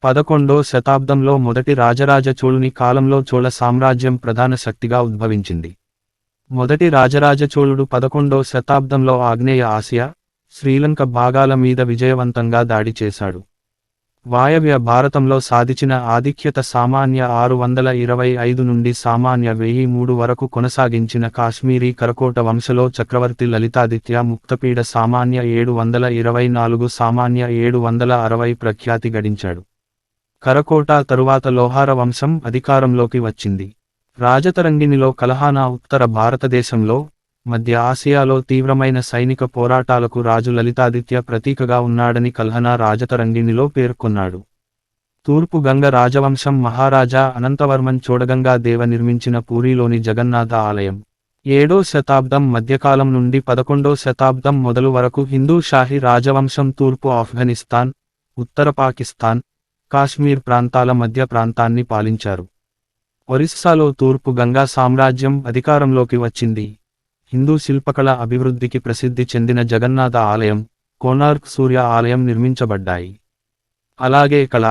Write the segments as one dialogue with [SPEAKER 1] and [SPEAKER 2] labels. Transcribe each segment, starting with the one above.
[SPEAKER 1] 11వ శతాబ్దంలో మొదటి రాజరాజ చోళుని కాలంలో చోళ సామ్రాజ్యం ప్రధాన శక్తిగా ఉద్భవించింది. మొదటి రాజరాజ చోళుడు 11వ శతాబ్దంలో ఆగ్నేయ ఆసియా, శ్రీలంక భాగాల మీద విజయవంతంగా దాడి చేశాడు. వాయవ్య భారతంలో సాధించిన ఆధిక్యత సామాన్య 625 నుండి సామాన్య 1003 వరకు కొనసాగించిన కాశ్మీరీ కరకోట వంశలో చక్రవర్తి లలితాదిత్య ముక్తపీడ సామాన్య 724 సామాన్య 760 ప్రఖ్యాతి గడించాడు. కరకోట తరువాత లోహార వంశం అధికారంలోకి వచ్చింది. రాజతరంగిణిలో కలహానా ఉత్తర భారతదేశంలో, మధ్య ఆసియాలో తీవ్రమైన సైనిక పోరాటాలకు రాజు లలితాదిత్య ప్రతీకగా ఉన్నాడని కల్హనా రాజతరంగిణిలో పేర్కొన్నాడు. తూర్పు గంగ రాజవంశం మహారాజా అనంతవర్మన్ చోడగంగా దేవ నిర్మించిన పూరీలోని జగన్నాథ ఆలయం 7వ శతాబ్దం మధ్యకాలం నుండి 11వ శతాబ్దం మొదలు వరకు హిందూ షాహీ రాజవంశం తూర్పు ఆఫ్ఘనిస్తాన్, ఉత్తర పాకిస్తాన్, కాశ్మీర్ ప్రాంతాల మధ్య ప్రాంతాన్ని పాలించారు. ఒరిస్సాలో తూర్పు గంగా సామ్రాజ్యం అధికారంలోకి వచ్చింది. హిందూ శిల్పకళ అభివృద్ధికి ప్రసిద్ధి చెందిన జగన్నాథ ఆలయం, కోనార్క్ సూర్య ఆలయం నిర్మించబడ్డాయి. అలాగే కళ,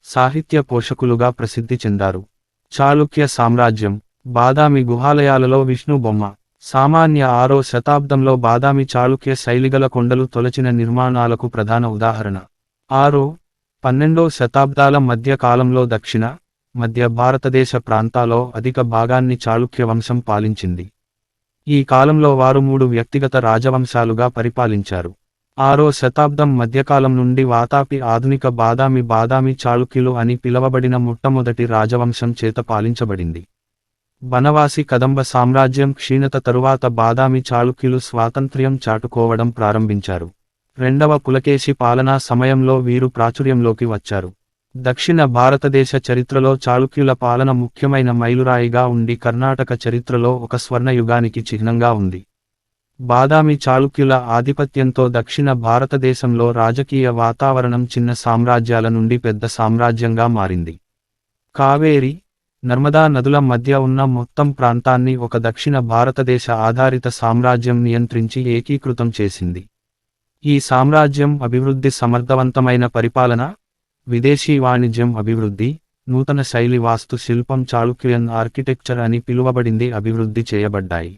[SPEAKER 1] సాహిత్య పోషకులుగా ప్రసిద్ధి చెందారు. చాళుక్య సామ్రాజ్యం, బాదామి గుహాలయాలలో విష్ణు బొమ్మ. సామాన్య 6వ శతాబ్దంలో బాదామి చాళుక్య శైలిగల కొండలు తొలచిన నిర్మాణాలకు ప్రధాన ఉదాహరణ. 6, 12వ శతాబ్దాల మధ్య కాలంలో దక్షిణ, మధ్య భారతదేశ ప్రాంతాల్లో అధిక భాగాన్ని చాళుక్య వంశం పాలించింది. ఈ కాలంలో వారు 3 వ్యక్తిగత రాజవంశాలుగా పరిపాలించారు. 6వ శతాబ్దం మధ్యకాలం నుండి వాతాపి ఆధునిక బాదామి చాళుక్యులు అని పిలవబడిన మొట్టమొదటి రాజవంశం చేత పాలించబడింది. బనవాసి కదంబ సామ్రాజ్యం క్షీణత తరువాత బాదామి చాళుక్యులు స్వాతంత్ర్యం చాటుకోవడం ప్రారంభించారు. 2వ పులకేశి పాలనా సమయంలో వీరు ప్రాచుర్యంలోకి వచ్చారు. దక్షిణ భారతదేశ చరిత్రలో చాళుక్యుల పాలన ముఖ్యమైన మైలురాయిగా ఉండి కర్ణాటక చరిత్రలో ఒక స్వర్ణయుగానికి చిహ్నంగా ఉంది. బాదామి చాళుక్యుల ఆధిపత్యంతో దక్షిణ భారతదేశంలో రాజకీయ వాతావరణం చిన్న సామ్రాజ్యాల నుండి పెద్ద సామ్రాజ్యంగా మారింది. కావేరి, నర్మదా నదుల మధ్య ఉన్న మొత్తం ప్రాంతాన్ని ఒక దక్షిణ భారతదేశ ఆధారిత సామ్రాజ్యం నియంత్రించి ఏకీకృతం చేసింది. ఈ సామ్రాజ్యం అభివృద్ధి సమర్థవంతమైన పరిపాలన, విదేశీ వాణిజ్యం అభివృద్ధి, నూతన శైలి వాస్తు శిల్పం చాళుక్యన్ ఆర్కిటెక్చర్ అని పిలువబడింది అభివృద్ధి చేయబడ్డాయి.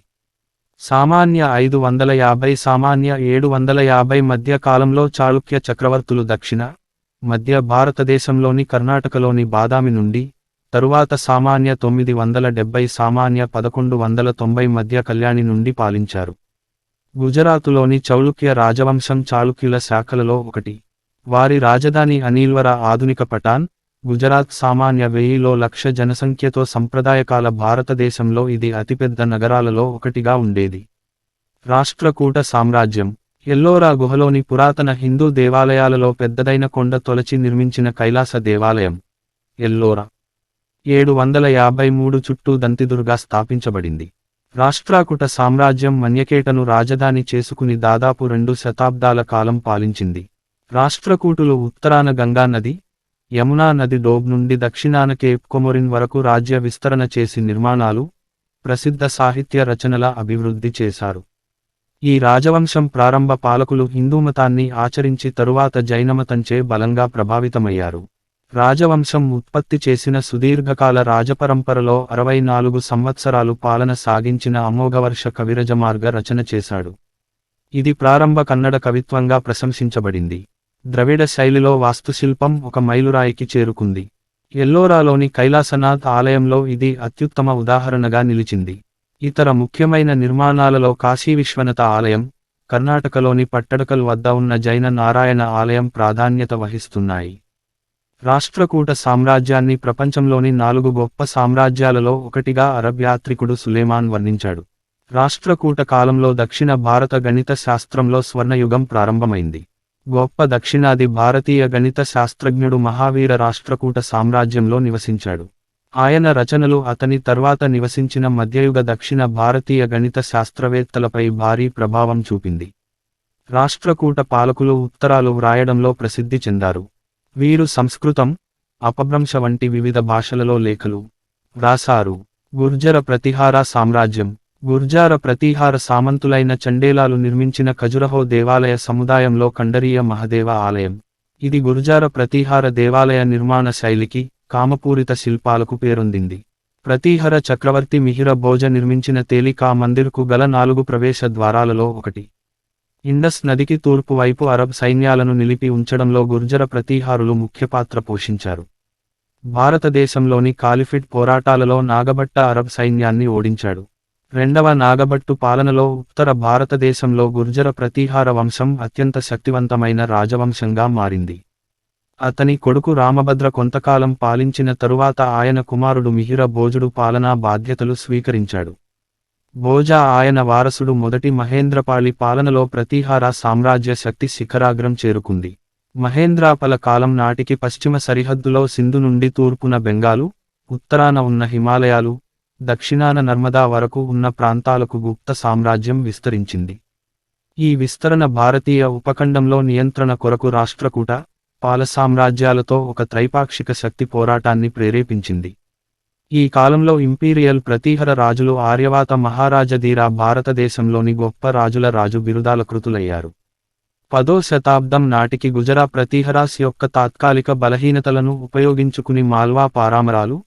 [SPEAKER 1] సామాన్య 550 సామాన్య 750 మధ్య కాలంలో చాళుక్య చక్రవర్తులు దక్షిణ, మధ్య భారతదేశంలోని కర్ణాటకలోని బాదామి నుండి, తరువాత సామాన్య 970 సామాన్య 1190 మధ్య కళ్యాణి నుండి పాలించారు. గుజరాతులోని చౌళుక్య రాజవంశం చాళుక్యుల శాఖలలో ఒకటి. వారి రాజధాని అనీల్వర ఆధునిక పటాన్, గుజరాత్ సామాన్య 1000లో లక్ష జనసంఖ్యతో సంప్రదాయకాల భారతదేశంలో ఇది అతిపెద్ద నగరాలలో ఒకటిగా ఉండేది. రాష్ట్రకూట సామ్రాజ్యం, ఎల్లోరా గుహలోని పురాతన హిందూ దేవాలయాలలో పెద్దదైన కొండ తొలచి నిర్మించిన కైలాస దేవాలయం, ఎల్లోరా 753 చుట్టూ దంతిదుర్గా స్థాపించబడింది. రాష్ట్రాకూట సామ్రాజ్యం మన్యకేటను రాజధాని చేసుకుని దాదాపు 2 శతాబ్దాల కాలం పాలించింది. రాష్ట్రకూటులు ఉత్తరాన గంగా నది, యమునా నది డోబ్ నుండి దక్షిణాన కేప్ కొమొరిన్ వరకు రాజ్య విస్తరణ చేసి నిర్మాణాలు, ప్రసిద్ధ సాహిత్య రచనల అభివృద్ధి చేశారు. ఈ రాజవంశం ప్రారంభ పాలకులు హిందూమతాన్ని ఆచరించి తరువాత జైనమతంచే బలంగా ప్రభావితమయ్యారు. రాజవంశం ఉత్పత్తి చేసిన సుదీర్ఘకాల రాజపరంపరలో 64 సంవత్సరాలు పాలన సాగించిన అమోఘవర్ష కవిరజమార్గ రచన చేశాడు. ఇది ప్రారంభ కన్నడ కవిత్వంగా ప్రశంసించబడింది. ద్రవిడ శైలిలో వాస్తుశిల్పం ఒక మైలురాయికి చేరుకుంది. ఎల్లోరాలోని కైలాసనాథ్ ఆలయంలో ఇది అత్యుత్తమ ఉదాహరణగా నిలిచింది. ఇతర ముఖ్యమైన నిర్మాణాలలో కాశీ విశ్వనాథ ఆలయం, కర్ణాటకలోని పట్టడకల్ వద్ద ఉన్న జైన నారాయణ ఆలయం ప్రాధాన్యత వహిస్తున్నాయి. రాష్ట్రకూట సామ్రాజ్యాన్ని ప్రపంచంలోని 4 గొప్ప సామ్రాజ్యాలలో ఒకటిగా అరబ్ యాత్రికుడు సులేమాన్ వర్ణించాడు. రాష్ట్రకూట కాలంలో దక్షిణ భారత గణిత శాస్త్రంలో స్వర్ణయుగం ప్రారంభమైంది. గొప్ప దక్షిణాది భారతీయ గణిత శాస్త్రజ్ఞుడు మహావీర రాష్ట్రకూట సామ్రాజ్యంలో నివసించాడు. ఆయన రచనలు అతని తర్వాత నివసించిన మధ్యయుగ దక్షిణ భారతీయ గణిత శాస్త్రవేత్తలపై భారీ ప్రభావం చూపింది. రాష్ట్రకూట పాలకులు ఉత్తరాలు వ్రాయడంలో ప్రసిద్ధి చెందారు. వీరు సంస్కృతం, అపభ్రంశ వంటి వివిధ భాషలలో లేఖలు వ్రాసారు. గుర్జర ప్రతిహార సామ్రాజ్యం, గుర్జార ప్రతీహార సామంతులైన చండేలాలు నిర్మించిన ఖజురహో దేవాలయ సముదాయంలో కండరీయ మహదేవ ఆలయం. ఇది గుర్జార ప్రతీహార దేవాలయ నిర్మాణ శైలికి, కామపూరిత శిల్పాలకు పేరొందింది. ప్రతీహర చక్రవర్తి మిహిర భోజ నిర్మించిన తేలికా మందిర్కు గల 4 ప్రవేశ ద్వారాలలో ఒకటి. ఇండస్ నదికి తూర్పు వైపు అరబ్ సైన్యాలను నిలిపి ఉంచడంలో గుర్జర ప్రతీహారులు ముఖ్య పాత్ర పోషించారు. భారతదేశంలోని కాలిఫిట్ పోరాటాలలో నాగభట్ట అరబ్ సైన్యాన్ని ఓడించాడు. రెండవ నాగభట్టు పాలనలో ఉత్తర భారతదేశంలో గుర్జర ప్రతీహార వంశం అత్యంత శక్తివంతమైన రాజవంశంగా మారింది. అతని కొడుకు రామభద్ర కొంతకాలం పాలించిన తరువాత ఆయన కుమారుడు మిహిర భోజుడు పాలనా బాధ్యతలు స్వీకరించాడు. భోజ ఆయన వారసుడు మొదటి మహేంద్రపాళి పాలనలో ప్రతీహార సామ్రాజ్య శక్తి శిఖరాగ్రం చేరుకుంది. మహేంద్రాపల కాలం నాటికి పశ్చిమ సరిహద్దులో సింధు నుండి తూర్పున బెంగాలు, ఉత్తరాన ఉన్న హిమాలయాలు, దక్షిణాన నర్మదా వరకు ఉన్న ప్రాంతాలకు గుప్త సామ్రాజ్యం విస్తరించింది. ఈ విస్తరణ భారతీయ ఉపఖండంలో నియంత్రణ కొరకు రాష్ట్రకూట, పాల సామ్రాజ్యాలతో ఒక త్రైపాక్షిక శక్తి పోరాటాన్ని ప్రేరేపించింది. ఈ కాలంలో ఇంపీరియల్ ప్రతీహర రాజులు ఆర్యవాత మహారాజధీర భారతదేశంలోని గొప్ప రాజుల రాజు బిరుదాలకృతులయ్యారు. 10వ శతాబ్దం నాటికి గుజరా ప్రతీహరాస్ యొక్క తాత్కాలిక బలహీనతలను ఉపయోగించుకుని మాల్వా పారామరాలు,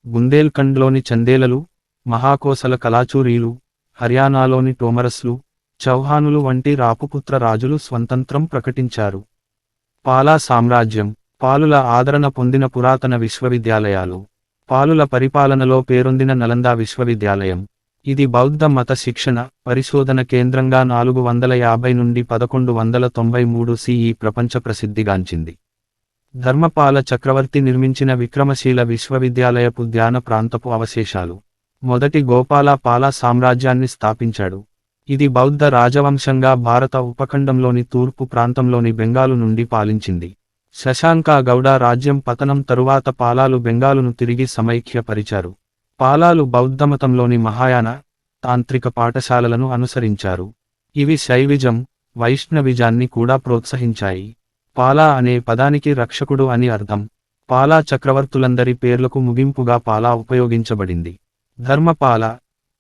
[SPEAKER 1] బుందేల్ఖండ్లోని చందేలలు, మహాకోసల కలాచూరీలు, హర్యానాలోని టోమరస్లు, చౌహానులు వంటి రాపుపుత్ర రాజులు స్వంతంత్రం ప్రకటించారు. పాలా సామ్రాజ్యం, పాలుల ఆదరణ పొందిన పురాతన విశ్వవిద్యాలయాలు. పాలుల పరిపాలనలో పేరొందిన నలందా విశ్వవిద్యాలయం. ఇది బౌద్ధ మత శిక్షణ, పరిశోధన కేంద్రంగా 450 నుండి 1193 CE ప్రపంచ ప్రసిద్ధిగాంచింది. ధర్మపాల చక్రవర్తి నిర్మించిన విక్రమశీల విశ్వవిద్యాలయపు ధ్యాన ప్రాంతపు అవశేషాలు. మొదటి గోపాల పాలా సామ్రాజ్యాన్ని స్థాపించాడు. ఇది బౌద్ధ రాజవంశంగా భారత ఉపఖండంలోని తూర్పు ప్రాంతంలోని బెంగాలు నుండి పాలించింది. శశాంక గౌడ రాజ్యం పతనం తరువాత పాలాలు బెంగాలును తిరిగి సమైక్యపరిచారు. పాలాలు బౌద్ధమతంలోని మహాయాన, తాంత్రిక పాఠశాలలను అనుసరించారు. ఇవి శైవిజం, వైష్ణవిజాన్ని కూడా ప్రోత్సహించాయి. పాలా అనే పదానికి రక్షకుడు అని అర్థం. పాలా చక్రవర్తులందరి పేర్లకు ముగింపుగా పాలా ఉపయోగించబడింది. ధర్మపాల,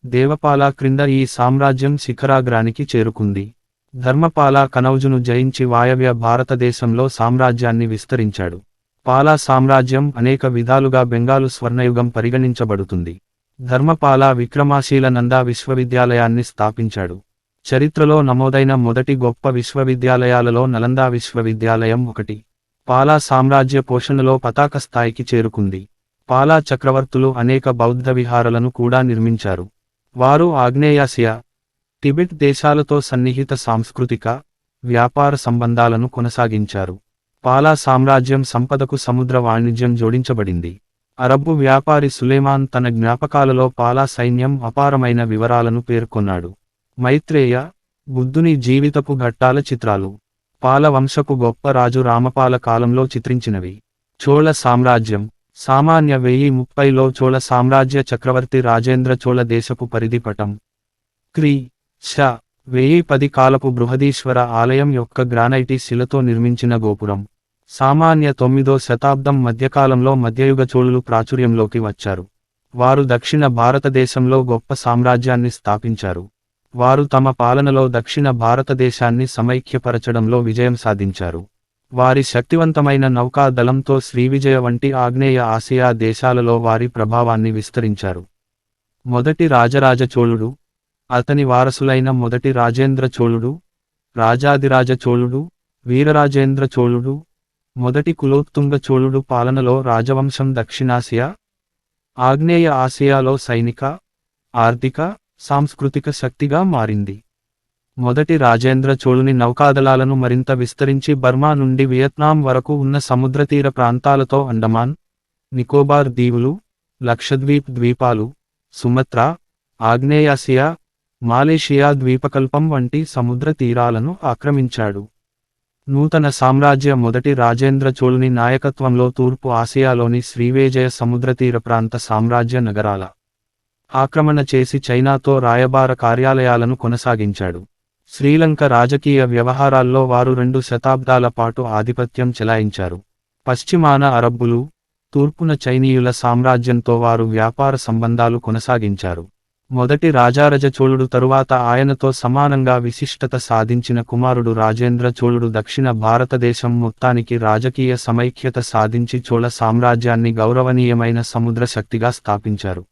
[SPEAKER 1] దేవపాల క్రింద ఈ సామ్రాజ్యం శిఖరాగ్రానికి చేరుకుంది. ధర్మపాల కనౌజును జయించి వాయవ్య భారతదేశంలో సామ్రాజ్యాన్ని విస్తరించాడు. పాలా సామ్రాజ్యం అనేక విధాలుగా బెంగాలు స్వర్ణయుగం పరిగణించబడుతుంది. ధర్మపాల విక్రమాశీల నందా విశ్వవిద్యాలయాన్ని స్థాపించాడు. చరిత్రలో నమోదైన మొదటి గొప్ప విశ్వవిద్యాలయాలలో నలందా విశ్వవిద్యాలయం ఒకటి. పాలా సామ్రాజ్య పోషణలో పతాక స్థాయికి చేరుకుంది. పాలా చక్రవర్తులు అనేక బౌద్ధ విహారాలను కూడా నిర్మించారు. వారు ఆగ్నేయాసియా, టిబెట్ దేశాలతో సన్నిహిత సాంస్కృతిక, వ్యాపార సంబంధాలను కొనసాగించారు. పాలా సామ్రాజ్యం సంపదకు సముద్ర వాణిజ్యం జోడించబడింది. అరబ్బు వ్యాపారి సులేమాన్ తన జ్ఞాపకాలలో పాలా సైన్యం అపారమైన వివరాలను పేర్కొన్నాడు. మైత్రేయ, బుద్ధుని జీవితపు ఘట్టాల చిత్రాలు. పాల వంశపు గొప్ప రాజు రామపాల కాలంలో చిత్రించినవి. చోళ సామ్రాజ్యం. సామాన్య 1030లో చోళ సామ్రాజ్య చక్రవర్తి రాజేంద్ర చోళ దేశపు పరిధి పటం. క్రీ. శ. 1010 కాలపు బృహదీశ్వర ఆలయం యొక్క గ్రానైటీ శిలతో నిర్మించిన గోపురం. సామాన్య 9వ శతాబ్దం మధ్యకాలంలో మధ్యయుగ చోళులు ప్రాచుర్యంలోకి వచ్చారు. వారు దక్షిణ భారతదేశంలో గొప్ప సామ్రాజ్యాన్ని స్థాపించారు. వారు తమ పాలనలో దక్షిణ భారతదేశాన్ని సమైక్యపరచడంలో విజయం సాధించారు. వారి శక్తివంతమైన నౌకా దళంతో శ్రీవిజయ వంటి ఆగ్నేయ ఆసియా దేశాలలో వారి ప్రభావాన్ని విస్తరించారు. మొదటి రాజరాజ చోళుడు, అతని వారసులైన మొదటి రాజేంద్ర చోళుడు, రాజాదిరాజ చోళుడు, వీరరాజేంద్ర చోళుడు, మొదటి కులోత్తుంగ చోళుడు పాలనలో రాజవంశం దక్షిణాసియా, ఆగ్నేయ ఆసియాలో సైనిక, ఆర్థిక, సాంస్కృతిక శక్తిగా మారింది. మొదటి రాజేంద్ర చోళుని నౌకాదళాలను మరింత విస్తరించి బర్మా నుండి వియత్నాం వరకు ఉన్న సముద్రతీర ప్రాంతాలతో అండమాన్, నికోబార్ దీవులు, లక్షద్వీప్ ద్వీపాలు, సుమత్రా, ఆగ్నేయాసియా, మాలేషియా ద్వీపకల్పం వంటి సముద్ర తీరాలను ఆక్రమించాడు. నూతన సామ్రాజ్య మొదటి రాజేంద్ర చోళుని నాయకత్వంలో తూర్పు ఆసియాలోని శ్రీవిజయ సముద్రతీర ప్రాంత సామ్రాజ్య నగరాల ఆక్రమణ చేసి చైనాతో రాయబార కార్యాలయాలను కొనసాగించాడు. శ్రీలంక రాజకీయ వ్యవహారాల్లో వారు 2 శతాబ్దాల పాటు ఆధిపత్యం చెలాయించారు. పశ్చిమాన అరబ్బులు, తూర్పున చైనీయుల సామ్రాజ్యంతో వారు వ్యాపార సంబంధాలు కొనసాగించారు. మొదటి రాజారాజ చోళుడు తరువాత ఆయనతో సమానంగా విశిష్టత సాధించిన కుమారుడు రాజేంద్ర చోళుడు దక్షిణ భారతదేశం మొత్తానికి రాజకీయ సమైక్యత సాధించి చోళ సామ్రాజ్యాన్ని గౌరవనీయమైన సముద్ర శక్తిగా స్థాపించారు.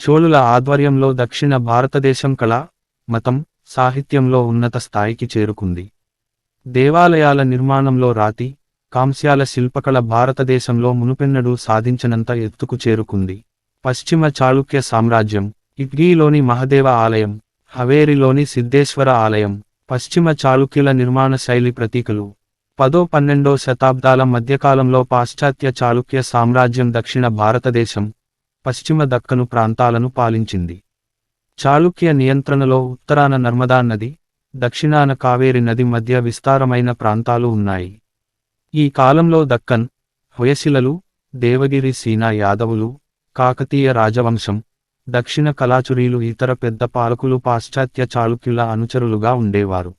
[SPEAKER 1] చోళుల ఆధ్వర్యంలో దక్షిణ భారతదేశం కళ, మతం, సాహిత్యంలో ఉన్నత స్థాయికి చేరుకుంది. దేవాలయాల నిర్మాణంలో రాతి, కాంస్యాల శిల్పకళ భారతదేశంలో మునుపెన్నడూ సాధించనంత ఎత్తుకు చేరుకుంది. పశ్చిమ చాళుక్య సామ్రాజ్యం, ఇట్గీలోని మహదేవ ఆలయం, హవేరిలోని సిద్ధేశ్వర ఆలయం, పశ్చిమ చాళుక్యుల నిర్మాణ శైలి ప్రతీకలు. 10-12 శతాబ్దాల మధ్యకాలంలో పాశ్చాత్య చాళుక్య సామ్రాజ్యం దక్షిణ భారతదేశం, పశ్చిమ దక్కను ప్రాంతాలను పాలించింది. చాళుక్య నియంత్రణలో ఉత్తరాన నర్మదా నది, దక్షిణాన కావేరి నది మధ్య విస్తారమైన ప్రాంతాలు ఉన్నాయి. ఈ కాలంలో దక్కన్, హొయసిలలు, దేవగిరి సీనా యాదవులు, కాకతీయ రాజవంశం, దక్షిణ కలాచురీలు ఇతర పెద్ద పాలకులు పాశ్చాత్య చాళుక్యుల అనుచరులుగా ఉండేవారు.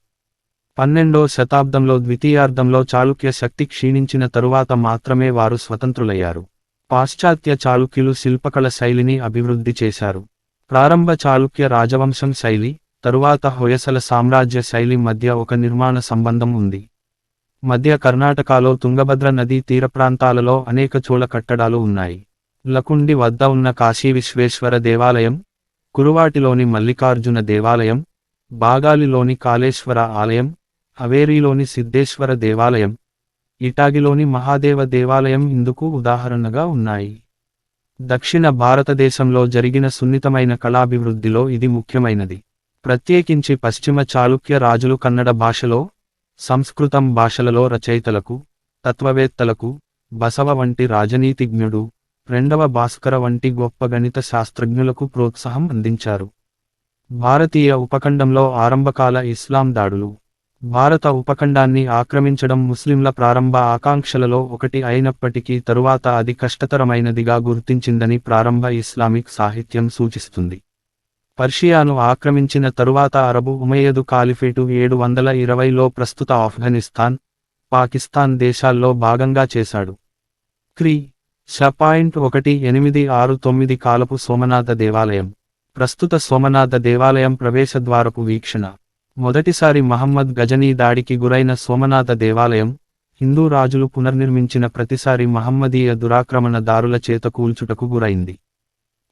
[SPEAKER 1] 12వ శతాబ్దంలో ద్వితీయార్ధంలో చాళుక్య శక్తి క్షీణించిన తరువాత మాత్రమే వారు స్వతంత్రులయ్యారు. పాశ్చాత్య చాళుక్యులు శిల్పకళ శైలిని అభివృద్ధి చేశారు. ప్రారంభ చాళుక్య రాజవంశం శైలి, తరువాత హొయసల సామ్రాజ్య శైలి మధ్య ఒక నిర్మాణ సంబంధం ఉంది. మధ్య కర్ణాటకలో తుంగభద్ర నదీ తీర ప్రాంతాలలో అనేక చోళ కట్టడాలు ఉన్నాయి. లకుండి వద్ద ఉన్న కాశీ విశ్వేశ్వర దేవాలయం, కురువాటిలోని మల్లికార్జున దేవాలయం, బాగాలిలోని కాళేశ్వర ఆలయం, హవేరీలోని సిద్ధేశ్వర దేవాలయం, ఇటాగిలోని మహాదేవ దేవాలయం ఇందుకు ఉదాహరణగా ఉన్నాయి. దక్షిణ భారతదేశంలో జరిగిన సున్నితమైన కళాభివృద్ధిలో ఇది ముఖ్యమైనది. ప్రత్యేకించి పశ్చిమ చాళుక్య రాజులు కన్నడ భాషలో, సంస్కృతం భాషలలో రచయితలకు, తత్వవేత్తలకు, బసవ వంటి రాజనీతిజ్ఞుడు, రెండవ భాస్కర వంటి గొప్ప గణిత శాస్త్రజ్ఞులకు ప్రోత్సాహం అందించారు. భారతీయ ఉపఖండంలో ఆరంభకాల ఇస్లాం దాడులు. భారత ఉపఖండాన్ని ఆక్రమించడం ముస్లింల ప్రారంభ ఆకాంక్షలలో ఒకటి అయినప్పటికీ తరువాత అది కష్టతరమైనదిగా గుర్తించిందని ప్రారంభ ఇస్లామిక్ సాహిత్యం సూచిస్తుంది. పర్షియాను ఆక్రమించిన తరువాత అరబు ఉమయ్యదు కాలిఫేటు 720లో ప్రస్తుత ఆఫ్ఘనిస్తాన్, పాకిస్తాన్ దేశాల్లో భాగంగా చేశాడు. క్రీ. శ.1869 కాలపు సోమనాథ దేవాలయం. ప్రస్తుత సోమనాథ దేవాలయం ప్రవేశద్వారపు వీక్షణ. మొదటిసారి మహమ్మద్ గజనీ దాడికి గురైన సోమనాథ దేవాలయం, హిందూ రాజులు పునర్నిర్మించిన ప్రతిసారి మహమ్మదీయ దురాక్రమణ దారుల చేత కూల్చుటకు గురైంది.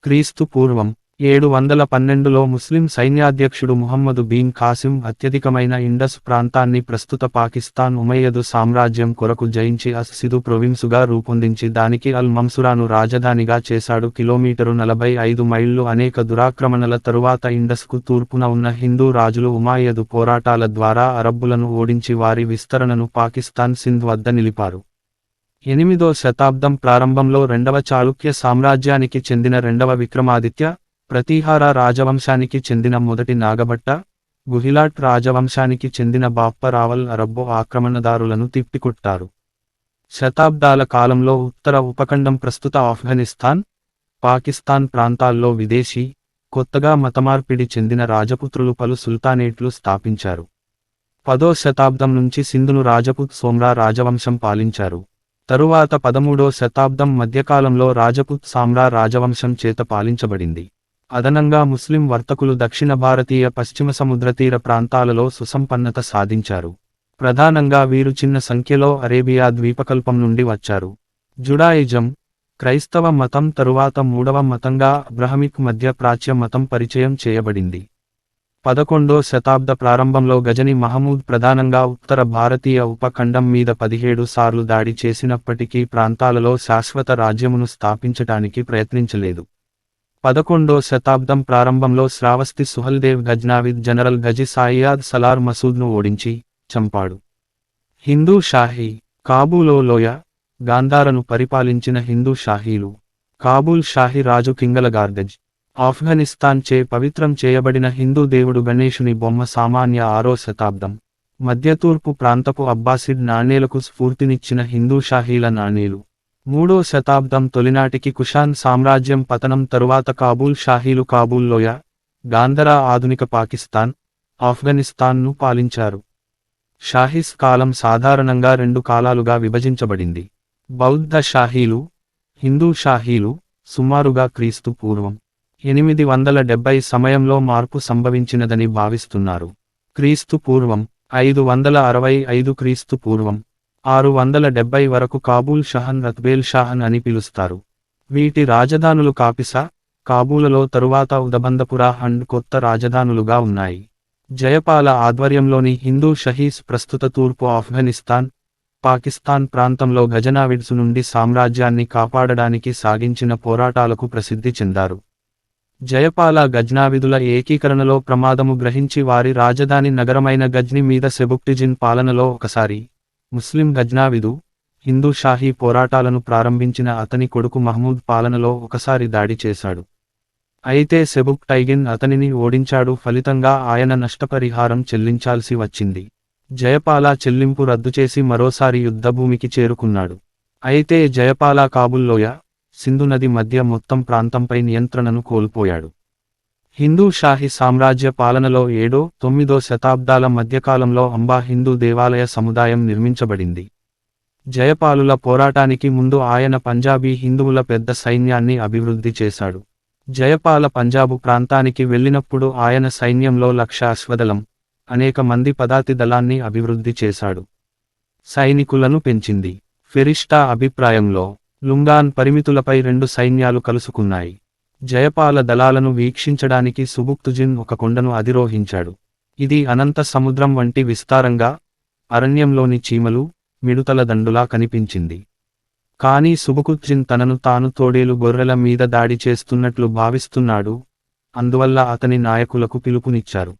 [SPEAKER 1] క్రీస్తు పూర్వం 712లో ముస్లిం సైన్యాధ్యక్షుడు ముహమ్మదు బిన్ ఖాసిం అత్యధికమైన ఇండస్ ప్రాంతాన్ని ప్రస్తుత పాకిస్తాన్ ఉమయ్యదు సామ్రాజ్యం కొరకు జయించి అస్సిదు ప్రొవిన్సుగా రూపొందించి దానికి అల్ మన్సూరాను రాజధానిగా చేశాడు. కిలోమీటరు 45 మైళ్ళు. అనేక దురాక్రమణల తరువాత ఇండస్కు తూర్పున ఉన్న హిందూ రాజులు ఉమాయ్యదు పోరాటాల ద్వారా అరబ్బులను ఓడించి వారి విస్తరణను పాకిస్తాన్ సింధ్ వద్ద నిలిపారు. 8వ శతాబ్దం ప్రారంభంలో రెండవ చాళుక్య సామ్రాజ్యానికి చెందిన రెండవ విక్రమాదిత్య, ప్రతీహార రాజవంశానికి చెందిన మొదటి నాగభట్ట, గుహిలాట్ రాజవంశానికి చెందిన బాప్ప రావల్ అరబ్బు ఆక్రమణదారులను తిప్పికొట్టారు. శతాబ్దాల కాలంలో ఉత్తర ఉపఖండం ప్రస్తుత ఆఫ్ఘనిస్తాన్, పాకిస్తాన్ ప్రాంతాల్లో విదేశీ, కొత్తగా మతమార్పిడి చెందిన రాజపుత్రులు పలు సుల్తానేట్లు స్థాపించారు. 10వ శతాబ్దం నుంచి సింధును రాజపుత్ సోమ్రా రాజవంశం పాలించారు. తరువాత 13వ శతాబ్దం మధ్యకాలంలో రాజపుత్ సామ్రా రాజవంశం చేత పాలించబడింది. అదనంగా ముస్లిం వర్తకులు దక్షిణ భారతీయ పశ్చిమ సముద్రతీర ప్రాంతాలలో సుసంపన్నత సాధించారు. ప్రధానంగా వీరు చిన్న సంఖ్యలో అరేబియా ద్వీపకల్పం నుండి వచ్చారు. జుడాయిజం, క్రైస్తవ మతం తరువాత మూడవ మతంగా అబ్రహమిక్ మధ్య ప్రాచ్య మతం పరిచయం చేయబడింది. 11వ శతాబ్ద ప్రారంభంలో గజని మహమూద్ ప్రధానంగా ఉత్తర భారతీయ ఉపఖండం మీద 17 సార్లు దాడి చేసినప్పటికీ ప్రాంతాలలో శాశ్వత రాజ్యమును స్థాపించటానికి ప్రయత్నించలేదు. 11వ శతాబ్దం ప్రారంభంలో శ్రావస్తి సుహల్దేవ్ గజ్నావిద్ జనరల్ గజి సాయియాద్ సలార్ మసూద్ను ఓడించి చంపాడు. హిందూ షాహీ. కాబూలో లోయ, గాంధారను పరిపాలించిన హిందూ షాహీలు. కాబూల్ షాహీ రాజు కింగలగార్గజ్. ఆఫ్ఘనిస్తాన్ చే పవిత్రం చేయబడిన హిందూ దేవుడు గణేశుని బొమ్మ సామాన్య 6వ శతాబ్దం. మధ్యతూర్పు ప్రాంతపు అబ్బాసిడ్ నాణేలకు స్ఫూర్తినిచ్చిన హిందూ షాహీల నాణేలు. 3వ శతాబ్దం తొలినాటికి కుషాన్ సామ్రాజ్యం పతనం తరువాత కాబూల్ షాహీలు కాబూల్ లోయ, గాంధరా ఆధునిక పాకిస్తాన్, ఆఫ్ఘనిస్తాన్ను పాలించారు. షాహీస్ కాలం సాధారణంగా 2 కాలాలుగా విభజించబడింది. బౌద్ధ షాహీలు, హిందూ షాహీలు, సుమారుగా క్రీస్తు పూర్వం 870 సమయంలో మార్పు సంభవించినదని భావిస్తున్నారు. క్రీస్తు పూర్వం 565 క్రీస్తు పూర్వం 670 వరకు కాబూల్ షహన్ రత్బేల్ షాహన్ అని పిలుస్తారు. వీటి రాజధానులు కాపిసా, కాబూలలో తరువాత ఉదబందపురా అండ్ కొత్త రాజధానులుగా ఉన్నాయి. జయపాల ఆధ్వర్యంలోని హిందూ షహీస్ ప్రస్తుత తూర్పు ఆఫ్ఘనిస్తాన్, పాకిస్తాన్ ప్రాంతంలో గజనావిడ్స్ నుండి సామ్రాజ్యాన్ని కాపాడడానికి సాగించిన పోరాటాలకు ప్రసిద్ధి చెందారు. జయపాల గజ్నావిదుల ఏకీకరణలో ప్రమాదము గ్రహించి వారి రాజధాని నగరమైన గజ్ని మీద సెబుక్టిజిన్ పాలనలో ఒకసారి ముస్లిం గజ్నావిదు, హిందూ షాహీ పోరాటాలను ప్రారంభించిన అతని కొడుకు మహ్మూద్ పాలనలో ఒకసారి దాడి చేశాడు. అయితే సెబుక్టైగిన్ అతనిని ఓడించాడు. ఫలితంగా ఆయన నష్టపరిహారం చెల్లించాల్సి వచ్చింది. జయపాల చెల్లింపు రద్దు చేసి మరోసారి యుద్ధభూమికి చేరుకున్నాడు. అయితే జయపాల కాబుల్లోయ, సింధు నది మధ్య మొత్తం ప్రాంతంపై నియంత్రణను కోల్పోయాడు. హిందూ షాహీ సామ్రాజ్య పాలనలో 7వ-9వ శతాబ్దాల మధ్యకాలంలో అంబా హిందూ దేవాలయ సముదాయం నిర్మించబడింది. జయపాలుల పోరాటానికి ముందు ఆయన పంజాబీ హిందువుల పెద్ద సైన్యాన్ని అభివృద్ధి చేశాడు. జయపాల పంజాబు ప్రాంతానికి వెళ్ళినప్పుడు ఆయన సైన్యంలో 1,00,000 అశ్వదళం, అనేక మంది పదాతి దళాన్ని అభివృద్ధి చేశాడు. సైనికులను పెంచింది. ఫెరిష్టా అభిప్రాయంలో లుంగాన్ పరిమితులపై 2 సైన్యాలు కలుసుకున్నాయి. జయపాల దళాలను వీక్షించడానికి సుబుక్తుజిన్ ఒక కొండను అధిరోహించాడు. ఇది అనంత సముద్రం వంటి విస్తారంగా, అరణ్యంలోని చీమలు, మిడుతల దండులా కనిపించింది. కానీ సుబుకుత్జిన్ తనను తాను తోడేలు గొర్రెల మీద దాడి చేస్తున్నట్లు భావిస్తున్నాడు, అందువల్ల అతని నాయకులకు పిలుపునిచ్చారు.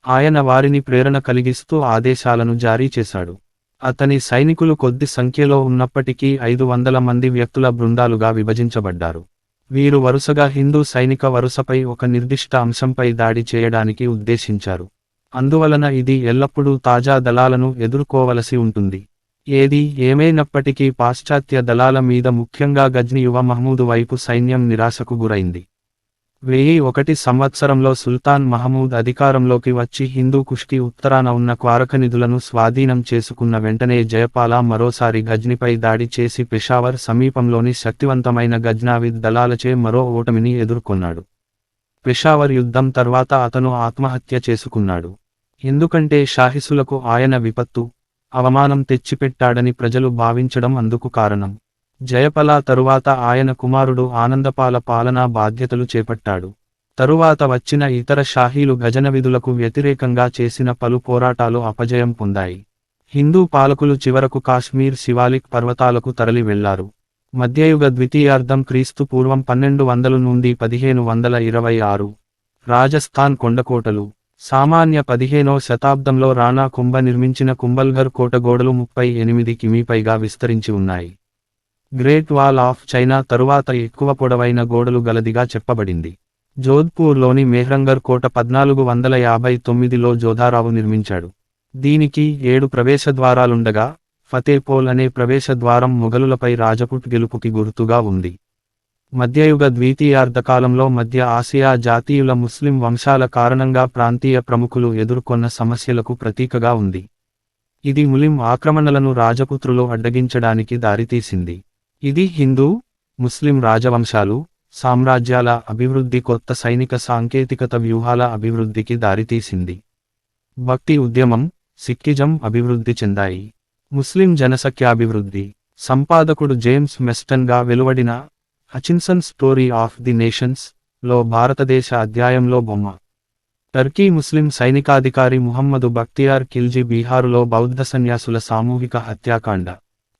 [SPEAKER 1] ఆయన వారిని ప్రేరణ కలిగిస్తూ ఆదేశాలను జారీ చేశాడు. అతని సైనికులు కొద్ది సంఖ్యలో ఉన్నప్పటికీ 500 మంది వ్యక్తుల బృందాలుగా విభజించబడ్డారు. వీరు వరుసగా హిందూ సైనిక వరుసపై ఒక నిర్దిష్ట అంశంపై దాడి చేయడానికి ఉద్దేశించారు. అందువలన ఇది ఎల్లప్పుడూ తాజా దళాలను ఎదుర్కోవలసి ఉంటుంది. ఏది ఏమైనప్పటికీ పాశ్చాత్య దళాల మీద ముఖ్యంగా గజ్ని యువ మహ్మూదు వైపు సైన్యం నిరాశకు గురైంది. 1001 సంవత్సరంలో సుల్తాన్ మహమూద్ అధికారంలోకి వచ్చి హిందూ కుష్కి ఉత్తరాన ఉన్న క్వారక నిధులను స్వాధీనం చేసుకున్న వెంటనే జయపాల మరోసారి గజ్నిపై దాడి చేసి పెషావర్ సమీపంలోని శక్తివంతమైన గజ్నావిద్ దళాలచే మరో ఓటమిని ఎదుర్కొన్నాడు. పెషావర్ యుద్ధం తర్వాత అతను ఆత్మహత్య చేసుకున్నాడు. ఎందుకంటే షాహిసులకు ఆయన విపత్తు, అవమానం తెచ్చిపెట్టాడని ప్రజలు భావించడం అందుకు కారణం. జయపాల తరువాత ఆయన కుమారుడు ఆనందపాల పాలనా బాధ్యతలు చేపట్టాడు. తరువాత వచ్చిన ఇతర షాహీలు గజనవిధులకు వ్యతిరేకంగా చేసిన పలు పోరాటాలు అపజయం పొందాయి. హిందూ పాలకులు చివరకు కాశ్మీర్ శివాలిక్ పర్వతాలకు తరలి వెళ్లారు. మధ్యయుగ ద్వితీయార్ధం క్రీస్తు పూర్వం 1200 నుండి 1526. రాజస్థాన్ కొండకోటలు. సామాన్య 15వ శతాబ్దంలో రాణా కుంభ నిర్మించిన కుంభల్ఘర్ కోట గోడలు 38 కిమీ పైగా విస్తరించి ఉన్నాయి. గ్రేట్ వాల్ ఆఫ్ చైనా తరువాత ఎక్కువ పొడవైన గోడలు గలదిగా చెప్పబడింది. జోధ్పూర్లోని మెహ్రంగర్ కోట 1459లో జోధారావు నిర్మించాడు. దీనికి 7 ప్రవేశద్వారాలుండగా, ఫతేపోల్ అనే ప్రవేశద్వారం మొఘలులపై రాజపుట్ గెలుపుకి గుర్తుగా ఉంది. మధ్యయుగ ద్వితీయార్ధకాలంలో మధ్య ఆసియా జాతీయుల ముస్లిం వంశాల కారణంగా ప్రాంతీయ ప్రముఖులు ఎదుర్కొన్న సమస్యలకు ప్రతీకగా ఉంది. ఇది ములిం ఆక్రమణలను రాజపుత్రులు అడ్డగించడానికి దారితీసింది. ఇది హిందూ, ముస్లిం రాజవంశాలు, సామ్రాజ్యాల అభివృద్ధి, కొత్త సైనిక సాంకేతికత వ్యూహాల అభివృద్ధికి దారితీసింది. భక్తి ఉద్యమం, సిక్కిజం అభివృద్ధి చెందాయి. ముస్లిం జనసఖ్యాభివృద్ధి. సంపాదకుడు జేమ్స్ మెస్టన్గా వెలువడిన Hutchinson story of the nations లో భారతదేశ అధ్యాయంలో బొమ్మ. టర్కీ ముస్లిం సైనికాధికారి ముహమ్మదు బక్తియార్ ఖిల్జీ బీహారులో బౌద్ధ సన్యాసుల సామూహిక హత్యాకాండ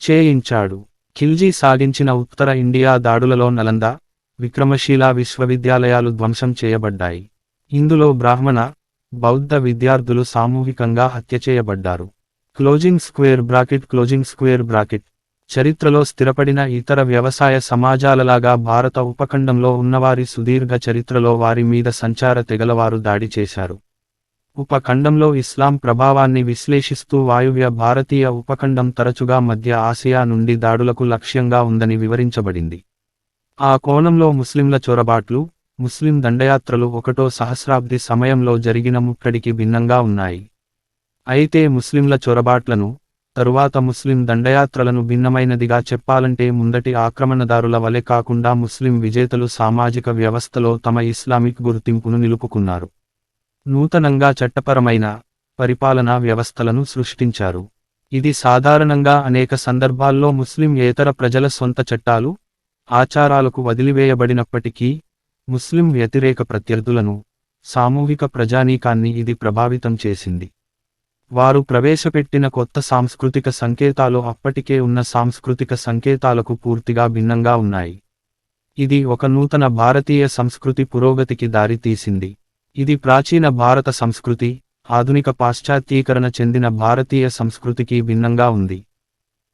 [SPEAKER 1] చేయించాడు. ఖిల్జీ సాగించిన ఉత్తర ఇండియా దాడులలో నలంద, విక్రమశీల విశ్వవిద్యాలయాలు ధ్వంసం చేయబడ్డాయి. ఇందులో బ్రాహ్మణ, బౌద్ధ విద్యార్థులు సామూహికంగా హత్య చేయబడ్డారు. Closing square bracket. చరిత్రలో స్థిరపడిన ఇతర వ్యవసాయ సమాజాలలాగా భారత ఉపఖండంలో ఉన్నవారి సుదీర్ఘ చరిత్రలో వారి మీద సంచార తెగలవారు దాడి చేశారు. ఉపఖండంలో ఇస్లాం ప్రభావాన్ని విశ్లేషిస్తూ వాయువ్య భారతీయ ఉపఖండం తరచుగా మధ్య ఆసియా నుండి దాడులకు లక్ష్యంగా ఉందని వివరించబడింది. ఆ కోణంలో ముస్లింల చొరబాట్లు, ముస్లిం దండయాత్రలు 1వ సహస్రాబ్ది సమయంలో జరిగిన ముట్టడికి భిన్నంగా ఉన్నాయి. అయితే ముస్లింల చొరబాట్లను, తరువాత ముస్లిం దండయాత్రలను భిన్నమైనదిగా చెప్పాలంటే ముందటి ఆక్రమణదారుల వలె కాకుండా ముస్లిం విజేతలు సామాజిక వ్యవస్థలో తమ ఇస్లామిక్ గుర్తింపును నిలుపుకున్నారు. నూతనంగా చట్టపరమైన పరిపాలనా వ్యవస్థలను సృష్టించారు. ఇది సాధారణంగా అనేక సందర్భాల్లో ముస్లిం ఏతర ప్రజల సొంత చట్టాలు, ఆచారాలకు వదిలివేయబడినప్పటికీ, ముస్లిం వ్యతిరేక ప్రత్యర్థులను, సామూహిక ప్రజానీకాన్ని ఇది ప్రభావితం చేసింది. వారు ప్రవేశపెట్టిన కొత్త సాంస్కృతిక సంకేతాలు అప్పటికే ఉన్న సాంస్కృతిక సంకేతాలకు పూర్తిగా భిన్నంగా ఉన్నాయి. ఇది ఒక నూతన భారతీయ సంస్కృతి పురోగతికి దారి తీసింది. ఇది ప్రాచీన భారత సంస్కృతి, ఆధునిక పాశ్చాత్యీకరణ చెందిన భారతీయ సంస్కృతికి భిన్నంగా ఉంది.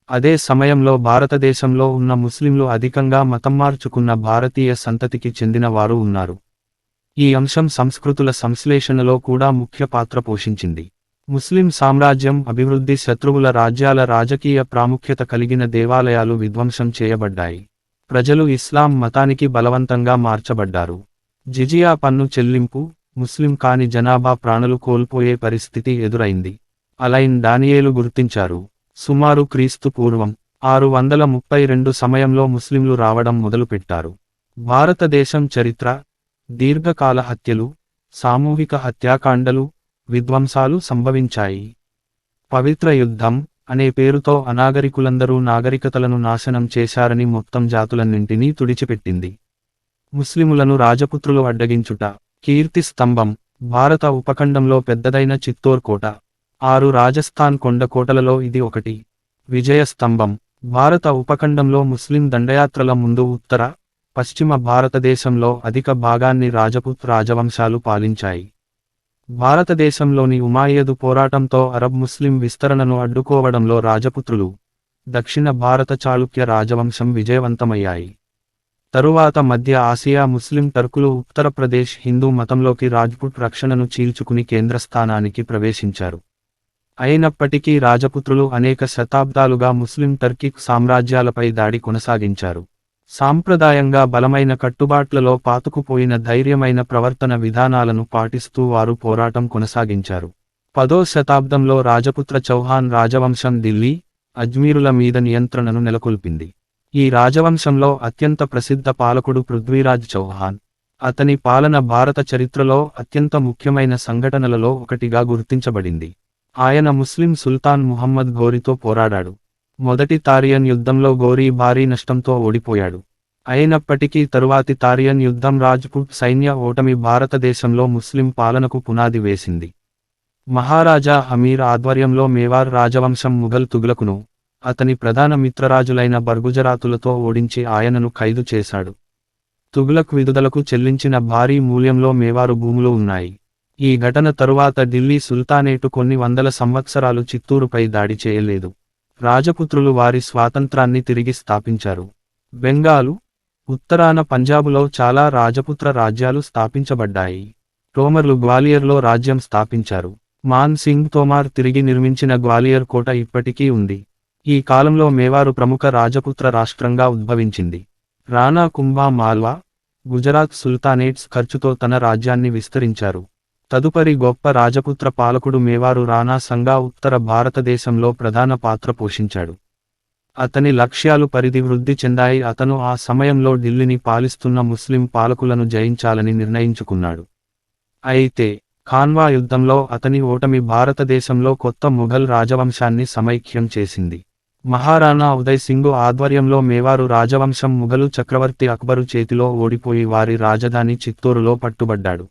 [SPEAKER 1] అదే సమయంలో భారతదేశంలో ఉన్న ముస్లింలు అధికంగా మతం మార్చుకున్న భారతీయ సంతతికి చెందిన వారు ఉన్నారు. ఈ అంశం సంస్కృతుల సంశ్లేషణలో కూడా ముఖ్య పాత్ర పోషించింది. ముస్లిం సామ్రాజ్యం అభివృద్ధి, శత్రువుల రాజ్యాల రాజకీయ ప్రాముఖ్యత కలిగిన దేవాలయాలు విధ్వంసం చేయబడ్డాయి. ప్రజలు ఇస్లాం మతానికి బలవంతంగా మార్చబడ్డారు. జిజియా పన్ను చెల్లింపు, ముస్లిం కాని జనాభా ప్రాణులు కోల్పోయే పరిస్థితి ఎదురైంది. అలైన్ డానియేలు గుర్తించారు. సుమారు క్రీస్తు పూర్వం 632 సమయంలో ముస్లింలు రావడం మొదలుపెట్టారు. భారతదేశం చరిత్ర, దీర్ఘకాల హత్యలు, సామూహిక హత్యాకాండలు, విధ్వంసాలు సంభవించాయి. పవిత్ర యుద్ధం అనే పేరుతో అనాగరికులందరూ నాగరికతలను నాశనం చేశారని మొత్తం జాతులన్నింటినీ తుడిచిపెట్టింది. ముస్లిములను రాజపుత్రులు అడ్డగించుట. కీర్తి స్తంభం. భారత ఉపఖండంలో పెద్దదైన చిత్తోర్ కోట. 6 రాజస్థాన్ కొండ కోటలలో ఇది ఒకటి. విజయ స్తంభం. భారత ఉపఖండంలో ముస్లిం దండయాత్రల ముందు ఉత్తర, పశ్చిమ భారతదేశంలో అధిక భాగాన్ని రాజపుత్ రాజవంశాలు పాలించాయి. భారతదేశంలోని ఉమాయ్యదు పోరాటంతో అరబ్ ముస్లిం విస్తరణను అడ్డుకోవడంలో రాజపుత్రులు, దక్షిణ భారత చాళుక్య రాజవంశం విజయవంతమయ్యాయి. తరువాత మధ్య ఆసియా ముస్లిం టర్కులు ఉత్తరప్రదేశ్ హిందూ మతంలోకి రాజ్పుట్ రక్షణను చీల్చుకుని కేంద్రస్థానానికి ప్రవేశించారు. అయినప్పటికీ రాజపుత్రులు అనేక శతాబ్దాలుగా ముస్లిం టర్కిక్ సామ్రాజ్యాలపై దాడి కొనసాగించారు. సాంప్రదాయంగా బలమైన కట్టుబాట్లలో పాతుకుపోయిన ధైర్యమైన ప్రవర్తన విధానాలను పాటిస్తూ వారు పోరాటం కొనసాగించారు. 10వ శతాబ్దంలో రాజపుత్ర చౌహాన్ రాజవంశం ఢిల్లీ, అజ్మీరుల మీద నియంత్రణను నెలకొల్పింది. ఈ రాజవంశంలో అత్యంత ప్రసిద్ధ పాలకుడు పృథ్వీరాజ్ చౌహాన్. అతని పాలన భారత చరిత్రలో అత్యంత ముఖ్యమైన సంఘటనలలో ఒకటిగా గుర్తించబడింది. ఆయన ముస్లిం సుల్తాన్ ముహమ్మద్ ఘోరీతో పోరాడాడు. మొదటి తారియన్ యుద్ధంలో ఘోరీ భారీ నష్టంతో ఓడిపోయాడు. అయినప్పటికీ తరువాతి తారియన్ యుద్ధం రాజ్పుట్ సైన్య ఓటమి భారతదేశంలో ముస్లిం పాలనకు పునాది వేసింది. మహారాజా అమీర్ ఆధ్వర్యంలో మేవార్ రాజవంశం ముఘల్ తుగ్లకును, అతని ప్రధాన మిత్రరాజులైన బర్గుజరాతులతో ఓడించి ఆయనను ఖైదు చేశాడు. తుగ్లక్ విడుదలకు చెల్లించిన భారీ మూల్యంలో మేవారు భూములు ఉన్నాయి. ఈ ఘటన తరువాత ఢిల్లీ సుల్తానేటు కొన్ని వందల సంవత్సరాలు చిత్తూరుపై దాడి చేయలేదు. రాజపుత్రులు వారి స్వాతంత్రాన్ని తిరిగి స్థాపించారు. బెంగాలు, ఉత్తరాన పంజాబులో చాలా రాజపుత్ర రాజ్యాలు స్థాపించబడ్డాయి. టోమర్లు గ్వాలియర్లో రాజ్యం స్థాపించారు. మాన్ సింగ్ తోమార్ తిరిగి నిర్మించిన గ్వాలియర్ కోట ఇప్పటికీ ఉంది. ఈ కాలంలో మేవారు ప్రముఖ రాజపుత్ర రాష్ట్రంగా ఉద్భవించింది. రాణా కుంభా మాల్వా, గుజరాత్ సుల్తానేట్స్ ఖర్చుతో తన రాజ్యాన్ని విస్తరించారు. తదుపరి గొప్ప రాజపుత్ర పాలకుడు మేవారు రాణా సంగా ఉత్తర భారతదేశంలో ప్రధాన పాత్ర పోషించాడు. అతని లక్ష్యాలు పరిధి వృద్ధి చెందాయి. అతను ఆ సమయంలో ఢిల్లీని పాలిస్తున్న ముస్లిం పాలకులను జయించాలని నిర్ణయించుకున్నాడు. అయితే ఖాన్వా యుద్ధంలో అతని ఓటమి భారతదేశంలో కొత్త ముఘల్ రాజవంశాన్ని సమైక్యం చేసింది. మహారాణా ఉదయ్ సింగ్ ఆధ్వర్యంలో మేవారు రాజవంశం ముఘలు చక్రవర్తి అక్బరు చేతిలో ఓడిపోయి వారి రాజధాని చిత్తూరులో పట్టుబడ్డాడు.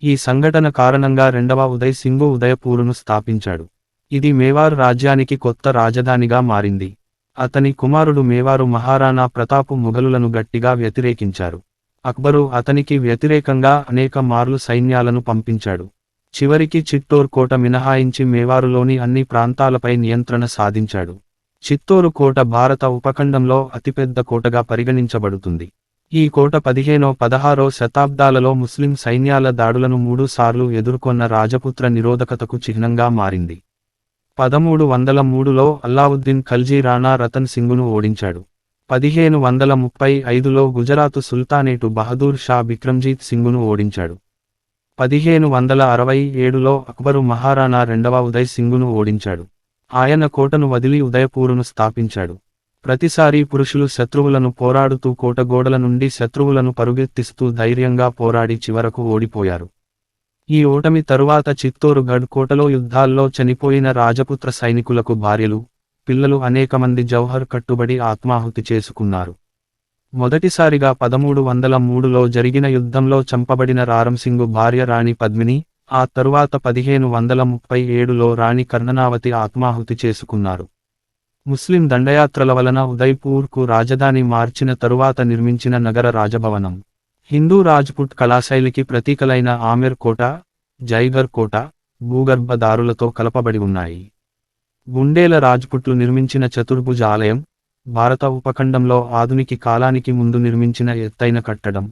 [SPEAKER 1] ఈ సంఘటన కారణంగా రెండవ ఉదయ్ సింగ్ ఉదయపూరును స్థాపించాడు. ఇది మేవార్ రాజ్యానికి కొత్త రాజధానిగా మారింది. అతని కుమారుడు మేవారు మహారాణా ప్రతాపు ముఘలులను గట్టిగా వ్యతిరేకించారు. అక్బరు అతనికి వ్యతిరేకంగా అనేక మార్లు సైన్యాలను పంపించాడు. చివరికి చిత్తూరు కోట మినహాయించి మేవారులోని అన్ని ప్రాంతాలపై నియంత్రణ సాధించాడు. చిత్తూరు కోట భారత ఉపఖండంలో అతిపెద్ద కోటగా పరిగణించబడుతుంది. ఈ కోట 15-16 శతాబ్దాలలో ముస్లిం సైన్యాల దాడులను 3 సార్లు ఎదుర్కొన్న రాజపుత్ర నిరోధకతకు చిహ్నంగా మారింది. 1303లో అల్లావుద్దీన్ ఖల్జీ రాణా రతన్ సింగును ఓడించాడు. 1535లో గుజరాతు సుల్తానేటు బహదూర్ షా బిక్రమ్జీత్ సింగును ఓడించాడు. 1567లో అక్బరు మహారాణా రెండవ ఉదయ్ సింగును ఓడించాడు. ఆయన కోటను వదిలి ఉదయపూరును స్థాపించాడు. ప్రతిసారీ పురుషులు శత్రువులను పోరాడుతూ కోట గోడల నుండి శత్రువులను పరుగెత్తిస్తూ ధైర్యంగా పోరాడి చివరకు ఓడిపోయారు. ఈ ఓటమి తరువాత చిత్తోరుగఢ్ కోటలో యుద్ధాల్లో చనిపోయిన రాజపుత్ర సైనికులకు భార్యలు, పిల్లలు అనేకమంది జౌహర్ కట్టుబడి ఆత్మాహుతి చేసుకున్నారు. మొదటిసారిగా 1303లో జరిగిన యుద్ధంలో చంపబడిన రారంసింగు భార్య రాణి పద్మిని, ఆ తరువాత 1537లో రాణి కర్ణనావతి ఆత్మాహుతి చేసుకున్నారు. ముస్లిం దండయాత్రల వలన ఉదయ్పూర్కు రాజధాని మార్చిన తరువాత నిర్మించిన నగర రాజభవనం, హిందూ రాజ్పుట్ కళాశైలికి ప్రతీకలైన ఆమెర్ కోట, జైగర్ కోట, భూగర్భ దారులతో కలపబడి ఉన్నాయి. బుండేల రాజ్పుట్లు నిర్మించిన చతుర్భుజ ఆలయం, భారత ఉపఖండంలో ఆధునిక కాలానికి ముందు నిర్మించిన ఎత్తైన కట్టడం.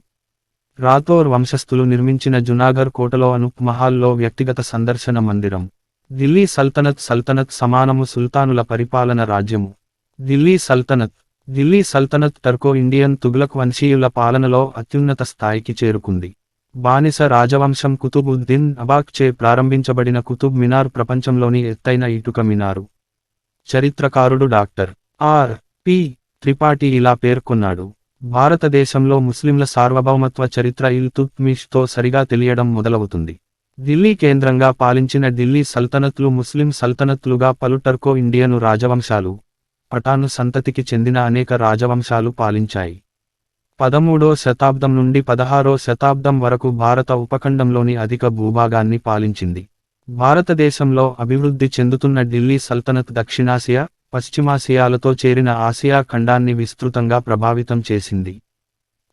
[SPEAKER 1] రాథోర్ వంశస్థులు నిర్మించిన జునాగర్ కోటలో అనూప్ మహాల్లో వ్యక్తిగత సందర్శన మందిరం. ఢిల్లీ సల్తనత్ సమానము సుల్తానుల పరిపాలన రాజ్యము. ఢిల్లీ సల్తనత్ టర్కో ఇండియన్ తుగ్లక్ వంశీయుల పాలనలో అత్యున్నత స్థాయికి చేరుకుంది. బానిస రాజవంశం కుతుబుద్దీన్ అబాక్ చే ప్రారంభించబడిన కుతుబ్ మినార్ ప్రపంచంలోని ఎత్తైన ఇటుక మినారు. చరిత్రకారుడు డాక్టర్ ఆర్.పి. త్రిపాఠి ఇలా పేర్కొన్నాడు: భారతదేశంలో ముస్లింల సార్వభౌమత్వ చరిత్ర ఇల్తుత్మిష్తో సరిగా తెలియడం మొదలవుతుంది. ఢిల్లీ కేంద్రంగా పాలించిన ఢిల్లీ సల్తనత్లు ముస్లిం సల్తనత్లుగా పలు టర్కో ఇండియను రాజవంశాలు, పఠాను సంతతికి చెందిన అనేక రాజవంశాలు పాలించాయి. 13వ శతాబ్దం నుండి 16వ శతాబ్దం వరకు భారత ఉపఖండంలోని అధిక భూభాగాన్ని పాలించింది. భారతదేశంలో అభివృద్ధి చెందుతున్న ఢిల్లీ సల్తనత్ దక్షిణాసియా, పశ్చిమాసియాలతో చేరిన ఆసియా ఖండాన్ని విస్తృతంగా ప్రభావితం చేసింది.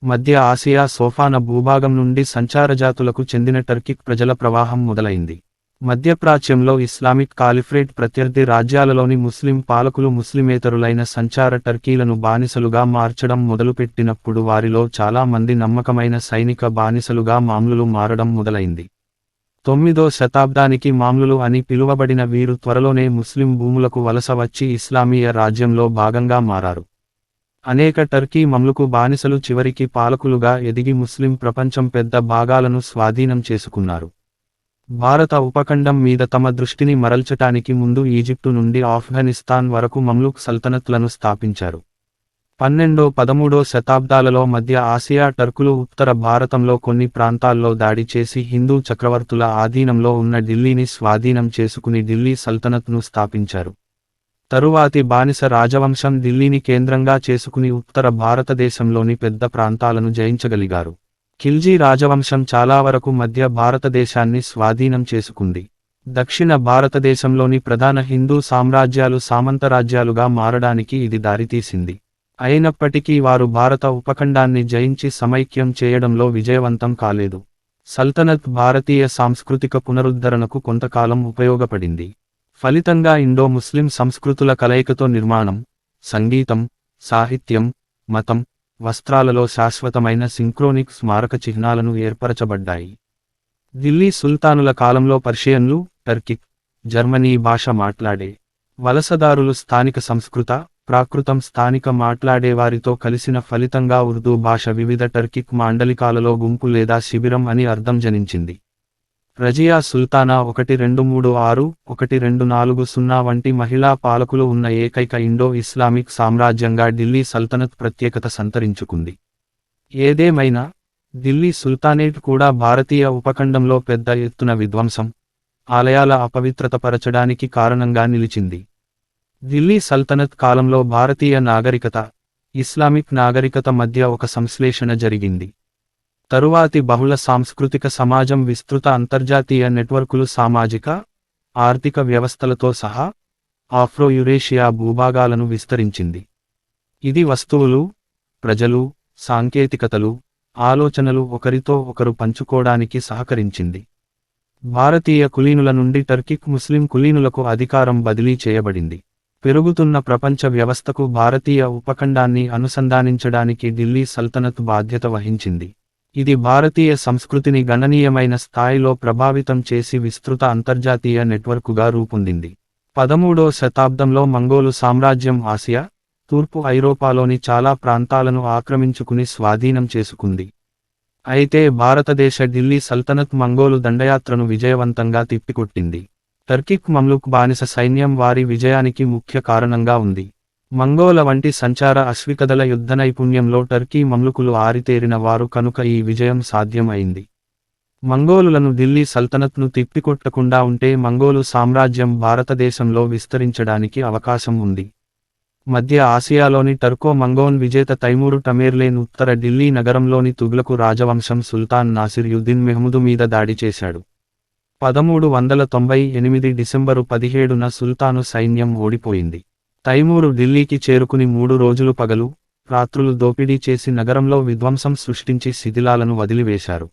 [SPEAKER 1] మధ్య ఆసియా సోఫాన భూభాగం నుండి సంచారజాతులకు చెందిన టర్కిక్ ప్రజల ప్రవాహం మొదలైంది. మధ్యప్రాచ్యంలో ఇస్లామిక్ కాలిఫ్రేట్ ప్రత్యర్థి రాజ్యాలలోని ముస్లిం పాలకులు ముస్లిమేతరులైన సంచార టర్కీలను బానిసలుగా మార్చడం మొదలుపెట్టినప్పుడు వారిలో చాలా మంది నమ్మకమైన సైనిక బానిసలుగా మామ్లులు మారడం మొదలైంది. 9వ శతాబ్దానికి మామ్లులు అని పిలువబడిన వీరు త్వరలోనే ముస్లిం భూములకు వలస వచ్చి ఇస్లామీయ రాజ్యంలో భాగంగా మారారు. అనేక టర్కీ మమ్లుకు బానిసలు చివరికి పాలకులుగా ఎదిగి ముస్లిం ప్రపంచం పెద్ద భాగాలను స్వాధీనం చేసుకున్నారు. భారత ఉపఖండం మీద తమ దృష్టిని మరల్చటానికి ముందు ఈజిప్టు నుండి ఆఫ్ఘనిస్తాన్ వరకు మమ్లుక్ సల్తనత్లను స్థాపించారు. 12-13వ శతాబ్దాలలో మధ్య ఆసియా టర్కులు ఉత్తర భారతంలో కొన్ని ప్రాంతాల్లో దాడి చేసి హిందూ చక్రవర్తుల ఆధీనంలో ఉన్న ఢిల్లీని స్వాధీనం చేసుకుని ఢిల్లీ సల్తనత్ను స్థాపించారు. తరువాతి బానిస రాజవంశం ఢిల్లీని కేంద్రంగా చేసుకుని ఉత్తర భారతదేశంలోని పెద్ద ప్రాంతాలను జయించగలిగారు. ఖిల్జీ రాజవంశం చాలా వరకు మధ్య భారతదేశాన్ని స్వాధీనం చేసుకుంది. దక్షిణ భారతదేశంలోని ప్రధాన హిందూ సామ్రాజ్యాలు సామంతరాజ్యాలుగా మారడానికి ఇది దారితీసింది. అయినప్పటికీ వారు భారత ఉపఖండాన్ని జయించి సమైక్యం చేయడంలో విజయవంతం కాలేదు. సల్తనత్ భారతీయ సాంస్కృతిక పునరుద్ధరణకు కొంతకాలం ఉపయోగపడింది. ఫలితంగా ఇండో-ముస్లిం సంస్కృతుల కలయికతో నిర్మాణం, సంగీతం, సాహిత్యం, మతం, వస్త్రాలలో శాశ్వతమైన సింక్రోనిక్ స్మారక చిహ్నాలను ఏర్పరచబడ్డాయి. ఢిల్లీ సుల్తానుల కాలంలో పర్షియన్లు, టర్కిక్, జర్మనీ భాష మాట్లాడే వలసదారులు స్థానిక సంస్కృత, ప్రాకృతం స్థానిక మాట్లాడేవారితో కలిసిన ఫలితంగా ఉర్దూ భాష వివిధ టర్కిక్ మాండలికాలలో గుంపు లేదా శిబిరం అని అర్థం జనించింది. రజియా సుల్తానా 1236, 1240 వంటి మహిళా పాలకులు ఉన్న ఏకైక ఇండో-ఇస్లామిక్ సామ్రాజ్యంగా ఢిల్లీ సల్తనత్ ప్రత్యేకత సంతరించుకుంది. ఏదేమైనా, ఢిల్లీ సుల్తానేట్ కూడా భారతీయ ఉపఖండంలో పెద్ద ఎత్తున విధ్వంసం, ఆలయాల అపవిత్రతపరచడానికి కారణంగా నిలిచింది. ఢిల్లీ సల్తనత్ కాలంలో భారతీయ నాగరికత, ఇస్లామిక్ నాగరికత మధ్య ఒక సంశ్లేషణ జరిగింది. తరువాతి బహుళ సాంస్కృతిక సమాజం విస్తృత అంతర్జాతీయ నెట్వర్కులు సామాజిక, ఆర్థిక వ్యవస్థలతో సహా ఆఫ్రో-యురేషియా భూభాగాలను విస్తరించింది. ఇది వస్తువులు, ప్రజలు, సాంకేతికతలు, ఆలోచనలు ఒకరితో ఒకరు పంచుకోవడానికి సహకరించింది. భారతీయ కులీనుల నుండి టర్కిక్ ముస్లిం కులీనులకు అధికారం బదిలీ చేయబడింది. పెరుగుతున్న ప్రపంచ వ్యవస్థకు భారతీయ ఉపఖండాన్ని అనుసంధానించడానికి ఢిల్లీ సల్తనత్ బాధ్యత వహించింది. ఇది భారతీయ సంస్కృతిని గణనీయమైన స్థాయిలో ప్రభావితం చేసి విస్తృత అంతర్జాతీయ నెట్వర్కుగా రూపొందింది. 13వ శతాబ్దంలో మంగోలు సామ్రాజ్యం ఆసియా, తూర్పు ఐరోపాలోని చాలా ప్రాంతాలను ఆక్రమించుకుని స్వాధీనం చేసుకుంది. అయితే భారతదేశ ఢిల్లీ సల్తనత్ మంగోలు దండయాత్రను విజయవంతంగా తిప్పికొట్టింది. టర్కిక్ మమ్లుక్ బానిస సైన్యం వారి విజయానికి ముఖ్య కారణంగా ఉంది. మంగోల వంటి సంచార అశ్వికదల యుద్ధ నైపుణ్యంలో టర్కీ మమ్లుకులు ఆరితేరిన వారు కనుక ఈ విజయం సాధ్యం అయింది. మంగోలులను ఢిల్లీ సల్తనత్ను తిప్పికొట్టకుండా ఉంటే మంగోలు సామ్రాజ్యం భారతదేశంలో విస్తరించడానికి అవకాశం ఉంది. మధ్య ఆసియాలోని టర్కో మంగోన్ విజేత తైమూరు టమేర్లేన్ ఉత్తర ఢిల్లీ నగరంలోని తుగ్లకు రాజవంశం సుల్తాన్ నాసిర్-యుద్దీన్ మెహ్ముదు మీద దాడి చేశాడు. 1398 డిసెంబరు 17న సుల్తాను సైన్యం ఓడిపోయింది. తైమూరు ఢిల్లీకి చేరుకుని 3 రోజులు పగలు, రాత్రులు దోపిడీ చేసి నగరంలో విధ్వంసం సృష్టించి శిథిలాలను వదిలివేశారు.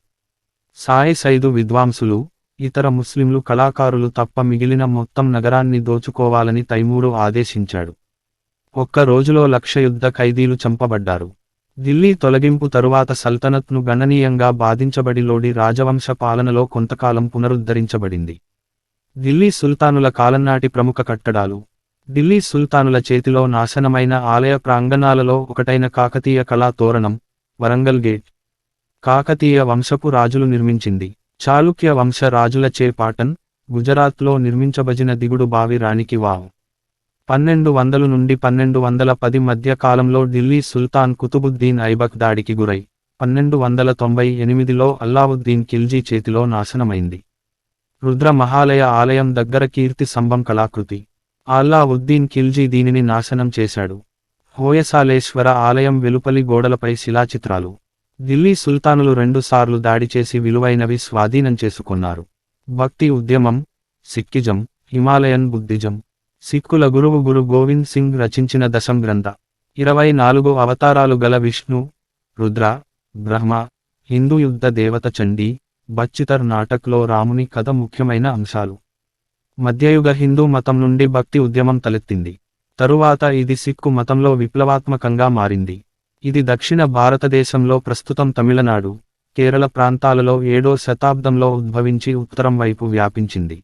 [SPEAKER 1] సైదు విద్వాంసులు, ఇతర ముస్లింలు కళాకారులు తప్ప మిగిలిన మొత్తం నగరాన్ని దోచుకోవాలని తైమూరు ఆదేశించాడు. ఒక్క రోజులో 1,00,000 యుద్ధ ఖైదీలు చంపబడ్డారు. ఢిల్లీ తొలగింపు తరువాత సల్తనత్ను గణనీయంగా బాధించబడి లోడి రాజవంశ పాలనలో కొంతకాలం పునరుద్ధరించబడింది. ఢిల్లీ సుల్తానుల కాలంనాటి ప్రముఖ కట్టడాలు. ఢిల్లీ సుల్తానుల చేతిలో నాశనమైన ఆలయ ప్రాంగణాలలో ఒకటైన కాకతీయ కళా తోరణం, వరంగల్ గేట్. కాకతీయ వంశపు రాజులు నిర్మించింది. చాళుక్య వంశ రాజులచే పాటన్, గుజరాత్లో నిర్మించబడిన దిగుడు బావి రాణికి వావ్. 1200 నుండి 1210 మధ్య కాలంలో ఢిల్లీ సుల్తాన్ కుతుబుద్దీన్ ఐబక్ దాడికి గురై 1298లో అల్లావుద్దీన్ ఖిల్జీ చేతిలో నాశనమైంది. రుద్ర మహాలయ ఆలయం దగ్గర కీర్తి స్తంభం కళాకృతి. అల్లావుద్దీన్ ఖిల్జీ దీనిని నాశనం చేశాడు. హోయసాలేశ్వర ఆలయం వెలుపలి గోడలపై శిలాచిత్రాలు. ఢిల్లీ సుల్తానులు 2 సార్లు దాడి చేసి విలువైనవి స్వాధీనం చేసుకున్నారు. భక్తి ఉద్యమం, సిక్కిజం, హిమాలయన్ బుద్ధిజం. సిక్కుల గురువు గురు గోవింద్ సింగ్ రచించిన దశం గ్రంథ. 24 అవతారాలు గల విష్ణు, రుద్ర, బ్రహ్మ, హిందూ యుద్ధ దేవత చండీ, బచ్చితర్ నాటక్లో రాముని కథ ముఖ్యమైన అంశాలు. మధ్యయుగ హిందూ మతం నుండి భక్తి ఉద్యమం తలెత్తింది. తరువాత ఇది సిక్కు మతంలో విప్లవాత్మకంగా మారింది. ఇది దక్షిణ భారతదేశంలో ప్రస్తుతం తమిళనాడు, కేరళ ప్రాంతాలలో 7వ శతాబ్దంలో ఉద్భవించి ఉత్తరం వైపు వ్యాపించింది.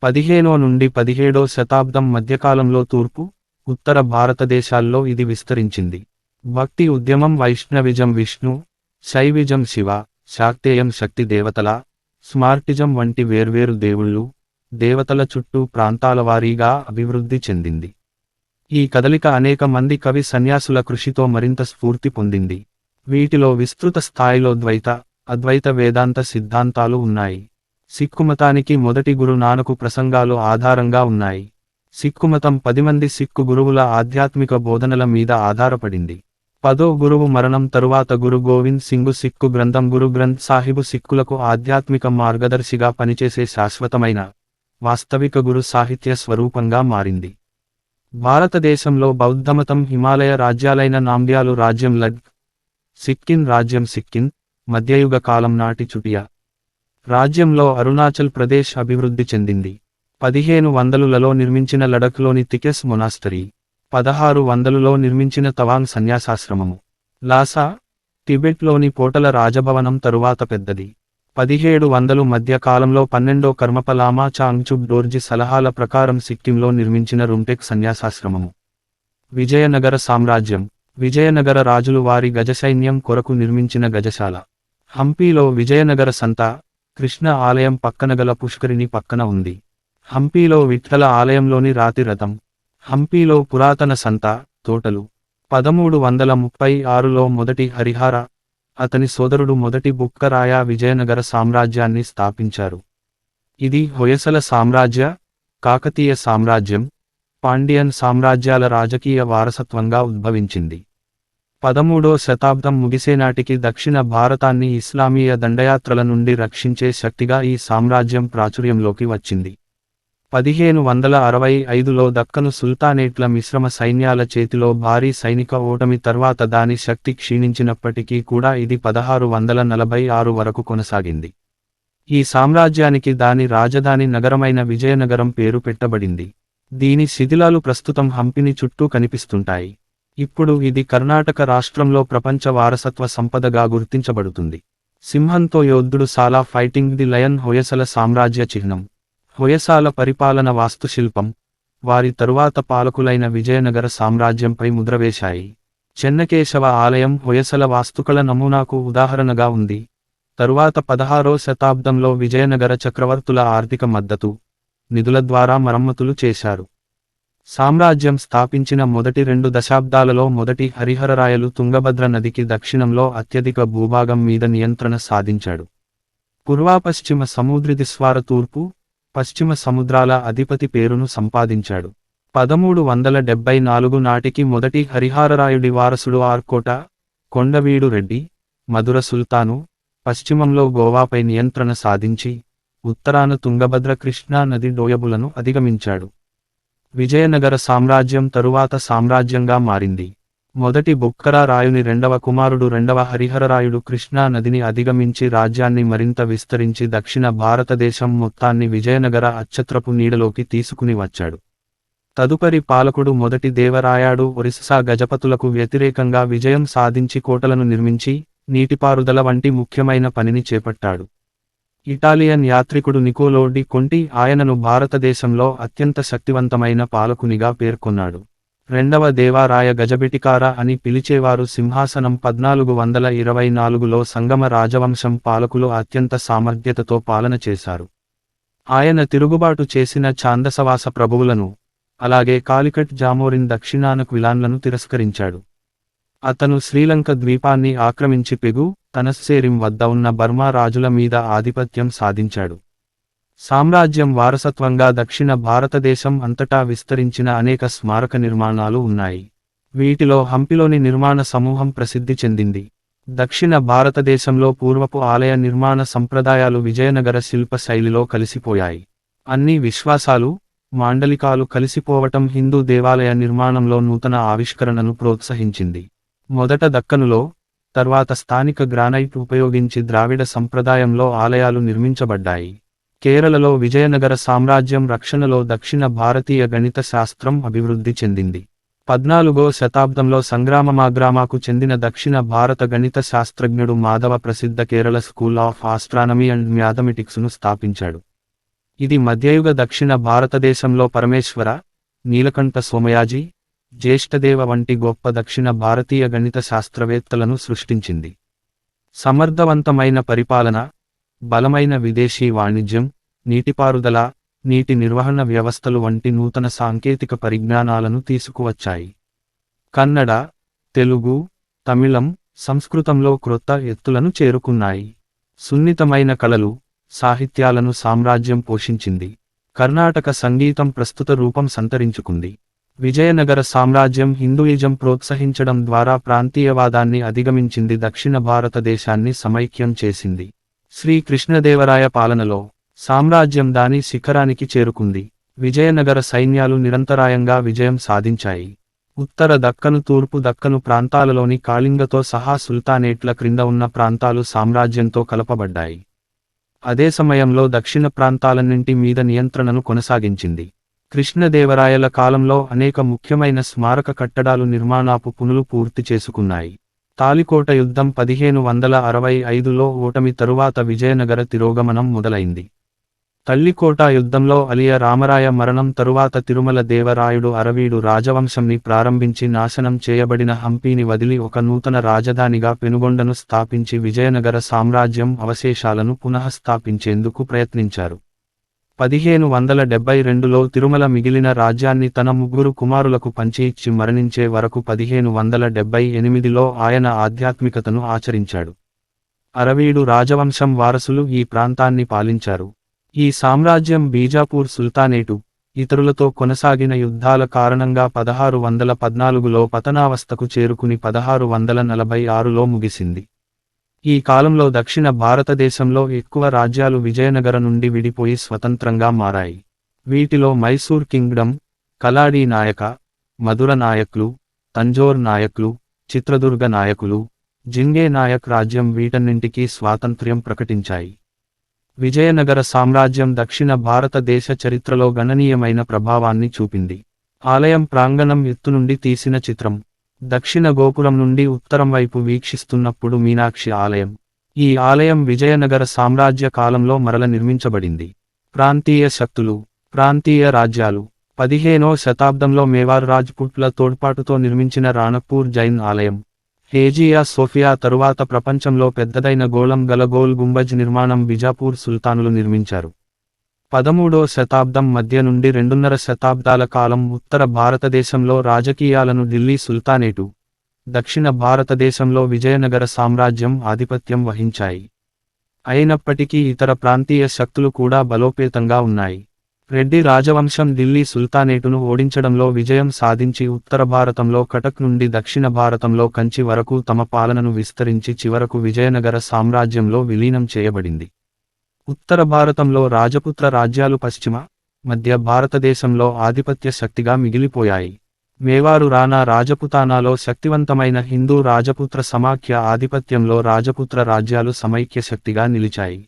[SPEAKER 1] 15వ నుండి 17వ శతాబ్దం మధ్యకాలంలో తూర్పు, ఉత్తర భారతదేశాల్లో ఇది విస్తరించింది. భక్తి ఉద్యమం వైష్ణవిజం విష్ణు, శైవిజం శివ, శాక్తేయం శక్తి దేవతల, స్మార్టిజం వంటి వేర్వేరు దేవుళ్ళు, దేవతల చుట్టూ ప్రాంతాల వారీగా అభివృద్ధి చెందింది. ఈ కదలిక అనేక మంది కవి సన్యాసుల కృషితో మరింత స్ఫూర్తి పొందింది. వీటిలో విస్తృత స్థాయిలో ద్వైత, అద్వైత వేదాంత సిద్ధాంతాలు ఉన్నాయి. సిక్కుమతానికి మొదటి గురు నానకు ప్రసంగాలు ఆధారంగా ఉన్నాయి. సిక్కుమతం 10 మంది సిక్కు గురువుల ఆధ్యాత్మిక బోధనల మీద ఆధారపడింది. 10వ గురువు మరణం తరువాత గురు గోవింద్ సింగు సిక్కు గ్రంథం గురు గ్రంథ్ సాహిబు సిక్కులకు ఆధ్యాత్మిక మార్గదర్శిగా పనిచేసే శాశ్వతమైన, వాస్తవిక గురు సాహిత్య స్వరూపంగా మారింది. భారతదేశంలో బౌద్ధమతం హిమాలయ రాజ్యాలైన నాంద్యాలు రాజ్యం లడ్, సిక్కిం రాజ్యం సిక్కిం, మధ్యయుగ కాలం నాటి చుటియా రాజ్యంలో అరుణాచల్ ప్రదేశ్ అభివృద్ధి చెందింది. 1500లలో నిర్మించిన లడఖ్లోని తికెస్ మొనాస్టరీ, 1600లో నిర్మించిన తవాంగ్ సన్యాసాశ్రమము, లాసా, టిబెట్లోని పోటల రాజభవనం తరువాత పెద్దది. 1700 మధ్య కాలంలో 12వ కర్మప లామా చాంగ్చుక్ డోర్జీ సలహాల ప్రకారం సిక్కింలో నిర్మించిన రుంటెక్ సన్యాసాశ్రమము. విజయనగర సామ్రాజ్యం. విజయనగర రాజులు వారి గజసైన్యం కొరకు నిర్మించిన గజశాల. హంపీలో విజయనగర సంత, కృష్ణ ఆలయం పక్కనగల పుష్కరిణి పక్కన ఉంది. హంపీలో విఠ్ఠల ఆలయంలోని రాతి రథం. హంపీలో పురాతన సంత, తోటలు. 1336లో మొదటి హరిహార, అతని సోదరుడు మొదటి బుక్కరాయ విజయనగర సామ్రాజ్యాన్ని స్థాపించారు. ఇది హొయసల సామ్రాజ్య, కాకతీయ సామ్రాజ్యం, పాండ్యన్ సామ్రాజ్యాల రాజకీయ వారసత్వంగా ఉద్భవించింది. 13వ శతాబ్దం ముగిసేనాటికి దక్షిణ భారతాన్ని ఇస్లామీయ దండయాత్రల నుండి రక్షించే శక్తిగా ఈ సామ్రాజ్యం ప్రాచుర్యంలోకి వచ్చింది. 1565లో దక్కను సుల్తానేట్ల మిశ్రమ సైన్యాల చేతిలో భారీ సైనిక ఓటమి తర్వాత దాని శక్తి క్షీణించినప్పటికీ కూడా ఇది 1646 వరకు కొనసాగింది. ఈ సామ్రాజ్యానికి దాని రాజధాని నగరమైన విజయనగరం పేరు పెట్టబడింది. దీని శిథిలాలు ప్రస్తుతం హంపిని చుట్టూ కనిపిస్తుంటాయి. ఇప్పుడు ఇది కర్ణాటక రాష్ట్రంలో ప్రపంచ వారసత్వ సంపదగా గుర్తించబడుతుంది. సింహంతో యోధుడు సాలా ఫైటింగ్ ది లయన్ హొయసల సామ్రాజ్య చిహ్నం. హొయసాల పరిపాలన వాస్తుశిల్పం, వారి తరువాత పాలకులైన విజయనగర సామ్రాజ్యంపై ముద్రవేశాయి. చెన్నకేశవ ఆలయం హొయసల వాస్తుకళ నమూనాకు ఉదాహరణగా ఉంది. తరువాత 16వ శతాబ్దంలో విజయనగర చక్రవర్తుల ఆర్థిక మద్దతు, నిధుల ద్వారా మరమ్మతులు చేశారు. సామ్రాజ్యం స్థాపించిన మొదటి 2 దశాబ్దాలలో మొదటి హరిహరరాయలు తుంగభద్ర నదికి దక్షిణంలో అత్యధిక భూభాగం మీద నియంత్రణ సాధించాడు. పూర్వాపశ్చిమ సముద్రదిస్వార తూర్పు, పశ్చిమ సముద్రాల అధిపతి పేరును సంపాదించాడు. 1374 నాటికి మొదటి హరిహరరాయుడి వారసుడు ఆర్కోట, కొండవీడు రెడ్డి, మధుర సుల్తాను, పశ్చిమంలో గోవాపై నియంత్రణ సాధించి, ఉత్తరాన తుంగభద్ర కృష్ణా నది డోయబులను అధిగమించాడు. విజయనగర సామ్రాజ్యం తరువాత సామ్రాజ్యంగా మారింది. మొదటి బుక్కరా రాయుని రెండవ కుమారుడు రెండవ హరిహరరాయుడు కృష్ణా నదిని అధిగమించి రాజ్యాన్ని మరింత విస్తరించి దక్షిణ భారతదేశం మొత్తాన్ని విజయనగర అచ్చత్రపు నీడలోకి తీసుకుని వచ్చాడు. తదుపరి పాలకుడు మొదటి దేవరాయాడు ఒరిస్సా గజపతులకు వ్యతిరేకంగా విజయం సాధించి కోటలను నిర్మించి, నీటిపారుదల వంటి ముఖ్యమైన పనిని చేపట్టాడు. ఇటాలియన్ యాత్రికుడు నికోలో డి కొంటి ఆయనను భారతదేశంలో అత్యంత శక్తివంతమైన పాలకునిగా పేర్కొన్నాడు. రెండవ దేవారాయ గజబిటికార అని పిలిచేవారు. సింహాసనం 1424లో సంగమ రాజవంశం పాలకులు అత్యంత సామర్థ్యతతో పాలన చేశారు. ఆయన తిరుగుబాటు చేసిన ఛాందసవాస ప్రభువులను, అలాగే కాలికట్ జామోరిన్ దక్షిణాన క్విలాన్లను తిరస్కరించాడు. అతను శ్రీలంక ద్వీపాన్ని ఆక్రమించి పెగు, తనస్సేరిం వద్ద ఉన్న బర్మా రాజుల మీద ఆధిపత్యం సాధించాడు. సామ్రాజ్యం వారసత్వంగా దక్షిణ భారతదేశం అంతటా విస్తరించిన అనేక స్మారక నిర్మాణాలు ఉన్నాయి. వీటిలో హంపిలోని నిర్మాణ సమూహం ప్రసిద్ధి చెందింది. దక్షిణ భారతదేశంలో పూర్వపు ఆలయ నిర్మాణ సంప్రదాయాలు విజయనగర శిల్ప శైలిలో కలిసిపోయాయి. అన్ని విశ్వాసాలు, మాండలికాలు కలిసిపోవటం హిందూ దేవాలయ నిర్మాణంలో నూతన ఆవిష్కరణను ప్రోత్సహించింది. మొదట దక్కనులో, తర్వాత స్థానిక గ్రానైట్ ఉపయోగించి ద్రావిడ సంప్రదాయంలో ఆలయాలు నిర్మించబడ్డాయి. కేరళలో విజయనగర సామ్రాజ్యం రక్షణలో దక్షిణ భారతీయ గణిత శాస్త్రం అభివృద్ధి చెందింది. 14వ శతాబ్దంలో సంగ్రామమాగ్రామాకు చెందిన దక్షిణ భారత గణిత శాస్త్రజ్ఞుడు మాధవ ప్రసిద్ధ Kerala school of astronomy and మ్యాథమెటిక్స్ను స్థాపించాడు. ఇది మధ్యయుగ దక్షిణ భారతదేశంలో పరమేశ్వర, నీలకంఠ సోమయాజి, జ్యేష్ఠదేవ వంటి గొప్ప దక్షిణ భారతీయ గణిత శాస్త్రవేత్తలను సృష్టించింది. సమర్థవంతమైన పరిపాలన, బలమైన విదేశీ వాణిజ్యం, నీటిపారుదల, నీటి నిర్వహణ వ్యవస్థలు వంటి నూతన సాంకేతిక పరిజ్ఞానాలను తీసుకువచ్చాయి. కన్నడ, తెలుగు, తమిళం, సంస్కృతంలో క్రొత్త ఎత్తులను చేరుకున్నాయి. సున్నితమైన కళలు, సాహిత్యాలను సామ్రాజ్యం పోషించింది. కర్ణాటక సంగీతం ప్రస్తుత రూపం సంతరించుకుంది. విజయనగర సామ్రాజ్యం హిందూయిజం ప్రోత్సహించడం ద్వారా ప్రాంతీయవాదాన్ని అధిగమించింది. దక్షిణ భారతదేశాన్ని సమైక్యం చేసింది. శ్రీ కృష్ణదేవరాయ పాలనలో సామ్రాజ్యం దాని శిఖరానికి చేరుకుంది. విజయనగర సైన్యాలు నిరంతరాయంగా విజయం సాధించాయి. ఉత్తర దక్కను, తూర్పు దక్కను ప్రాంతాలలోని కాళింగతో సహా సుల్తానేట్ల క్రింద ఉన్న ప్రాంతాలు సామ్రాజ్యంతో కలపబడ్డాయి. అదే సమయంలో దక్షిణ ప్రాంతాలన్నింటి మీద నియంత్రణను కొనసాగించింది. కృష్ణదేవరాయల కాలంలో అనేక ముఖ్యమైన స్మారక కట్టడాలు నిర్మాణాపు పనులు పూర్తి చేసుకున్నాయి. తాలికోట యుద్ధం 1565లో ఓటమి తరువాత విజయనగర తిరోగమనం మొదలైంది. తల్లికోట యుద్ధంలో అలియ రామరాయ మరణం తరువాత తిరుమల దేవరాయుడు అరవీడు రాజవంశంని ప్రారంభించి నాశనం చేయబడిన హంపీని వదిలి ఒక నూతన రాజధానిగా పెనుగొండను స్థాపించి విజయనగర సామ్రాజ్యం అవశేషాలను పునఃస్థాపించేందుకు ప్రయత్నించారు. 1572లో తిరుమల మిగిలిన రాజ్యాన్ని తన 3 కుమారులకు పంచి ఇచ్చి మరణించే వరకు 1578లో ఆయన ఆధ్యాత్మికతను ఆచరించాడు. అరవీడు రాజవంశం వారసులు ఈ ప్రాంతాన్ని పాలించారు. ఈ సామ్రాజ్యం బీజాపూర్ సుల్తానేటు, ఇతరులతో కొనసాగిన యుద్ధాల కారణంగా 1614లో పతనావస్థకు చేరుకుని 1646లో ముగిసింది. ఈ కాలంలో దక్షిణ భారతదేశంలో ఎక్కువ రాజ్యాలు విజయనగర నుండి విడిపోయి స్వతంత్రంగా మారాయి. వీటిలో మైసూర్ కింగ్డమ్, కలాడీ నాయక, మధుర నాయక్లు, తంజోర్ నాయక్లు, చిత్రదుర్గ నాయకులు, జింగే నాయక్ రాజ్యం వీటన్నింటికీ స్వాతంత్ర్యం ప్రకటించాయి. విజయనగర సామ్రాజ్యం దక్షిణ భారతదేశ చరిత్రలో గణనీయమైన ప్రభావాన్ని చూపింది. ఆలయం ప్రాంగణం ఎత్తు నుండి తీసిన చిత్రం. దక్షిణ గోపురం నుండి ఉత్తరం వైపు వీక్షిస్తున్నప్పుడు మీనాక్షి ఆలయం. ఈ ఆలయం విజయనగర సామ్రాజ్య కాలంలో మరల నిర్మించబడింది. ప్రాంతీయ శక్తులు, ప్రాంతీయ రాజ్యాలు. 15వ శతాబ్దంలో మేవార్ రాజ్పుట్ల తోడ్పాటుతో నిర్మించిన రాణపూర్ జైన్ ఆలయం. హేజియా సోఫియా తరువాత ప్రపంచంలో పెద్దదైన గోళం గల గోల్ గుంబజ్ నిర్మాణం బిజాపూర్ సుల్తానులు నిర్మించారు. 13వ శతాబ్దం మధ్య నుండి 2.5 శతాబ్దాల కాలం ఉత్తర భారతదేశంలో రాజకీయాలను ఢిల్లీ సుల్తానేటు, దక్షిణ భారతదేశంలో విజయనగర సామ్రాజ్యం ఆధిపత్యం వహించాయి. అయినప్పటికీ ఇతర ప్రాంతీయ శక్తులు కూడా బలోపేతంగా ఉన్నాయి. రెడ్డి రాజవంశం ఢిల్లీ సుల్తానేటును ఓడించడంలో విజయం సాధించి ఉత్తర భారతంలో కటక్ నుండి దక్షిణ భారతంలో కంచి వరకు తమ పాలనను విస్తరించి చివరకు విజయనగర సామ్రాజ్యంలో విలీనం చేయబడింది. ఉత్తర భారతంలో రాజపుత్ర రాజ్యాలు పశ్చిమ, మధ్య భారతదేశంలో ఆధిపత్య శక్తిగా మిగిలిపోయాయి. మేవారు రాణా రాజపుతానాలో శక్తివంతమైన హిందూ రాజపుత్ర సమాఖ్య ఆధిపత్యంలో రాజపుత్ర రాజ్యాలు సమైక్య శక్తిగా నిలిచాయి.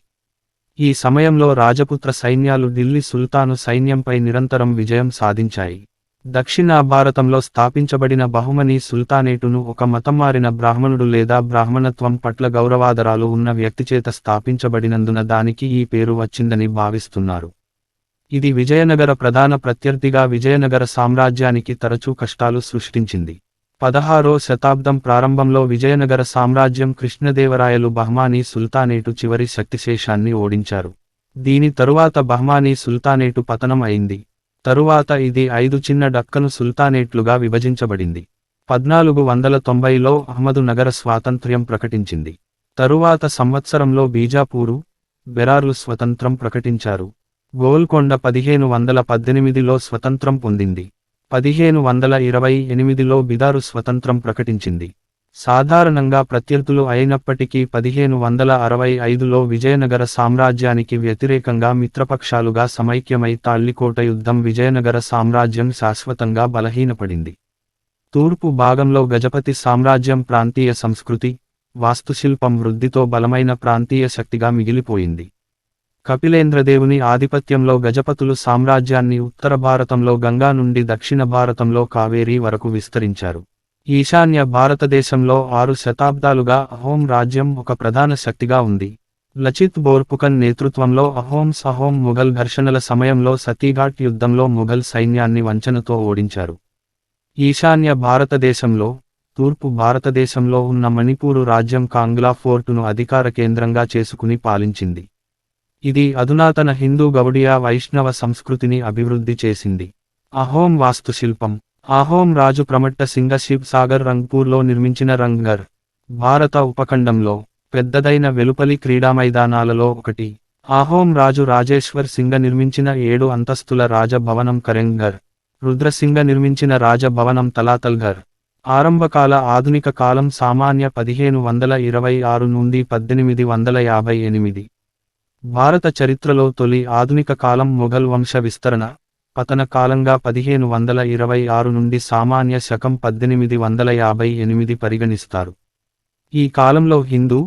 [SPEAKER 1] ఈ సమయంలో రాజపుత్ర సైన్యాలు ఢిల్లీ సుల్తాను సైన్యంపై నిరంతరం విజయం సాధించాయి. దక్షిణ భారతంలో స్థాపించబడిన బహుమనీ సుల్తానేటును ఒక మతంమారిన బ్రాహ్మణుడు లేదా బ్రాహ్మణత్వం పట్ల గౌరవాదరాలు ఉన్న వ్యక్తిచేత స్థాపించబడినందున దానికి ఈ పేరు వచ్చిందని భావిస్తున్నారు. ఇది విజయనగర ప్రధాన ప్రత్యర్థిగా విజయనగర సామ్రాజ్యానికి తరచూ కష్టాలు సృష్టించింది. 16వ శతాబ్దం ప్రారంభంలో విజయనగర సామ్రాజ్యం కృష్ణదేవరాయలు బహ్మానీ సుల్తానేటు చివరి శక్తిశేషాన్ని ఓడించారు. దీని తరువాత బహ్మానీ సుల్తానేటు పతనం అయింది. తరువాత ఇది 5 చిన్న డక్కను సుల్తానేట్లుగా విభజించబడింది. 1490లో అహ్మదు నగర స్వాతంత్ర్యం ప్రకటించింది. తరువాత సంవత్సరంలో బీజాపూరు, బెరార్లు స్వతంత్రం ప్రకటించారు. గోల్కొండ 1518లో స్వతంత్రం పొందింది. 1528లో బిదారు స్వతంత్రం ప్రకటించింది. సాధారణంగా ప్రత్యర్థులు అయినప్పటికీ 1565లో విజయనగర సామ్రాజ్యానికి వ్యతిరేకంగా మిత్రపక్షాలుగా సమైక్యమై తాళ్లికోట యుద్ధం విజయనగర సామ్రాజ్యం శాశ్వతంగా బలహీనపడింది. తూర్పు భాగంలో గజపతి సామ్రాజ్యం ప్రాంతీయ సంస్కృతి, వాస్తుశిల్పం వృద్ధితో బలమైన ప్రాంతీయ శక్తిగా మిగిలిపోయింది. కపిలేంద్రదేవుని ఆధిపత్యంలో గజపతులు సామ్రాజ్యాన్ని ఉత్తర భారతంలో గంగా నుండి దక్షిణ భారతంలో కావేరీ వరకు విస్తరించారు. ఈశాన్య భారతదేశంలో 6 శతాబ్దాలుగా అహోం రాజ్యం ఒక ప్రధాన శక్తిగా ఉంది. లచిత్ బోర్ఫుకన్ నేతృత్వంలో అహోం ముఘల్ ఘర్షణల సమయంలో సతీఘాట్ యుద్ధంలో ముఘల్ సైన్యాన్ని వంచనతో ఓడించారు. ఈశాన్య భారతదేశంలో, తూర్పు భారతదేశంలో ఉన్న మణిపూరు రాజ్యం కాంగ్లా ఫోర్టును అధికార కేంద్రంగా చేసుకుని పాలించింది. ఇది అధునాతన హిందూ గౌడియా వైష్ణవ సంస్కృతిని అభివృద్ధి చేసింది. అహోం వాస్తుశిల్పం. అహోం రాజు ప్రమట్ట సింగ శివ్ సాగర్ రంగ్పూర్లో నిర్మించిన రంగ్గర్, భారత ఉపఖండంలో పెద్దదైన వెలుపలి క్రీడామైదానాలలో ఒకటి. అహోం రాజు రాజేశ్వర్ సింగ నిర్మించిన 7 అంతస్తుల రాజభవనం కరెంఘర్, రుద్రసింగ నిర్మించిన రాజభవనం తలాతల్ఘర్. ఆరంభకాల ఆధునిక కాలం సామాన్య 1526 నుండి 1858. భారత చరిత్రలో తొలి ఆధునిక కాలం మొఘల్ వంశ విస్తరణ, పతన కాలంగా 1526 నుండి సామాన్య శకం 1858 పరిగణిస్తారు. ఈ కాలంలో హిందూ,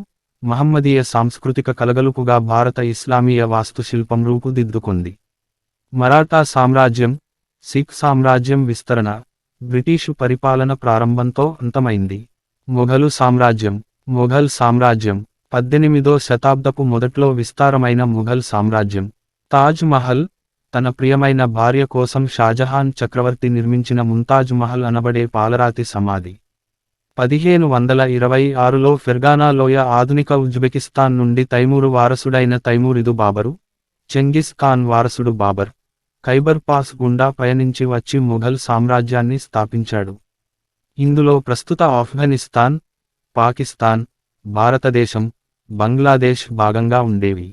[SPEAKER 1] మహమ్మదీయ సాంస్కృతిక కలగలుపుగా భారత ఇస్లామీయ వాస్తుశిల్పం రూపుదిద్దుకుంది. మరాఠా సామ్రాజ్యం, సిఖ్ సామ్రాజ్యం విస్తరణ, బ్రిటీషు పరిపాలన ప్రారంభంతో అంతమైంది. మొఘలు సామ్రాజ్యం. మొఘల్ సామ్రాజ్యం 18వ శతాబ్దపు మొదట్లో విస్తారమైన ముఘల్ సామ్రాజ్యం. తాజ్ మహల్, తన ప్రియమైన భార్య కోసం షాజహాన్ చక్రవర్తి నిర్మించిన ముంతాజ్ మహల్ అనబడే పాలరాతి సమాధి. 1526లో ఫెర్గానా లోయ ఆధునిక ఉజ్బెకిస్తాన్ నుండి తైమూరు వారసుడైన తైమూరిదు బాబరు, చెంగిస్ ఖాన్ వారసుడు బాబర్, ఖైబర్ పాస్ గుండా పయనించి వచ్చి ముఘల్ సామ్రాజ్యాన్ని స్థాపించాడు. ఇందులో ప్రస్తుత ఆఫ్ఘనిస్తాన్, పాకిస్తాన్, భారతదేశం, బంగ్లాదేశ్ భాగంగా ఉండేవి.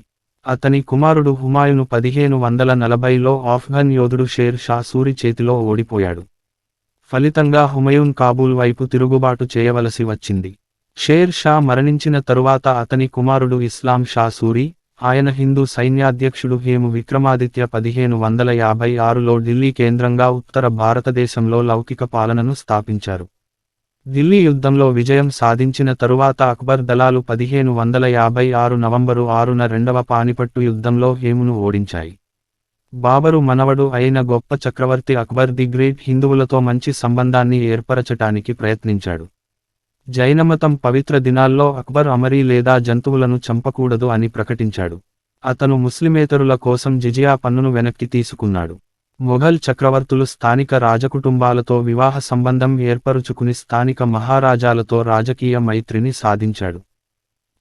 [SPEAKER 1] అతని కుమారుడు హుమాయును 1540లో ఆఫ్ఘన్ యోధుడు షేర్ షా సూరి చేతిలో ఓడిపోయాడు. ఫలితంగా హుమయూన్ కాబూల్ వైపు తిరుగుబాటు చేయవలసి వచ్చింది. షేర్ షా మరణించిన తరువాత అతని కుమారుడు ఇస్లాం షా సూరి, ఆయన హిందూ సైన్యాధ్యక్షుడు హేము విక్రమాదిత్య 1556లో ఢిల్లీ కేంద్రంగా ఉత్తర భారతదేశంలో లౌకిక పాలనను స్థాపించారు. ఢిల్లీ యుద్ధంలో విజయం సాధించిన తరువాత అక్బర్ దళాలు 1556 నవంబరు 6న రెండవ పానిపట్టు యుద్ధంలో హేమును ఓడించాయి. బాబరు మనవడు అయిన గొప్ప చక్రవర్తి అక్బర్ ది గ్రేట్ హిందువులతో మంచి సంబంధాన్ని ఏర్పరచటానికి ప్రయత్నించాడు. జైనమతం పవిత్ర దినాల్లో అక్బర్ అమరీ లేదా జంతువులను చంపకూడదు అని ప్రకటించాడు. అతను ముస్లిమేతరుల కోసం జిజియా పన్నును వెనక్కి తీసుకున్నాడు. మొఘల్ చక్రవర్తులు స్థానిక రాజకుటుంబాలతో వివాహ సంబంధం ఏర్పరుచుకుని స్థానిక మహారాజాలతో రాజకీయ మైత్రిని సాధించాడు.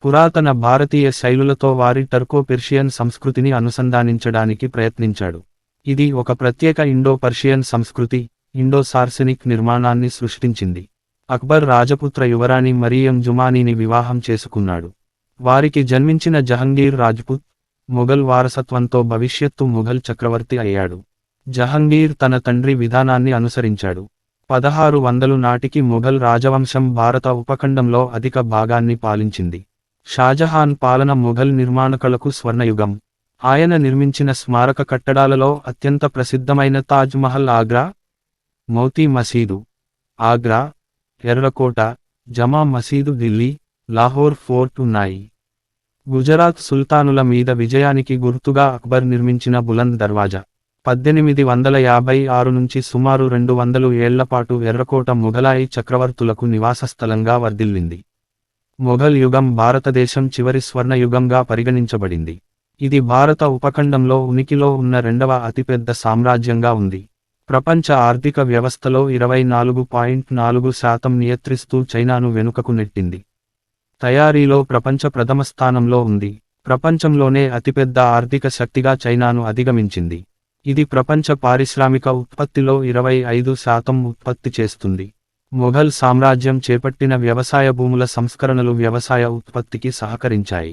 [SPEAKER 1] పురాతన భారతీయ శైలులతో వారి టర్కో పెర్షియన్ సంస్కృతిని అనుసంధానించడానికి ప్రయత్నించాడు. ఇది ఒక ప్రత్యేక ఇండో పర్షియన్ సంస్కృతి, ఇండో సార్సెనిక్ నిర్మాణాన్ని సృష్టించింది. అక్బర్ రాజపుత్ర యువరాణి మరియం జుమానీని వివాహం చేసుకున్నాడు. వారికి జన్మించిన జహంగీర్ రాజ్పుత్, మొఘల్ వారసత్వంతో భవిష్యత్తు మొఘల్ చక్రవర్తి అయ్యాడు. జహంగీర్ తన తండ్రి విధానాన్ని అనుసరించాడు. 1600 నాటికి మొఘల్ రాజవంశం భారత ఉపఖండంలో అధిక భాగాన్ని పాలించింది. షాజహాన్ పాలన మొఘల్ నిర్మాణకళకు స్వర్ణయుగం. ఆయన నిర్మించిన స్మారక కట్టడాలలో అత్యంత ప్రసిద్ధమైన తాజ్ మహల్ ఆగ్రా, మోతీ మసీదు, ఆగ్రా, ఎర్రకోట, జమా మసీదు ఢిల్లీ, లాహోర్ ఫోర్ట్ ఉన్నాయి. గుజరాత్ సుల్తానుల మీద విజయానికి గుర్తుగా అక్బర్ నిర్మించిన బులంద్ దర్వాజా 1856 నుంచి సుమారు 200 ఏళ్లపాటు ఎర్రకోట మొఘలాయి చక్రవర్తులకు నివాసస్థలంగా వర్ధిల్లింది. మొఘల్ యుగం భారతదేశం చివరి స్వర్ణ యుగంగా పరిగణించబడింది. ఇది భారత ఉపఖండంలో ఉనికిలో ఉన్న రెండవ అతిపెద్ద సామ్రాజ్యంగా ఉంది. ప్రపంచ ఆర్థిక వ్యవస్థలో 24.4% నియంత్రిస్తూ చైనాను వెనుకకు నెట్టింది. తయారీలో ప్రపంచ ప్రథమ స్థానంలో ఉంది. ప్రపంచంలోనే అతిపెద్ద ఆర్థిక శక్తిగా చైనాను అధిగమించింది. ఇది ప్రపంచ పారిశ్రామిక ఉత్పత్తిలో 25% ఉత్పత్తి చేస్తుంది. మొఘల్ సామ్రాజ్యం చేపట్టిన వ్యవసాయ భూముల సంస్కరణలు వ్యవసాయ ఉత్పత్తికి సహకరించాయి.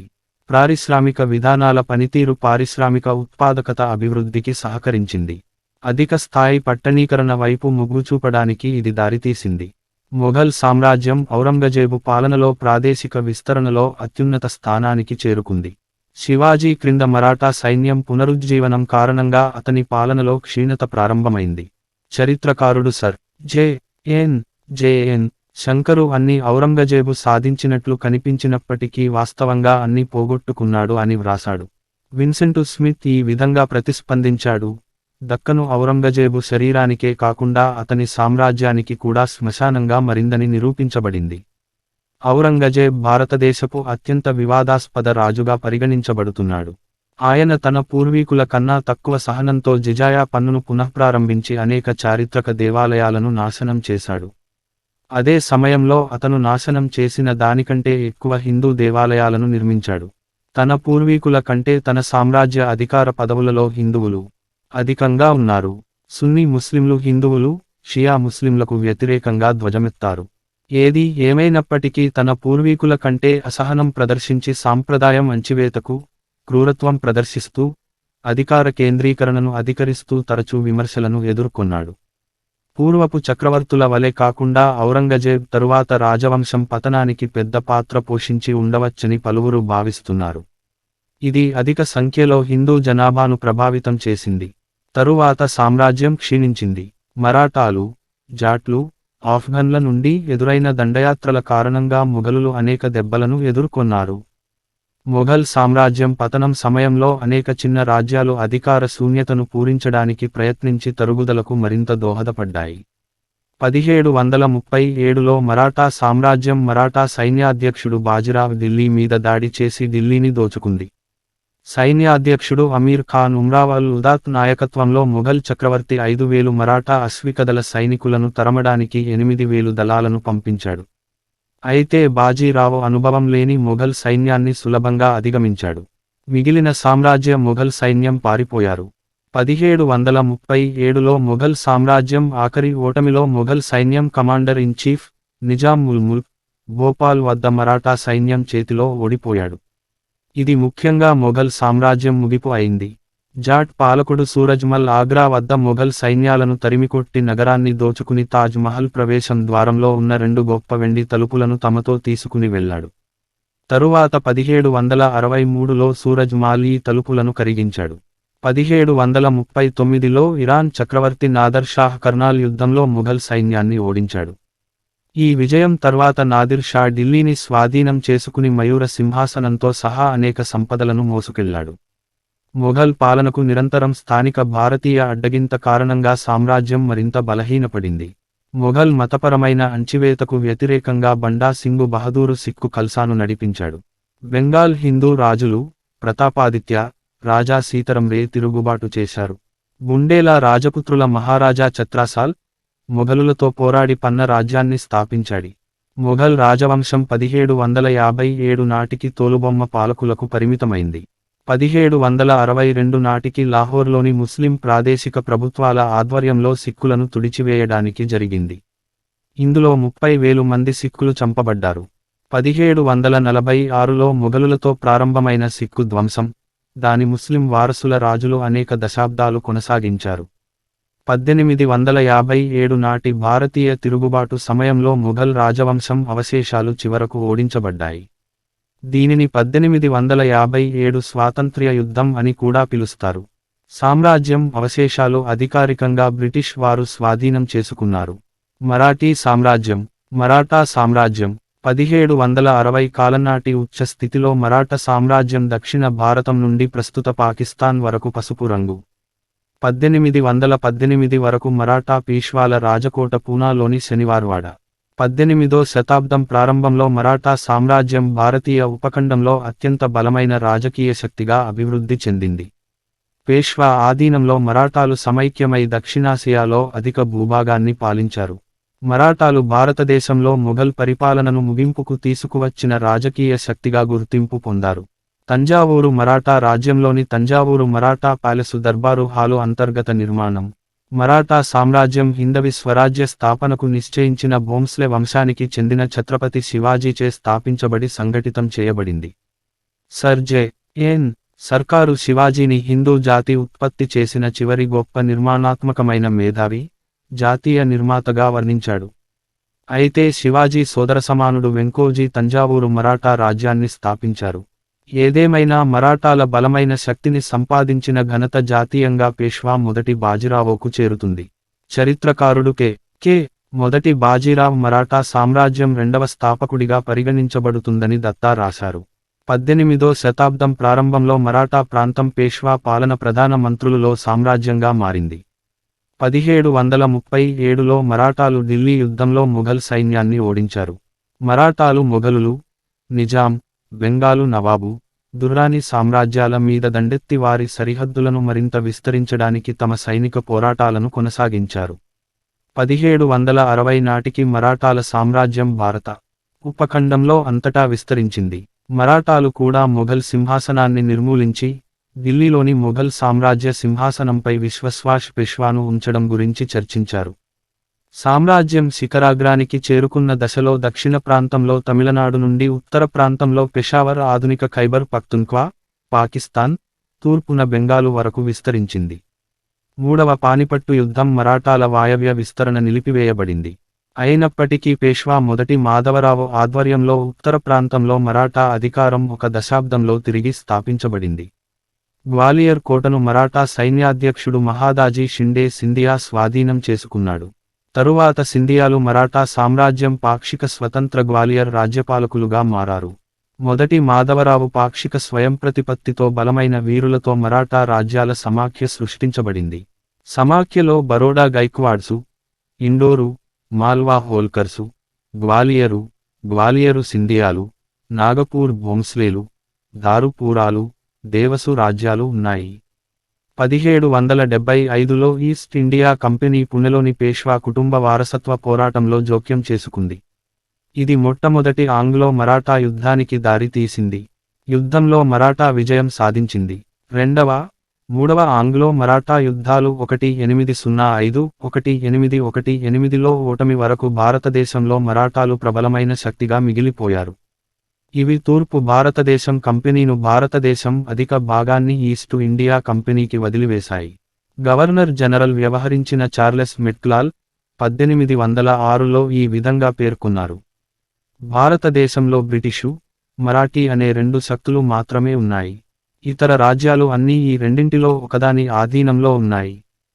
[SPEAKER 1] పారిశ్రామిక విధానాల పనితీరు పారిశ్రామిక ఉత్పాదకత అభివృద్ధికి సహకరించింది. అధిక స్థాయి పట్టణీకరణ వైపు మొగ్గు చూపడానికి ఇది దారితీసింది. మొఘల్ సామ్రాజ్యం ఔరంగజేబు పాలనలో ప్రాదేశిక విస్తరణలో అత్యున్నత స్థానానికి చేరుకుంది. శివాజీ క్రింద మరాఠా సైన్యం పునరుజ్జీవనం కారణంగా అతని పాలనలో క్షీణత ప్రారంభమైంది. చరిత్రకారుడు సర్ జెఎన్ శంకరు అన్ని ఔరంగజేబు సాధించినట్లు కనిపించినప్పటికీ వాస్తవంగా అన్ని పోగొట్టుకున్నాడు అని వ్రాసాడు. విన్సెంటు స్మిత్ ఈ విధంగా ప్రతిస్పందించాడు: దక్కను ఔరంగజేబు శరీరానికే కాకుండా అతని సామ్రాజ్యానికి కూడా శ్మశానంగా మరిందని నిరూపించబడింది. ఔరంగజేబ్ భారతదేశపు అత్యంత వివాదాస్పద రాజుగా పరిగణించబడుతున్నాడు. ఆయన తన పూర్వీకుల కన్నా తక్కువ సహనంతో జిజాయా పన్నును పునఃప్రారంభించి అనేక చారిత్రక దేవాలయాలను నాశనం చేశాడు. అదే సమయంలో అతను నాశనం చేసిన దానికంటే ఎక్కువ హిందూ దేవాలయాలను నిర్మించాడు. తన పూర్వీకుల కంటే తన సామ్రాజ్య అధికార పదవులలో హిందువులు అధికంగా ఉన్నారు. సున్నీ ముస్లింలు హిందువులు, షియా ముస్లింలకు వ్యతిరేకంగా ధ్వజమెత్తారు. ఏది ఏమైనప్పటికీ తన పూర్వీకుల కంటే అసహనం ప్రదర్శించి సాంప్రదాయం అణచివేతకు, క్రూరత్వం ప్రదర్శిస్తూ, అధికార కేంద్రీకరణను అధికరిస్తూ తరచూ విమర్శలను ఎదుర్కొన్నాడు. పూర్వపు చక్రవర్తుల వలె కాకుండా ఔరంగజేబ్ తరువాత రాజవంశం పతనానికి పెద్ద పాత్ర పోషించి ఉండవచ్చని పలువురు భావిస్తున్నారు. ఇది అధిక సంఖ్యలో హిందూ జనాభాను ప్రభావితం చేసింది. తరువాత సామ్రాజ్యం క్షీణించింది. మరాఠాలు, జాట్లు, ఆఫ్ఘన్ల నుండి ఎదురైన దండయాత్రల కారణంగా మొఘలులు అనేక దెబ్బలను ఎదుర్కొన్నారు. మొఘల్ సామ్రాజ్యం పతనం సమయంలో అనేక చిన్న రాజ్యాలు అధికార శూన్యతను పూరించడానికి ప్రయత్నించి తరుగుదలకు మరింత దోహదపడ్డాయి. 1737లో మరాఠా సామ్రాజ్యం మరాఠా సైన్యాధ్యక్షుడు బాజీరావ్ ఢిల్లీ మీద దాడి చేసి ఢిల్లీని దోచుకుంది. సైన్యాధ్యక్షుడు అమీర్ ఖాన్ ఉమ్రావల్ ఉదాత్ నాయకత్వంలో మొఘల్ చక్రవర్తి 5000 మరాఠా అశ్వికదళ సైనికులను తరమడానికి 8000 దళాలను పంపించాడు. అయితే బాజీరావు అనుభవం లేని మొఘల్ సైన్యాన్ని సులభంగా అధిగమించాడు. మిగిలిన సామ్రాజ్య మొఘల్ సైన్యం పారిపోయారు. 1737లో మొఘల్ సామ్రాజ్యం ఆఖరి ఓటమిలో మొఘల్ సైన్యం commander in chief Nizam ul Mulk Bhopal వద్ద మరాఠా సైన్యం చేతిలో ఓడిపోయాడు. ఇది ముఖ్యంగా మొఘల్ సామ్రాజ్యం ముగిపు అయింది. జాట్ పాలకుడు సూరజ్మల్ ఆగ్రా వద్ద మొఘల్ సైన్యాలను తరిమికొట్టి నగరాన్ని దోచుకుని తాజ్ మహల్ ప్రవేశం ద్వారంలో ఉన్న 2 గొప్ప వెండి తలుపులను తమతో తీసుకుని వెళ్లాడు. తరువాత 1763లో సూరజ్మాల్ ఈ తలుపులను కరిగించాడు. 1739లో ఇరాన్ చక్రవర్తి నాదర్ షాహ్ కర్నాల్ యుద్ధంలో మొఘల్ సైన్యాన్ని ఓడించాడు. ఈ విజయం తర్వాత నాదిర్ షా ఢిల్లీని స్వాధీనం చేసుకుని మయూర సింహాసనంతో సహా అనేక సంపదలను మోసుకెళ్లాడు. మొఘల్ పాలనకు నిరంతరం స్థానిక భారతీయ అడ్డగింత కారణంగా సామ్రాజ్యం మరింత బలహీనపడింది. మొఘల్ మతపరమైన అణచివేతకు వ్యతిరేకంగా బండా సింగు బహదూరు సిక్కు ఖల్సాను నడిపించాడు. బెంగాల్ హిందూ రాజులు ప్రతాపాదిత్య, రాజా సీతరం రే తిరుగుబాటు చేశారు. బుండేలా రాజపుత్రుల మహారాజా ఛత్రసాల్ మొఘలులతో పోరాడి పన్న రాజ్యాన్ని స్థాపించాడు. మొఘల్ రాజవంశం 1757 నాటికి తోలుబొమ్మ పాలకులకు పరిమితమైంది. 1762 నాటికి లాహోర్లోని ముస్లిం ప్రాదేశిక ప్రభుత్వాల ఆధ్వర్యంలో సిక్కులను తుడిచివేయడానికి జరిగింది. ఇందులో 30,000 మంది సిక్కులు చంపబడ్డారు. 1746లో మొఘలులతో ప్రారంభమైన సిక్కు ధ్వంసం, దాని ముస్లిం వారసుల రాజులు అనేక దశాబ్దాలు కొనసాగించారు. 1857 నాటి భారతీయ తిరుగుబాటు సమయంలో మొఘల్ రాజవంశం అవశేషాలు చివరకు ఓడించబడ్డాయి. దీనిని 1857 స్వాతంత్ర్య యుద్ధం అని కూడా పిలుస్తారు. సామ్రాజ్యం అవశేషాలు అధికారికంగా బ్రిటిష్ వారు స్వాధీనం చేసుకున్నారు. మరాఠీ సామ్రాజ్యం. మరాఠా సామ్రాజ్యం 1760 కాలంనాటి ఉచ్చ స్థితిలో మరాఠా సామ్రాజ్యం దక్షిణ భారతం నుండి ప్రస్తుత పాకిస్తాన్ వరకు పసుపు రంగు. 1818 వరకు మరాఠా పీష్వాల రాజకోట పూనాలోని శనివార్వాడ. 18వ శతాబ్దం ప్రారంభంలో మరాఠా సామ్రాజ్యం భారతీయ ఉపఖండంలో అత్యంత బలమైన రాజకీయ శక్తిగా అభివృద్ధి చెందింది. పేష్వా ఆధీనంలో మరాఠాలు సమైక్యమై దక్షిణాసియాలో అధిక భూభాగాన్ని పాలించారు. మరాఠాలు భారతదేశంలో మొఘల్ పరిపాలనను ముగింపుకు తీసుకువచ్చిన రాజకీయ శక్తిగా గుర్తింపు పొందారు. తంజావూరు మరాఠా రాజ్యంలోని తంజావూరు మరాఠా ప్యాలెసు దర్బారు హాలు అంతర్గత నిర్మాణం. మరాఠా సామ్రాజ్యం హిందవి స్వరాజ్య స్థాపనకు నిశ్చయించిన భోంస్లే వంశానికి చెందిన ఛత్రపతి శివాజీచే స్థాపించబడి సంఘటితం చేయబడింది. సర్ జె.ఎన్. సర్కారు శివాజీని హిందూ జాతి ఉత్పత్తి చేసిన చివరి గొప్ప నిర్మాణాత్మకమైన మేధావి, జాతీయ నిర్మాతగా వర్ణించాడు. అయితే శివాజీ సోదరసమానుడు వెంకోజీ తంజావూరు మరాఠా రాజ్యాన్ని స్థాపించారు. ఏదేమైనా మరాఠాల బలమైన శక్తిని సంపాదించిన ఘనత జాతీయంగా పేష్వా మొదటి బాజీరావుకు చేరుతుంది. చరిత్రకారుడు కె. మొదటి బాజీరావ్ మరాఠా సామ్రాజ్యం రెండవ స్థాపకుడిగా పరిగణించబడుతుందని దత్తా రాశారు. 18వ శతాబ్దం ప్రారంభంలో మరాఠా ప్రాంతం పేష్వా పాలన ప్రధాన మంత్రులలో సామ్రాజ్యంగా మారింది. 1737లో మరాఠాలు ఢిల్లీ యుద్ధంలో మొఘల్ సైన్యాన్ని ఓడించారు. మరాఠాలు మొఘలులు, నిజాం, బెంగాలు నవాబు, దుర్రాని సామ్రాజ్యాల మీద దండెత్తి వారి సరిహద్దులను మరింత విస్తరించడానికి తమ సైనిక పోరాటాలను కొనసాగించారు. 1760 నాటికి మరాఠాల సామ్రాజ్యం భారత ఉపఖండంలో అంతటా విస్తరించింది. మరాఠాలు కూడా మొఘల్ సింహాసనాన్ని నిర్మూలించి, ఢిల్లీలోని మొఘల్ సామ్రాజ్య సింహాసనంపై విశ్వస్వాష్ పేష్వాను ఉంచడం గురించి చర్చించారు. సామ్రాజ్యం శిఖరాగ్రానికి చేరుకున్న దశలో దక్షిణ ప్రాంతంలో తమిళనాడు నుండి ఉత్తర ప్రాంతంలో పెషావర్ ఆధునిక ఖైబర్ పఖ్తుంఖ్వా, పాకిస్తాన్, తూర్పున బెంగాలు వరకు విస్తరించింది. మూడవ పానిపట్టు యుద్ధం మరాఠాల వాయవ్య విస్తరణ నిలిపివేయబడింది. అయినప్పటికీ పేష్వా మొదటి మాధవరావు ఆధ్వర్యంలో ఉత్తర ప్రాంతంలో మరాఠా అధికారం ఒక దశాబ్దంలో తిరిగి స్థాపించబడింది. గ్వాలియర్ కోటను మరాఠా సైన్యాధ్యక్షుడు మహాదాజీ షిండే సింధియా స్వాధీనం చేసుకున్నాడు. తరువాత సింధియాలు మరాఠా సామ్రాజ్యం పాక్షిక స్వతంత్ర గ్వాలియర్ రాజ్యపాలకులుగా మారారు. మొదటి మాధవరావు పాక్షిక స్వయంప్రతిపత్తితో బలమైన వీరులతో మరాఠా రాజ్యాల సమాఖ్య సృష్టించబడింది. సమాఖ్యలో బరోడా గైక్వాడ్సు, ఇండోరు, మాల్వా హోల్కర్సు, గ్వాలియరు సింధియాలు, నాగపూర్ భోంస్లేలు, దారుపూరాలు, దేవసు రాజ్యాలు ఉన్నాయి. 1775లో ఈస్ట్ ఇండియా కంపెనీ పుణెలోని పేష్వా కుటుంబ వారసత్వ పోరాటంలో జోక్యం చేసుకుంది. ఇది మొట్టమొదటి ఆంగ్లో మరాఠా యుద్ధానికి దారి తీసింది. యుద్ధంలో మరాఠా విజయం సాధించింది. మూడవ ఆంగ్లో మరాఠా యుద్ధాలు 1805, 1818లో ఓటమి వరకు భారతదేశంలో మరాఠాలు ప్రబలమైన శక్తిగా మిగిలిపోయారు. ఇవి తూర్పు భారతదేశం కంపెనీను భారతదేశం అధిక భాగాన్ని ఈస్టు ఇండియా కంపెనీకి వదిలివేశాయి. గవర్నర్ జనరల్ వ్యవహరించిన చార్లెస్ మెక్లాల్ 1806లో ఈ విధంగా పేర్కొన్నారు: భారతదేశంలో బ్రిటిషు, మరాఠీ అనే రెండు శక్తులు మాత్రమే ఉన్నాయి. ఇతర రాజ్యాలు అన్నీ ఈ రెండింటిలో ఒకదాని ఆధీనంలో ఉన్నాయి.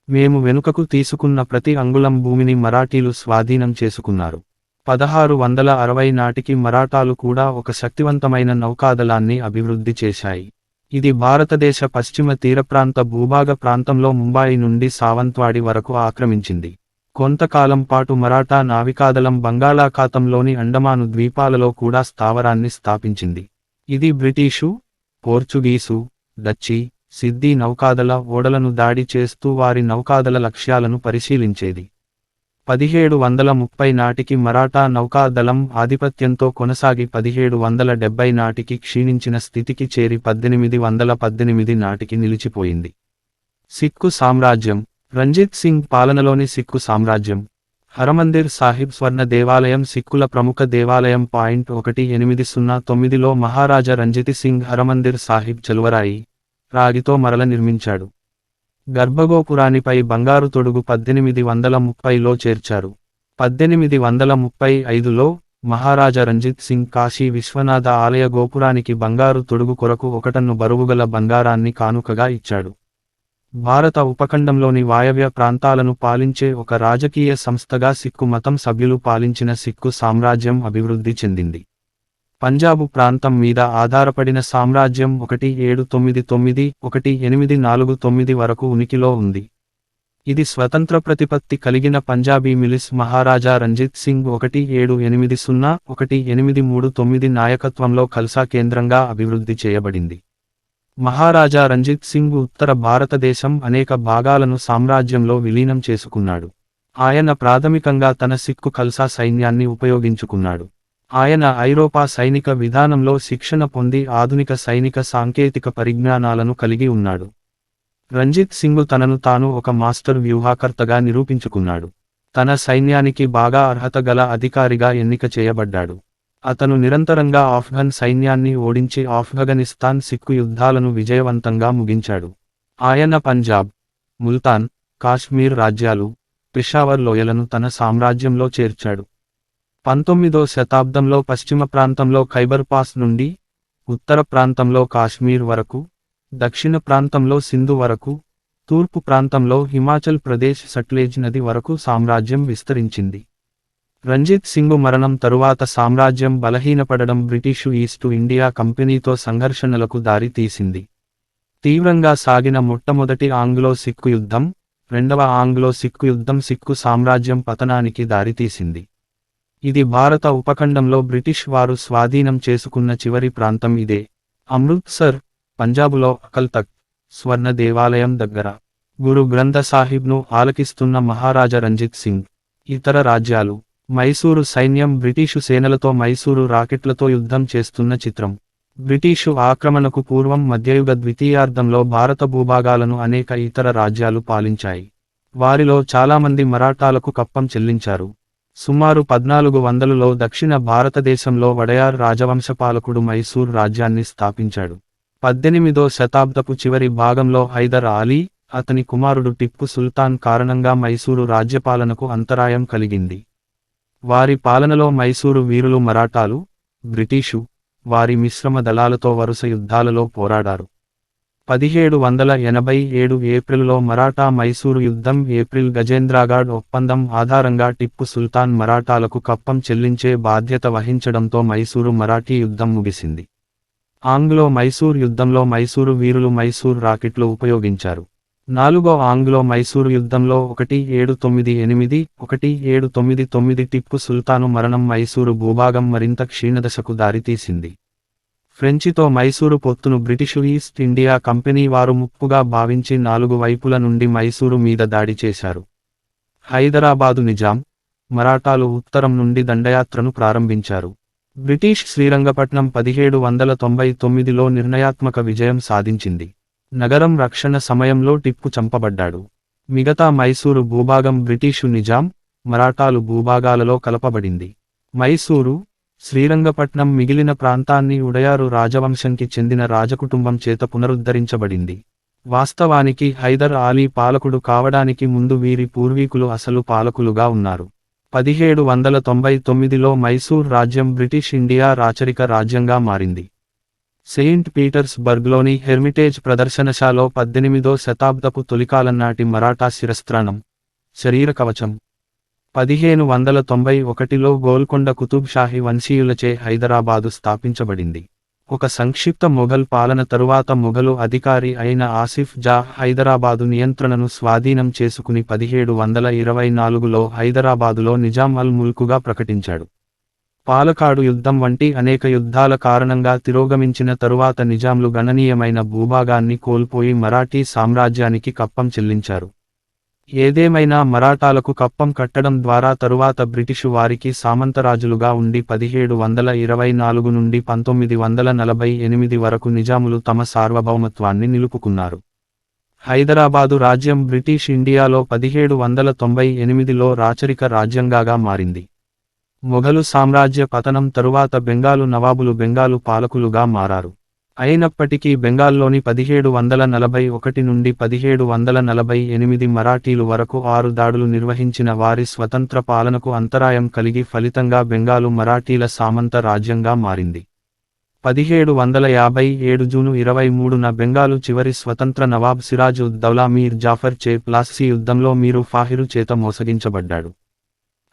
[SPEAKER 1] మేము వెనుకకు తీసుకున్న ప్రతి అంగుళం భూమిని మరాఠీలు స్వాధీనం చేసుకున్నారు. 1660 నాటికి మరాఠాలు కూడా ఒక శక్తివంతమైన నౌకాదళాన్ని అభివృద్ధి చేశాయి. ఇది భారతదేశ పశ్చిమ తీరప్రాంత భూభాగ ప్రాంతంలో ముంబాయి నుండి సావంత్వాడి వరకు ఆక్రమించింది. కొంతకాలం పాటు మరాఠా నావికాదళం బంగాళాఖాతంలోని అండమాను ద్వీపాలలో కూడా స్థావరాన్ని స్థాపించింది. ఇది బ్రిటీషు, పోర్చుగీసు, డచ్చి, సిద్ధీ నౌకాదళ ఓడలను దాడి చేస్తూ వారి నౌకాదళ లక్ష్యాలను పరిశీలించేది. 1730 నాటికి మరాఠా నౌకాదళం ఆధిపత్యంతో కొనసాగి 1770 నాటికి క్షీణించిన స్థితికి చేరి 1818 నాటికి నిలిచిపోయింది. సిక్కు సామ్రాజ్యం. రంజిత్ సింగ్ పాలనలోని సిక్కు సామ్రాజ్యం. హరమందిర్ సాహిబ్ స్వర్ణ దేవాలయం సిక్కుల ప్రముఖ దేవాలయం. 1809లో మహారాజా రంజిత్ సింగ్ హరమందిర్ సాహిబ్ చలువరాయి, రాగితో మరల నిర్మించాడు. గర్భగోపురానిపై బంగారు తొడుగు 1830లో చేర్చారు. 1835లో మహారాజా రంజిత్ సింగ్ కాశీ విశ్వనాథ ఆలయ గోపురానికి బంగారు తొడుగు కొరకు 1 టన్ను బరువుగల బంగారాన్ని కానుకగా ఇచ్చాడు. భారత ఉపఖండంలోని వాయవ్య ప్రాంతాలను పాలించే ఒక రాజకీయ సంస్థగా సిక్కు మతం సభ్యులు పాలించిన సిక్కు సామ్రాజ్యం అభివృద్ధి చెందింది. పంజాబు ప్రాంతం మీద ఆధారపడిన సామ్రాజ్యం 1799–1849 వరకు ఉనికిలో ఉంది. ఇది స్వతంత్ర ప్రతిపత్తి కలిగిన పంజాబీ మిలిస్ మహారాజా రంజిత్ సింగ్ 1780–1839 నాయకత్వంలో ఖల్సా కేంద్రంగా అభివృద్ధి చేయబడింది. మహారాజా రంజిత్ సింగ్ ఉత్తర భారతదేశం అనేక భాగాలను సామ్రాజ్యంలో విలీనం చేసుకున్నాడు. ఆయన ప్రాథమికంగా తన సిక్కు ఖల్సా సైన్యాన్ని ఉపయోగించుకున్నాడు. ఆయన ఐరోపా సైనిక విధానంలో శిక్షణ పొంది ఆధునిక సైనిక సాంకేతిక పరిజ్ఞానాలను కలిగి ఉన్నాడు. రంజిత్ సింగ్ తనను తాను ఒక మాస్టర్ వ్యూహకర్తగా నిరూపించుకున్నాడు. తన సైన్యానికి బాగా అర్హత గల అధికారిగా ఎన్నిక చేయబడ్డాడు. అతను నిరంతరంగా ఆఫ్ఘన్ సైన్యాన్ని ఓడించి ఆఫ్ఘనిస్తాన్ సిక్కు యుద్ధాలను విజయవంతంగా ముగించాడు. ఆయన పంజాబ్, ముల్తాన్, కాశ్మీర్ రాజ్యాలు, పెషావర్ లోయలను తన సామ్రాజ్యంలో చేర్చాడు. 19వ శతాబ్దంలో పశ్చిమ ప్రాంతంలో ఖైబర్ పాస్ నుండి, ఉత్తర ప్రాంతంలో కాశ్మీర్ వరకు, దక్షిణ ప్రాంతంలో సింధు వరకు, తూర్పు ప్రాంతంలో హిమాచల్ ప్రదేశ్ సట్లెజ్ నది వరకు సామ్రాజ్యం విస్తరించింది. రంజిత్ సింగ్ మరణం తరువాత సామ్రాజ్యం బలహీనపడడం బ్రిటిషు ఈస్టు ఇండియా కంపెనీతో సంఘర్షణలకు దారి తీసింది. తీవ్రంగా సాగిన మొట్టమొదటి ఆంగ్లో సిక్కు యుద్ధం, రెండవ ఆంగ్లో సిక్కు యుద్ధం సిక్కు సామ్రాజ్యం పతనానికి దారితీసింది. ఇది భారత ఉపఖండంలో బ్రిటిష్ వారు స్వాధీనం చేసుకున్న చివరి ప్రాంతం ఇదే. అమృత్సర్, పంజాబులో అకల్ తఖ్త్ స్వర్ణ దేవాలయం దగ్గర గురు గ్రంథ సాహిబ్ను ఆలకిస్తున్న మహారాజా రంజిత్ సింగ్. ఇతర రాజ్యాలు. మైసూరు సైన్యం బ్రిటిషు సేనలతో మైసూరు రాకెట్లతో యుద్ధం చేస్తున్న చిత్రం. బ్రిటిషు ఆక్రమణకు పూర్వం మధ్యయుగ ద్వితీయార్ధంలో భారత భూభాగాలను అనేక ఇతర రాజ్యాలు పాలించాయి. వారిలో చాలామంది మరాఠాలకు కప్పం చెల్లించారు. సుమారు 1400లో దక్షిణ భారతదేశంలో వడయార్ రాజవంశపాలకుడు మైసూర్ రాజ్యాన్ని స్థాపించాడు. 18వ శతాబ్దపు చివరి భాగంలో హైదర్ అలీ, అతని కుమారుడు టిప్పు సుల్తాన్ కారణంగా మైసూరు రాజ్యపాలనకు అంతరాయం కలిగింది. వారి పాలనలో మైసూరు వీరులు మరాఠాలు, బ్రిటిషు, వారి మిశ్రమ దళాలతో వరుస యుద్ధాలలో పోరాడారు. 1787 ఏప్రిల్లో మరాఠా మైసూరు యుద్ధం ఏప్రిల్ గజేంద్రగాడ్ ఒప్పందం ఆధారంగా టిప్పు సుల్తాన్ మరాఠాలకు కప్పం చెల్లించే బాధ్యత వహించడంతో మైసూరు మరాఠీ యుద్ధం ముగిసింది. ఆంగ్లో మైసూర్ యుద్ధంలో మైసూరు వీరులు మైసూర్ రాకెట్లు ఉపయోగించారు. 4వ ఆంగ్లో మైసూరు యుద్ధంలో 1798–1799 టిప్పు సుల్తాను మరణం మైసూరు భూభాగం మరింత క్షీణదశకు దారితీసింది. ఫ్రెంచితో మైసూరు పొత్తును బ్రిటిషు ఈస్ట్ ఇండియా కంపెనీ వారు ముప్పుగా భావించి 4 వైపుల నుండి మైసూరు మీద దాడి చేశారు. హైదరాబాదు నిజాం, మరాఠాలు ఉత్తరం నుండి దండయాత్రను ప్రారంభించారు. బ్రిటిష్ శ్రీరంగపట్నం 1799లో నిర్ణయాత్మక విజయం సాధించింది. నగరం రక్షణ సమయంలో టిప్పు చంపబడ్డాడు. మిగతా మైసూరు భూభాగం బ్రిటిషు నిజాం, మరాఠాలు భూభాగాలలో కలపబడింది. మైసూరు, శ్రీరంగపట్నం మిగిలిన ప్రాంతాన్ని ఉడయారు రాజవంశంకి చెందిన రాజకుటుంబం చేత పునరుద్ధరించబడింది. వాస్తవానికి హైదర్ అలీ పాలకుడు కావడానికి ముందు వీరి పూర్వీకులు అసలు పాలకులుగా ఉన్నారు. 1799లో మైసూర్ రాజ్యం బ్రిటిష్ ఇండియా రాచరిక రాజ్యంగా మారింది. సెయింట్ పీటర్స్బర్గ్లోని హెర్మిటేజ్ ప్రదర్శనశాలలో 18వ శతాబ్దపు తొలికాలం నాటి మరాఠా శిరస్త్రాణం, శరీర కవచం. 1591లో గోల్కొండ కుతుబ్ షాహీ వంశీయులచే హైదరాబాదు స్థాపించబడింది. ఒక సంక్షిప్త మొఘల్ పాలన తరువాత మొఘలు అధికారి అయిన ఆసిఫ్ జా హైదరాబాదు నియంత్రణను స్వాధీనం చేసుకుని 1724లో హైదరాబాదులో నిజాం అల్ ముల్కుగా ప్రకటించాడు. పాలకాడు యుద్ధం వంటి అనేక యుద్ధాల కారణంగా తిరోగమించిన తరువాత నిజాంలు గణనీయమైన భూభాగాన్ని కోల్పోయి మరాఠీ సామ్రాజ్యానికి కప్పం చెల్లించారు. ఏదేమైనా మరాఠాలకు కప్పం కట్టడం ద్వారా తరువాత బ్రిటిషు వారికి సామంతరాజులుగా ఉండి 1724 నుండి 1948 వరకు నిజాములు తమ సార్వభౌమత్వాన్ని నిలుపుకున్నారు. హైదరాబాదు రాజ్యం బ్రిటిష్ ఇండియాలో 1798లో రాచరిక రాజ్యంగాగా మారింది. మొఘలు సామ్రాజ్య పతనం తరువాత బెంగాలు నవాబులు బెంగాలు పాలకులుగా మారారు. అయినప్పటికీ బెంగాల్లోని 1741 నుండి 1748 మరాఠీలు వరకు 6 దాడులు నిర్వహించిన వారి స్వతంత్ర పాలనకు అంతరాయం కలిగి ఫలితంగా బెంగాలు మరాఠీల సామంత రాజ్యంగా మారింది. 1757 జూను 23న బెంగాలు చివరి స్వతంత్ర నవాబ్ సిరాజ్ ఉద్ దౌలా మీర్ జాఫర్ చే ప్లాసీ యుద్ధంలో మీరు ఫాహిరు చేత మోసగించబడ్డాడు.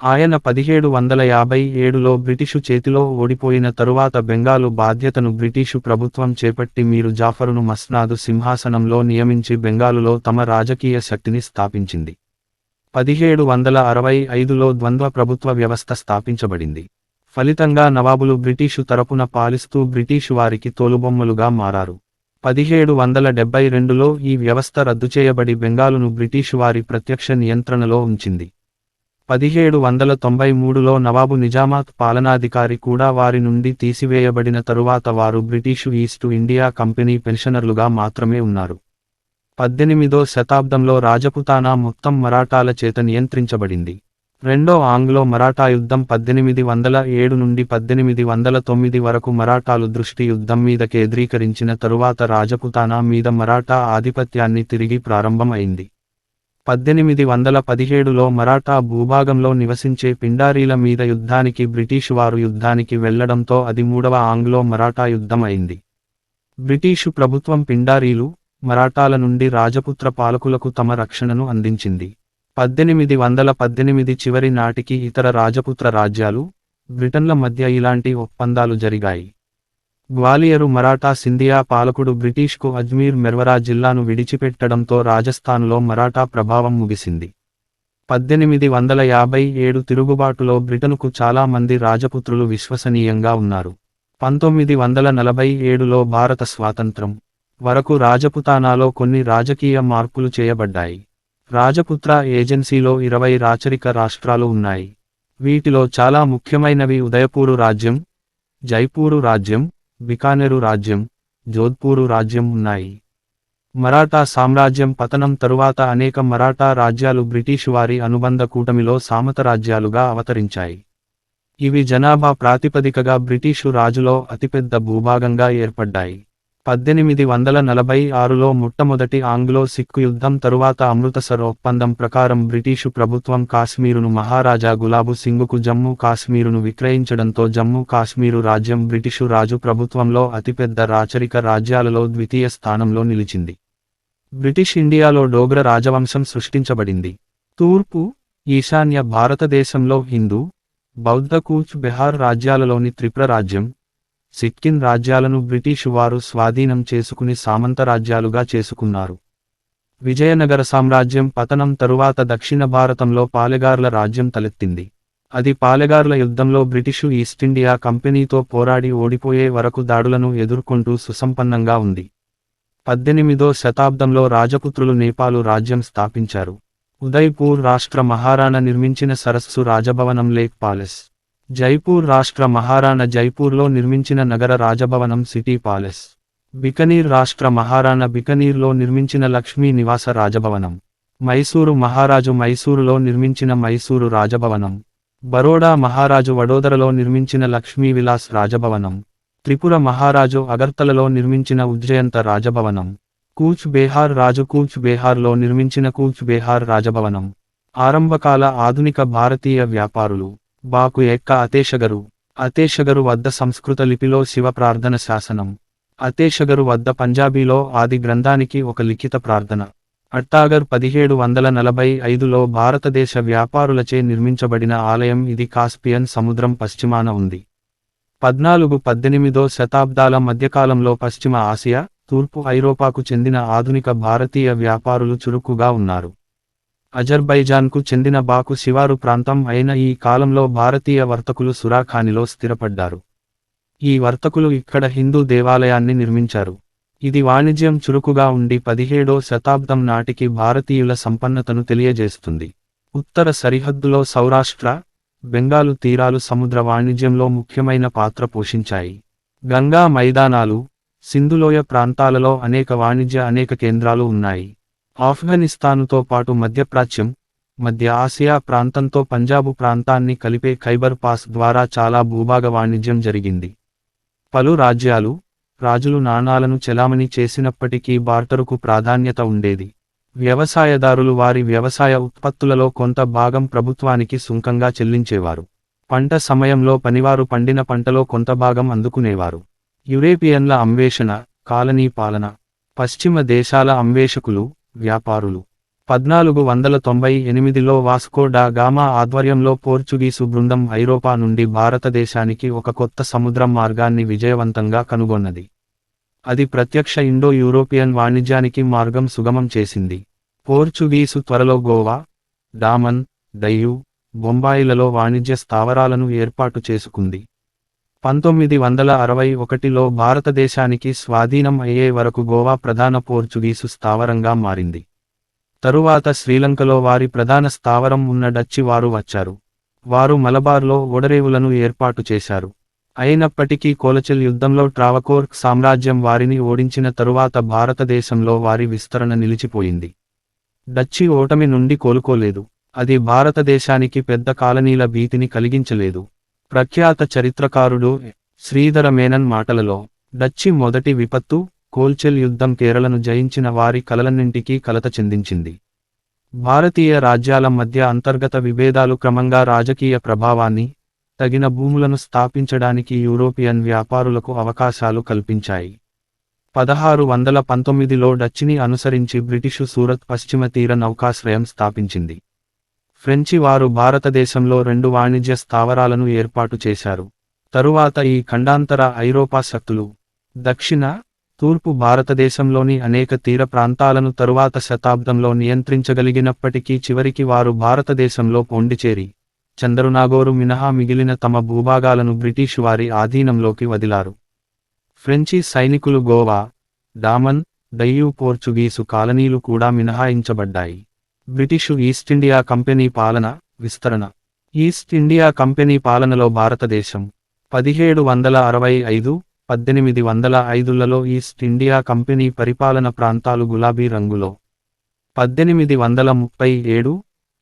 [SPEAKER 1] ఆయన 1757లో బ్రిటిషు చేతిలో ఓడిపోయిన తరువాత బెంగాలు బాధ్యతను బ్రిటిషు ప్రభుత్వం చేపట్టి మీరు జాఫరును మస్నాదు సింహాసనంలో నియమించి బెంగాలులో తమ రాజకీయ శక్తిని స్థాపించింది. 1765లో ద్వంద్వ ప్రభుత్వ వ్యవస్థ స్థాపించబడింది. ఫలితంగా నవాబులు బ్రిటిషు తరపున పాలిస్తూ బ్రిటిషు వారికి తోలుబొమ్మలుగా మారారు. 1772లో ఈ వ్యవస్థ రద్దు చేయబడి బెంగాలును బ్రిటిషు వారి ప్రత్యక్ష నియంత్రణలో ఉంచింది. 1793లో నవాబు నిజామాత్ పాలనాధికారి కూడా వారి నుండి తీసివేయబడిన తరువాత వారు బ్రిటిషు ఈస్టు ఇండియా కంపెనీ పెన్షనర్లుగా మాత్రమే ఉన్నారు. 18వ శతాబ్దంలో రాజపుతానా మొత్తం మరాఠాల చేత నియంత్రించబడింది. రెండో ఆంగ్లో మరాఠా యుద్ధం 1807 నుండి 1809 వరకు మరాఠాలు దృష్టి యుద్ధం మీద కేంద్రీకరించిన తరువాత రాజపుతానా మీద మరాఠా ఆధిపత్యాన్ని తిరిగి ప్రారంభం అయింది. 1817లో మరాఠా భూభాగంలో నివసించే పిండారీల మీద యుద్ధానికి బ్రిటిషు వారు యుద్ధానికి వెళ్లడంతో అది మూడవ ఆంగ్లో మరాఠా యుద్ధం అయింది. బ్రిటిషు ప్రభుత్వం పిండారీలు, మరాఠాల నుండి రాజపుత్ర పాలకులకు తమ రక్షణను అందించింది. 1818 చివరి నాటికి ఇతర రాజపుత్ర రాజ్యాలు, బ్రిటన్ల మధ్య ఇలాంటి ఒప్పందాలు జరిగాయి. గ్వాలియరు మరాఠా సింధియా పాలకుడు బ్రిటిష్కు అజ్మీర్ మెర్వరా జిల్లాను విడిచిపెట్టడంతో రాజస్థానులో మరాఠా ప్రభావం ముగిసింది. 1857 తిరుగుబాటులో బ్రిటనుకు చాలా మంది రాజపుత్రులు విశ్వసనీయంగా ఉన్నారు. 1947లో భారత స్వాతంత్రం వరకు రాజపుతానాలో కొన్ని రాజకీయ మార్పులు చేయబడ్డాయి. రాజపుత్ర ఏజెన్సీలో 20 రాచరిక రాష్ట్రాలు ఉన్నాయి. వీటిలో చాలా ముఖ్యమైనవి ఉదయపూరు రాజ్యం, జైపూరు రాజ్యం, బికానెరు రాజ్యం, జోధ్పూరు రాజ్యం ఉన్నాయి. మరాఠా సామ్రాజ్యం పతనం తరువాత అనేక మరాఠా రాజ్యాలు బ్రిటిషు వారి అనుబంధ కూటమిలో సామంత రాజ్యాలుగా అవతరించాయి. ఇవి జనాభా ప్రాతిపదికగా బ్రిటిషు రాజులో అతిపెద్ద భూభాగంగా ఏర్పడ్డాయి. 1846లో మొట్టమొదటి ఆంగ్లో సిక్కు యుద్ధం తరువాత అమృతసర్ ఒప్పందం ప్రకారం బ్రిటిషు ప్రభుత్వం కాశ్మీరును మహారాజా గులాబు సింగుకు జమ్మూ కాశ్మీరును విక్రయించడంతో జమ్మూ కాశ్మీరు రాజ్యం బ్రిటిషు రాజు ప్రభుత్వంలో అతిపెద్ద రాచరిక రాజ్యాలలో ద్వితీయ స్థానంలో నిలిచింది. బ్రిటిష్ ఇండియాలో డోగ్ర రాజవంశం సృష్టించబడింది. తూర్పు, ఈశాన్య భారతదేశంలో హిందూ, బౌద్ధ కూచ్ బెహార్ రాజ్యాలలోని త్రిపుర రాజ్యం, సిక్కిం రాజ్యాలను బ్రిటిషు వారు స్వాధీనం చేసుకుని సామంత రాజ్యాలుగా చేసుకున్నారు. విజయనగర సామ్రాజ్యం పతనం తరువాత దక్షిణ భారతంలో పాలెగార్ల రాజ్యం తలెత్తింది. అది పాలెగార్ల యుద్ధంలో బ్రిటిషు ఈస్టిండియా కంపెనీతో పోరాడి ఓడిపోయే వరకు దాడులను ఎదుర్కొంటూ సుసంపన్నంగా ఉంది. 18వ శతాబ్దంలో రాజపుత్రులు నేపాలు రాజ్యం స్థాపించారు. ఉదయ్పూర్ రాష్ట్ర మహారాణా నిర్మించిన సరస్సు రాజభవనం లేక్ పాలెస్. జైపూర్ రాష్ట్ర మహారాణా జైపూర్లో నిర్మించిన నగర రాజభవనం సిటీ పాలెస్. బికనీర్ రాష్ట్ర మహారాణా బికనీర్లో నిర్మించిన లక్ష్మీ నివాస రాజభవనం. మైసూరు మహారాజు మైసూరులో నిర్మించిన మైసూరు రాజభవనం. బరోడా మహారాజు వడోదరలో నిర్మించిన లక్ష్మీ విలాస్ రాజభవనం. త్రిపుర మహారాజు అగర్తలలో నిర్మించిన ఉజ్జయంత రాజభవనం. కూచ్ బెహార్ రాజు కూచ్ బెహార్లో నిర్మించిన కూచ్ బెహార్ రాజభవనం. ఆరంభకాల ఆధునిక భారతీయ వ్యాపారులు బాకు ఎక్క అతేషగరు వద్ద సంస్కృత లిపిలో శివ ప్రార్థన శాసనం. అతేషగరు వద్ద పంజాబీలో ఆది గ్రంథానికి ఒక లిఖిత ప్రార్థన. అట్టాగర్ 1745లో భారతదేశ వ్యాపారులచే నిర్మించబడిన ఆలయం. ఇది కాస్పియన్ సముద్రం పశ్చిమాన ఉంది. 14-18 శతాబ్దాల మధ్యకాలంలో పశ్చిమ ఆసియా, తూర్పు ఐరోపాకు చెందిన ఆధునిక భారతీయ వ్యాపారులు చురుకుగా ఉన్నారు. అజర్బైజాన్కు చెందిన బాకు శివారు ప్రాంతం అయిన ఈ కాలంలో భారతీయ వర్తకులు సురాఖానిలో స్థిరపడ్డారు. ఈ వర్తకులు ఇక్కడ హిందూ దేవాలయాన్ని నిర్మించారు. ఇది వాణిజ్యం చురుకుగా ఉండి 17వ శతాబ్దం నాటికి భారతీయుల సంపన్నతను తెలియజేస్తుంది. ఉత్తర సరిహద్దులో సౌరాష్ట్ర, బెంగాలు తీరాలు సముద్ర వాణిజ్యంలో ముఖ్యమైన పాత్ర పోషించాయి. గంగా మైదానాలు, సింధులోయ ప్రాంతాలలో అనేక కేంద్రాలు ఉన్నాయి. ఆఫ్ఘనిస్తానుతో పాటు మధ్యప్రాచ్యం, మధ్య ఆసియా ప్రాంతంతో పంజాబు ప్రాంతాన్ని కలిపే ఖైబర్ పాస్ ద్వారా చాలా భూభాగ వాణిజ్యం జరిగింది. పలు రాజులు నాణాలను చెలామణి చేసినప్పటికీ బార్టరుకు ప్రాధాన్యత ఉండేది. వ్యవసాయదారులు వారి వ్యవసాయ ఉత్పత్తులలో కొంత భాగం ప్రభుత్వానికి సుంకంగా చెల్లించేవారు. పంట సమయంలో పనివారు పండిన పంటలో కొంత భాగం అందుకునేవారు. యురేపియన్ల అన్వేషణ, కాలనీ పాలన, పశ్చిమ దేశాల అన్వేషకులు, వ్యాపారులు. 1498లో వాస్కో డా గామా ఆధ్వర్యంలో పోర్చుగీసు బృందం ఐరోపా నుండి భారతదేశానికి ఒక కొత్త సముద్రం మార్గాన్ని విజయవంతంగా కనుగొన్నది. అది ప్రత్యక్ష ఇండో యూరోపియన్ వాణిజ్యానికి మార్గం సుగమం చేసింది. పోర్చుగీసు త్వరలో గోవా, డామన్, డయ్యూ, బొంబాయిలలో వాణిజ్య స్థావరాలను ఏర్పాటు చేసుకుంది. 1961లో భారతదేశానికి స్వాధీనం అయ్యే వరకు గోవా ప్రధాన పోర్చుగీసు స్థావరంగా మారింది. తరువాత శ్రీలంకలో వారి ప్రధాన స్థావరం ఉన్న డచ్చి వారు వచ్చారు. వారు మలబార్లో ఓడరేవులను ఏర్పాటు చేశారు. అయినప్పటికీ కోలచెల్ యుద్ధంలో ట్రావకోర్ సామ్రాజ్యం వారిని ఓడించిన తరువాత భారతదేశంలో వారి విస్తరణ నిలిచిపోయింది. డచ్చి ఓటమి నుండి కోలుకోలేదు. అది భారతదేశానికి పెద్ద కాలనీల భీతిని కలిగించలేదు. ప్రఖ్యాత చరిత్రకారుడు శ్రీధర మేనన్ మాటలలో, డచ్చి మొదటి విపత్తు, కోల్చెల్ యుద్ధం కేరళను జయించిన వారి కలలన్నింటికీ కలత చెందించింది. భారతీయ రాజ్యాల మధ్య అంతర్గత విభేదాలు క్రమంగా రాజకీయ ప్రభావాన్ని, తగిన భూములను స్థాపించడానికి యూరోపియన్ వ్యాపారులకు అవకాశాలు కల్పించాయి. 1619లో డచ్చిని అనుసరించి బ్రిటిషు సూరత్ పశ్చిమ తీర నౌకాశ్రయం స్థాపించింది. ఫ్రెంచి వారు భారతదేశంలో 2 వాణిజ్య స్థావరాలను ఏర్పాటు చేశారు. తరువాత ఈ ఖండాంతర ఐరోపా శక్తులు దక్షిణ, తూర్పు భారతదేశంలోని అనేక తీర ప్రాంతాలను తరువాత శతాబ్దంలో నియంత్రించగలిగినప్పటికీ చివరికి వారు భారతదేశంలో పొండిచేరి, చందరునాగోరు మినహా మిగిలిన తమ భూభాగాలను బ్రిటిషు వారి ఆధీనంలోకి వదిలారు. ఫ్రెంచి సైనికులు గోవా, డామన్, డయ్యూ పోర్చుగీసు కాలనీలు కూడా మినహాయించబడ్డాయి. బ్రిటిషు ఈస్ట్ ఇండియా కంపెనీ పాలన, విస్తరణ. ఈస్ట్ ఇండియా కంపెనీ పాలనలో భారతదేశం 1765, 1805లలో ఈస్ట్ ఇండియా కంపెనీ పరిపాలన ప్రాంతాలు గులాబీ రంగులో, 1837,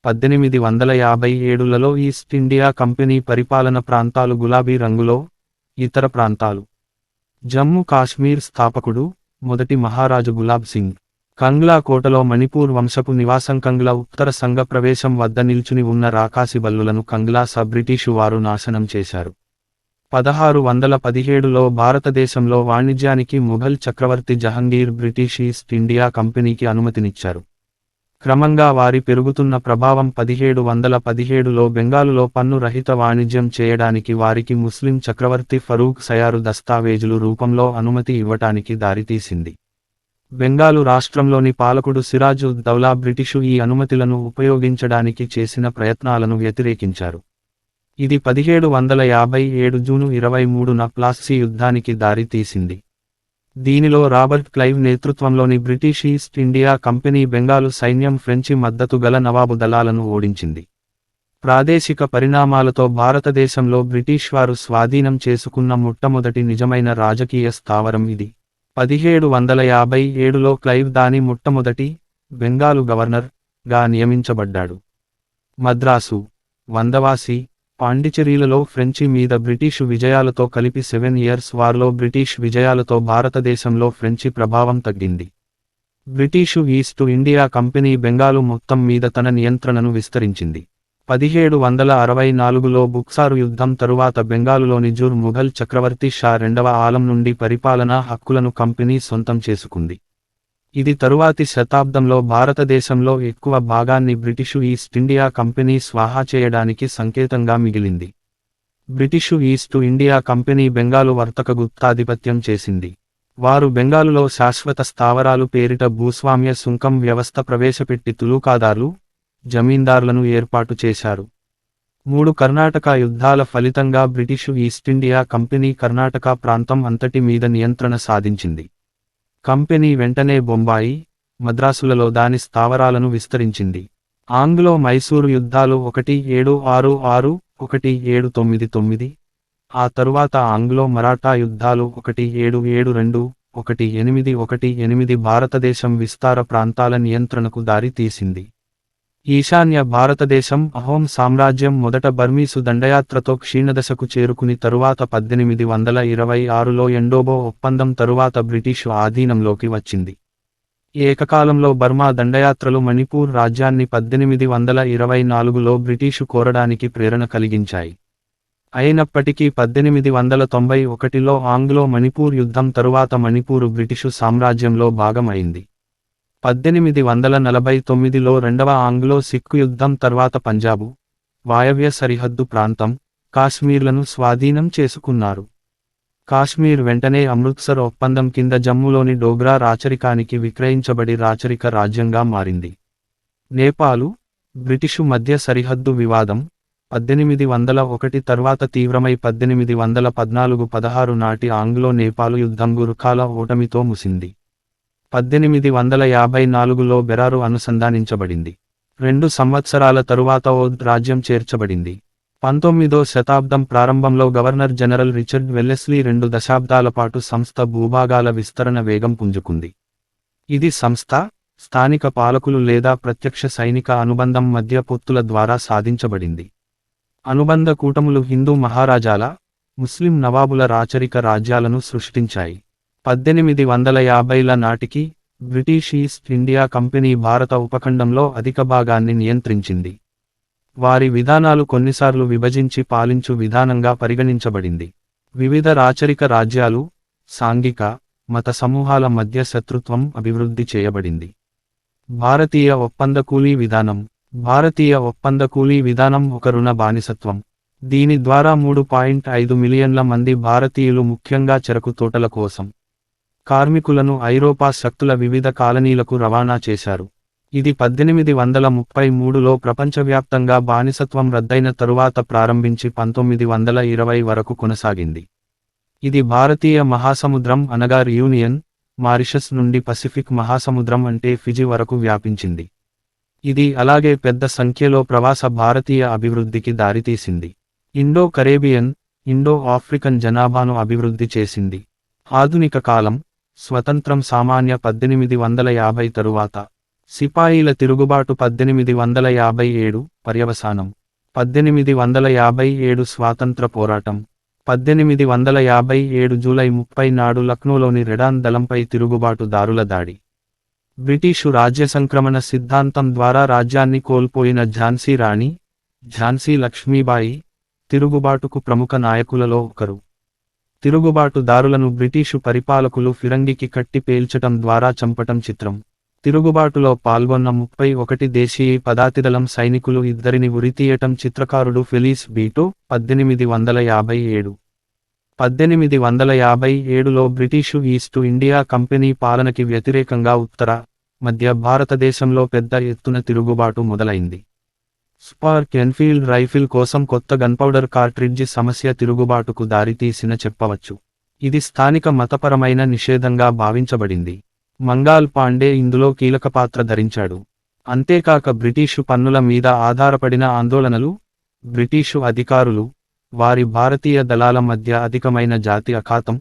[SPEAKER 1] 1857లలో ఈస్ట్ ఇండియా కంపెనీ పరిపాలన ప్రాంతాలు గులాబీ రంగులో, ఇతర ప్రాంతాలు. జమ్మూ కాశ్మీర్ స్థాపకుడు, మొదటి మహారాజు గులాబ్ సింగ్. కంగ్లా కోటలో మణిపూర్ వంశపు నివాసం. కంగ్లా ఉత్తర సంఘ ప్రవేశం వద్ద నిల్చుని ఉన్న రాకాసి బల్లులను కంగ్లా బ్రిటిషు వారు నాశనం చేశారు. 1617లో భారతదేశంలో వాణిజ్యానికి ముఘల్ చక్రవర్తి జహంగీర్ బ్రిటిష్ ఈస్ట్ ఇండియా కంపెనీకి అనుమతినిచ్చారు. క్రమంగా వారి పెరుగుతున్న ప్రభావం 1717లో బెంగాలులో పన్ను రహిత వాణిజ్యం చేయడానికి వారికి ముస్లిం చక్రవర్తి ఫరూక్ సయారు దస్తావేజులు రూపంలో అనుమతి ఇవ్వటానికి దారితీసింది. బెంగాలు రాష్ట్రంలోని పాలకుడు సిరాజ్ ఉద్ దౌలా బ్రిటిషు ఈ అనుమతులను ఉపయోగించడానికి చేసిన ప్రయత్నాలను వ్యతిరేకించారు. ఇది 1757 జూన్ 23న ప్లాసీ యుద్ధానికి దారి తీసింది. దీనిలో రాబర్ట్ క్లైవ్ నేతృత్వంలోని British east India company Bengal సైన్యం ఫ్రెంచి మద్దతు గల నవాబు దళాలను ఓడించింది. ప్రాదేశిక పరిణామాలతో భారతదేశంలో బ్రిటిష్ వారు స్వాధీనం చేసుకున్న మొట్టమొదటి నిజమైన రాజకీయ స్థావరం ఇది. 1757లో క్లైవ్ దాని మొట్టమొదటి బెంగాలు గవర్నర్ గా నియమించబడ్డాడు. మద్రాసు, వందవాసి, పాండిచెరీలలో ఫ్రెంచి మీద బ్రిటిషు విజయాలతో కలిపి 7 ఇయర్స్ వార్లో బ్రిటిష్ విజయాలతో భారతదేశంలో ఫ్రెంచి ప్రభావం తగ్గింది. British East India company Bengal మొత్తం మీద తన నియంత్రణను విస్తరించింది. 1764లో బుక్సారు యుద్ధం తరువాత బెంగాలులోని జూర్ ముఘల్ చక్రవర్తి షా రెండవ ఆలం నుండి పరిపాలనా హక్కులను కంపెనీ సొంతం చేసుకుంది. ఇది తరువాతి శతాబ్దంలో భారతదేశంలో ఎక్కువ భాగాన్ని బ్రిటిషు ఈస్ట్ ఇండియా కంపెనీ స్వాహా చేయడానికి సంకేతంగా మిగిలింది. British East India company Bengal వర్తక గుత్తాధిపత్యం చేసింది. వారు బెంగాలులో శాశ్వత స్థావరాలు పేరిట భూస్వామ్య సుంకం వ్యవస్థ ప్రవేశపెట్టి తులూకాదార్లు, జమీందార్లను ఏర్పాటు చేశారు. 3 కర్ణాటక యుద్ధాల ఫలితంగా British East India company Karnataka ప్రాంతం అంతటి మీద నియంత్రణ సాధించింది. కంపెనీ వెంటనే బొంబాయి, మద్రాసులలో దాని స్థావరాలను విస్తరించింది. ఆంగ్లో మైసూరు యుద్ధాలు 1766, 1799, ఆ తరువాత ఆంగ్లో మరాఠా యుద్ధాలు 1772, 1818 భారతదేశం విస్తార ప్రాంతాల నియంత్రణకు దారి తీసింది. ఈశాన్య భారతదేశం అహోం సామ్రాజ్యం మొదట బర్మీసు దండయాత్రతో క్షీణదశకు చేరుకుని తరువాత 1826లో ఎండోబో ఒప్పందం తరువాత బ్రిటిషు ఆధీనంలోకి వచ్చింది. ఏకకాలంలో బర్మా దండయాత్రలు మణిపూర్ రాజ్యాన్ని 1824లో బ్రిటిషు కోరడానికి ప్రేరణ కలిగించాయి. అయినప్పటికీ 1891లో ఆంగ్లో మణిపూర్ యుద్ధం తరువాత మణిపూరు బ్రిటిషు సామ్రాజ్యంలో భాగం అయింది. 1849లో రెండవ ఆంగ్లో సిక్కు యుద్ధం తర్వాత పంజాబు, వాయవ్య సరిహద్దు ప్రాంతం, కాశ్మీర్లను స్వాధీనం చేసుకున్నారు. కాశ్మీర్ వెంటనే అమృత్సర్ ఒప్పందం కింద జమ్మూలోని డోగ్రా రాచరికానికి విక్రయించబడి రాచరిక రాజ్యంగా మారింది. నేపాలు, బ్రిటిషు మధ్య సరిహద్దు వివాదం 1801 తర్వాత తీవ్రమై 1814-16 నాటి ఆంగ్లో నేపాలు యుద్ధం గుర్ఖాల ఓటమితో ముసింది. 1854లో బెరారు అనుసంధానించబడింది. 2 సంవత్సరాల తరువాత ఓద్ రాజ్యం చేర్చబడింది. 19వ శతాబ్దం ప్రారంభంలో గవర్నర్ జనరల్ రిచర్డ్ వెల్లెస్లీ 2 దశాబ్దాల పాటు సంస్థ భూభాగాల విస్తరణ వేగం పుంజుకుంది. ఇది సంస్థ, స్థానిక పాలకులు లేదా ప్రత్యక్ష సైనిక అనుబంధం మధ్య పొత్తుల ద్వారా సాధించబడింది. అనుబంధ కూటములు హిందూ మహారాజాల, ముస్లిం నవాబుల రాచరిక రాజ్యాలను సృష్టించాయి. 1850ల నాటికి బ్రిటిష్ ఈస్ట్ ఇండియా కంపెనీ భారత ఉపఖండంలో అధిక భాగాన్ని నియంత్రించింది. వారి విధానాలు కొన్నిసార్లు విభజించి పాలించు విధానంగా పరిగణించబడింది. వివిధ రాచరిక రాజ్యాలు, సాంఘిక, మత సమూహాల మధ్య శత్రుత్వం అభివృద్ధి చేయబడింది. భారతీయ ఒప్పంద కూలీ విధానం. భారతీయ ఒప్పంద కూలీ విధానం ఒక రుణ బానిసత్వం. దీని ద్వారా 3.5 మిలియన్ల మంది భారతీయులు ముఖ్యంగా చెరకు తోటల కోసం కార్మికులను ఐరోపా శక్తుల వివిధ కాలనీలకు రవాణా చేశారు. ఇది 1833లో ప్రపంచవ్యాప్తంగా బానిసత్వం రద్దయిన తరువాత ప్రారంభించి 1920 వరకు కొనసాగింది. ఇది భారతీయ మహాసముద్రం అనగా యూనియన్, మారిషస్ నుండి పసిఫిక్ మహాసముద్రం అంటే ఫిజి వరకు వ్యాపించింది. ఇది అలాగే పెద్ద సంఖ్యలో ప్రవాస భారతీయ అభివృద్ధికి దారితీసింది. ఇండో కరేబియన్, ఇండో ఆఫ్రికన్ జనాభాను అభివృద్ధి చేసింది. ఆధునిక కాలం, స్వతంత్రం సామాన్య 1850 తరువాత, సిపాయిల తిరుగుబాటు 1857, పర్యవసానం 1857 స్వాతంత్ర పోరాటం. 1857 జూలై 30 నాడు లక్నోలోని రెడాన్ దళంపై తిరుగుబాటుదారుల దాడి. బ్రిటిషు రాజ్య సంక్రమణ సిద్ధాంతం ద్వారా రాజ్యాన్ని కోల్పోయిన ఝాన్సీ రాణి, ఝాన్సీ లక్ష్మీబాయి, తిరుగుబాటుకు ప్రముఖ నాయకులలో ఒకరు. తిరుగుబాటుదారులను బ్రిటిషు పరిపాలకులు ఫిరంగికి కట్టి పేల్చటం ద్వారా చంపటం చిత్రం. తిరుగుబాటులో పాల్గొన్న 31 దేశీయ పదాతిదళం సైనికులు 2ని ఉరితీయటం చిత్రకారుడు ఫెలీస్ బీటో. 1857. 1857లో బ్రిటిషు ఈస్ట్ ఇండియా కంపెనీ పాలనకి వ్యతిరేకంగా ఉత్తర, మధ్య భారతదేశంలో పెద్ద ఎత్తున తిరుగుబాటు మొదలైంది. స్పార్క్ ఎన్ఫీల్డ్ రైఫిల్ కోసం కొత్త గన్పౌడర్ కార్ట్రిడ్జి సమస్య తిరుగుబాటుకు దారితీసిన చెప్పవచ్చు. ఇది స్థానిక మతపరమైన నిషేధంగా భావించబడింది. మంగాల్ పాండే ఇందులో కీలక పాత్ర ధరించాడు. అంతేకాక బ్రిటిషు పన్నుల మీద ఆధారపడిన ఆందోళనలు, బ్రిటిషు అధికారులు, వారి భారతీయ దళాల మధ్య అధికమైన జాతి అఖాతం,